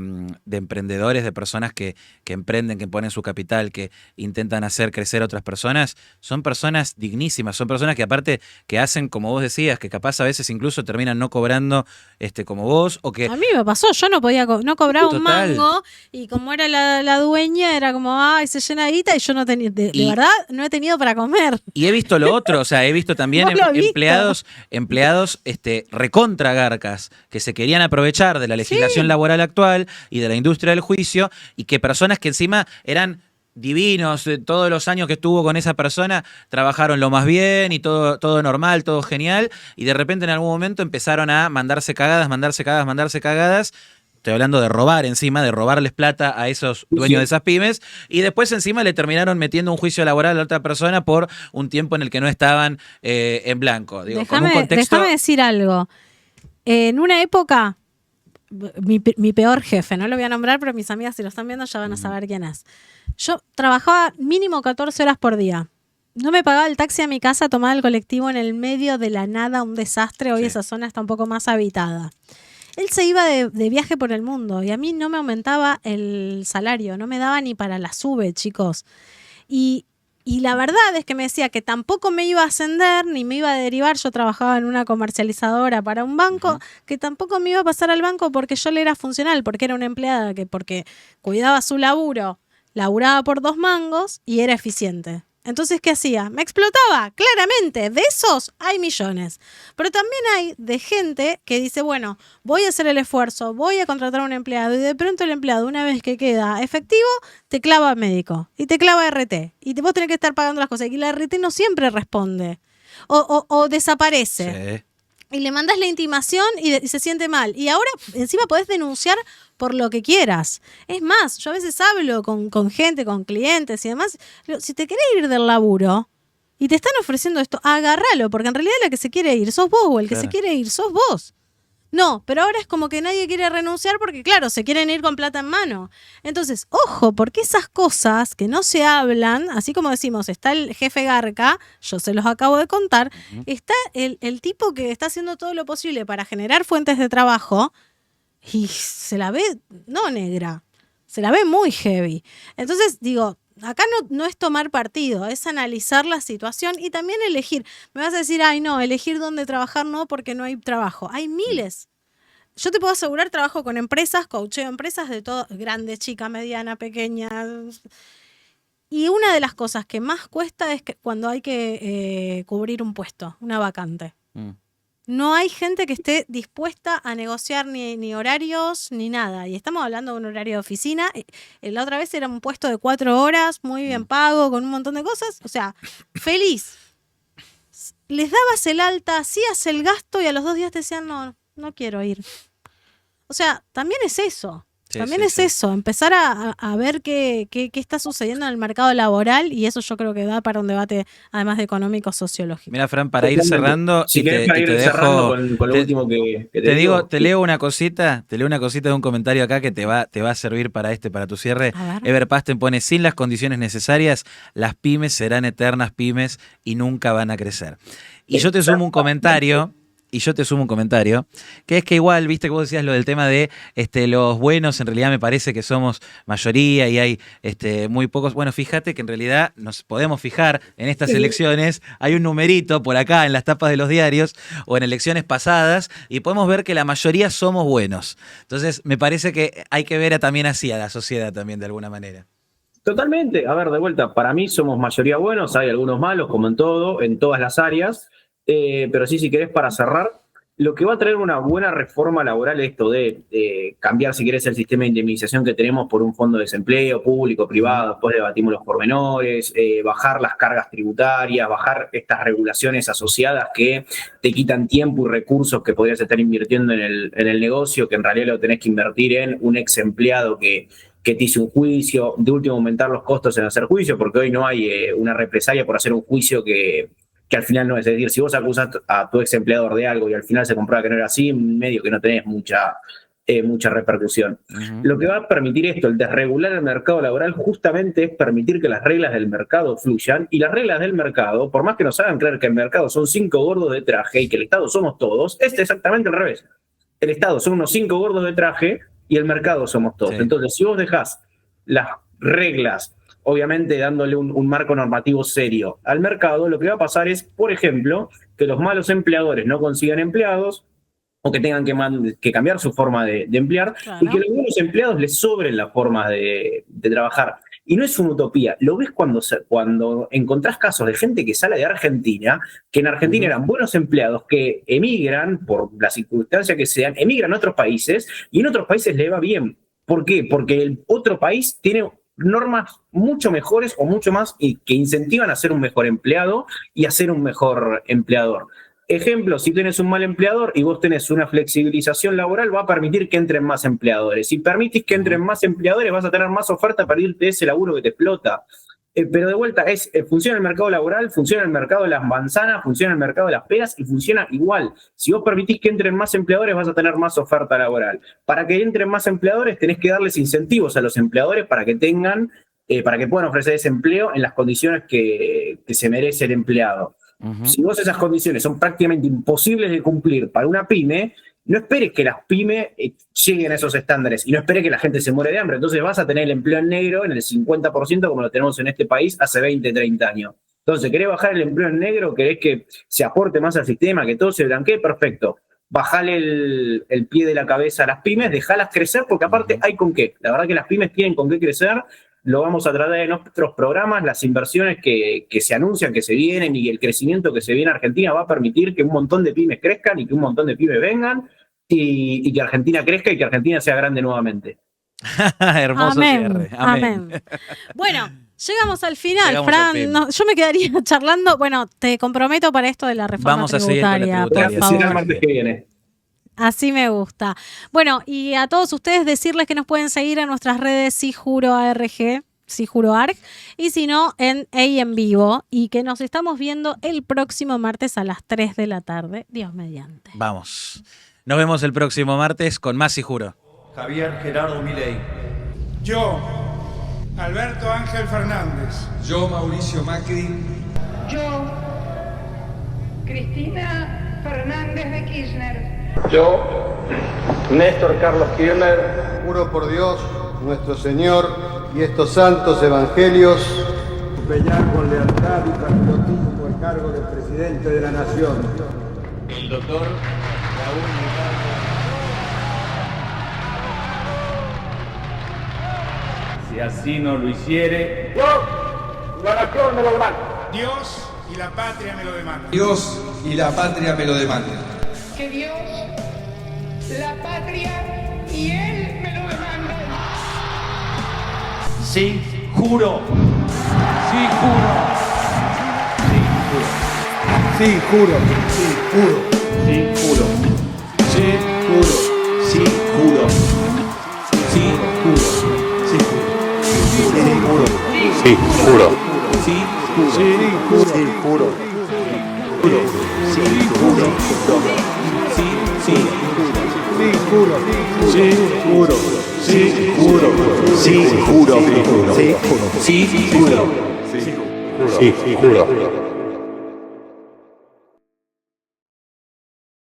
emprendedores, de personas que emprenden, que ponen su capital, que intentan hacer crecer a otras personas, son personas dignísimas, son personas que aparte que hacen, como vos decías, que capaz a veces incluso terminan no cobrando como vos, o que... A mí me pasó, yo no podía, no cobraba un mango, y como era la dueña, era como, ay, se llena de guita, y yo no tenía, de verdad, no he tenido para comer. Y he visto lo otro, o sea, he visto también empleados recontra garcas, que se querían aprovechar de la legislación laboral actual y de la industria del juicio, y que personas que encima eran divinos, todos los años que estuvo con esa persona trabajaron lo más bien y todo normal, todo genial, y de repente en algún momento empezaron a mandarse cagadas. Estoy hablando de robar encima, de robarles plata a esos dueños de esas pymes, y después encima le terminaron metiendo un juicio laboral a la otra persona por un tiempo en el que no estaban en blanco. Digo, déjame decir algo. En una época, mi peor jefe, no lo voy a nombrar, pero mis amigas, si lo están viendo, ya van a saber quién es. Yo trabajaba mínimo 14 horas por día. No me pagaba el taxi a mi casa, tomaba el colectivo en el medio de la nada, un desastre. Hoy esa zona está un poco más habitada. Él se iba de viaje por el mundo y a mí no me aumentaba el salario, no me daba ni para la sube, chicos. Y la verdad es que me decía que tampoco me iba a ascender ni me iba a derivar. Yo trabajaba en una comercializadora para un banco, que tampoco me iba a pasar al banco porque yo le era funcional, porque era una empleada que porque cuidaba su laburo, laburaba por 2 mangos y era eficiente. Entonces, ¿qué hacía? Me explotaba, claramente. De esos hay millones. Pero también hay de gente que dice, bueno, voy a hacer el esfuerzo, voy a contratar a un empleado, y de pronto el empleado, una vez que queda efectivo, te clava médico y te clava RT. Y vos tenés que estar pagando las cosas. Y la RT no siempre responde. O desaparece. Sí. Y le mandás la intimación y se siente mal. Y ahora encima podés denunciar por lo que quieras. Es más, yo a veces hablo con gente, con clientes y demás. Si te querés ir del laburo y te están ofreciendo esto, agárralo, porque en realidad la que se quiere ir sos vos, o el que se quiere ir sos vos. No, pero ahora es como que nadie quiere renunciar porque, claro, se quieren ir con plata en mano. Entonces, ojo, porque esas cosas que no se hablan, así como decimos, está el jefe Garca, yo se los acabo de contar, está el tipo que está haciendo todo lo posible para generar fuentes de trabajo y se la ve, no negra, se la ve muy heavy. Entonces, digo, acá no es tomar partido, es analizar la situación y también elegir. Me vas a decir, ay no, elegir dónde trabajar no porque no hay trabajo. Hay miles. Yo te puedo asegurar, trabajo con empresas, coacheo empresas de todo, grande, chica, mediana, pequeña. Y una de las cosas que más cuesta es que cuando hay que cubrir un puesto, una vacante. No hay gente que esté dispuesta a negociar ni horarios ni nada. Y estamos hablando de un horario de oficina. La otra vez era un puesto de 4 horas, muy bien pago, con un montón de cosas. O sea, feliz. Les dabas el alta, hacías el gasto y a los 2 días te decían, no quiero ir. O sea, también es eso. Eso, empezar a ver qué está sucediendo en el mercado laboral y eso yo creo que da para un debate además de económico sociológico. Mira, Fran, para ir cerrando, si querés para ir cerrando con lo último que te digo, te leo una cosita de un comentario acá que te va a servir para tu cierre. Ever Pasten pone, sin las condiciones necesarias, las pymes serán eternas pymes y nunca van a crecer. Y yo te sumo un comentario. Que es que igual, viste que vos decías lo del tema de los buenos, en realidad me parece que somos mayoría y hay muy pocos. Bueno, fíjate que en realidad nos podemos fijar en estas elecciones, hay un numerito por acá en las tapas de los diarios o en elecciones pasadas y podemos ver que la mayoría somos buenos. Entonces, me parece que hay que ver también así a la sociedad también de alguna manera. Totalmente. A ver, de vuelta, para mí somos mayoría buenos, hay algunos malos, como en todo, en todas las áreas. Pero sí, si querés, para cerrar, lo que va a traer una buena reforma laboral es esto de cambiar, si querés, el sistema de indemnización que tenemos por un fondo de desempleo público, privado, después debatimos los pormenores, bajar las cargas tributarias, bajar estas regulaciones asociadas que te quitan tiempo y recursos que podrías estar invirtiendo en el negocio, que en realidad lo tenés que invertir en un ex empleado que te hizo un juicio, de último aumentar los costos en hacer juicio, porque hoy no hay una represalia por hacer un juicio que al final no es. Es decir, si vos acusás a tu ex empleador de algo y al final se comprueba que no era así, medio que no tenés mucha repercusión. Lo que va a permitir esto, el desregular el mercado laboral, justamente es permitir que las reglas del mercado fluyan, y las reglas del mercado, por más que nos hagan creer que el mercado son 5 gordos de traje y que el Estado somos todos, es exactamente al revés. El Estado son unos 5 gordos de traje y el mercado somos todos. Entonces, si vos dejás las reglas, obviamente dándole un marco normativo serio al mercado, lo que va a pasar es, por ejemplo, que los malos empleadores no consigan empleados o que tengan que cambiar su forma de emplear, y que a los buenos empleados les sobren las formas de trabajar. Y no es una utopía, lo ves cuando encontrás casos de gente que sale de Argentina, que en Argentina eran buenos empleados, que emigran, por la circunstancia que sean, emigran a otros países, y en otros países le va bien. ¿Por qué? Porque el otro país tiene normas mucho mejores o mucho más y que incentivan a ser un mejor empleado y a ser un mejor empleador. Ejemplo, si tienes un mal empleador y vos tenés una flexibilización laboral, va a permitir que entren más empleadores. Si permitís que entren más empleadores, vas a tener más oferta para irte de ese laburo que te explota. Pero de vuelta, funciona el mercado laboral, funciona el mercado de las manzanas, funciona el mercado de las peras y funciona igual. Si vos permitís que entren más empleadores, vas a tener más oferta laboral. Para que entren más empleadores, tenés que darles incentivos a los empleadores para que puedan ofrecer ese empleo en las condiciones que se merece el empleado. Si vos esas condiciones son prácticamente imposibles de cumplir para una pyme, no esperes que las pymes lleguen a esos estándares y no esperes que la gente se muere de hambre. Entonces vas a tener el empleo en negro en el 50% como lo tenemos en este país hace 20, 30 años. Entonces, ¿querés bajar el empleo en negro? ¿Querés que se aporte más al sistema, que todo se blanquee? Perfecto. Bajale el pie de la cabeza a las pymes, dejalas crecer, porque aparte hay con qué. La verdad que las pymes tienen con qué crecer. Lo vamos a tratar en nuestros programas, las inversiones que se anuncian, que se vienen, y el crecimiento que se viene a Argentina va a permitir que un montón de pymes crezcan y que un montón de pymes vengan y que Argentina crezca y que Argentina sea grande nuevamente. Hermoso cierre. Amén. Bueno, llegamos al final, Fran. Yo me quedaría charlando. Bueno, te comprometo para esto de la reforma tributaria. Por favor. Será el martes que viene. Así me gusta. Bueno, y a todos ustedes decirles que nos pueden seguir en nuestras redes SiJuroARG, SiJuroARG, y si no, en en vivo, y que nos estamos viendo el próximo martes a las 3 de la tarde, Dios mediante. Vamos. Nos vemos el próximo martes con más Sí Juro. Javier Gerardo Milei. Yo, Alberto Ángel Fernández. Yo, Mauricio Macri. Yo, Cristina Fernández de Kirchner. Yo, Néstor Carlos Kirchner. Juro por Dios, nuestro Señor, y estos santos evangelios. Desempeñar con lealtad y patriotismo el cargo de presidente de la Nación. El doctor Raúl Ricardo. Si así no lo hiciere, Yo, la nación me lo demanda. Dios y la patria me lo demandan. Dios y la patria me lo demandan. Que Dios, la patria y él me lo demandan. Sí, juro. sí juro. Sí, juro. Sí, juro. Sí juro. Sí, juro. Sí juro. Sí juro. Sí juro. Sí, juro. Sí Sí, juro. Sí juro. Sí juro. Sí, juro. Sí juro. Sí, juro. Sí juro. Sí juro. Sí, juro.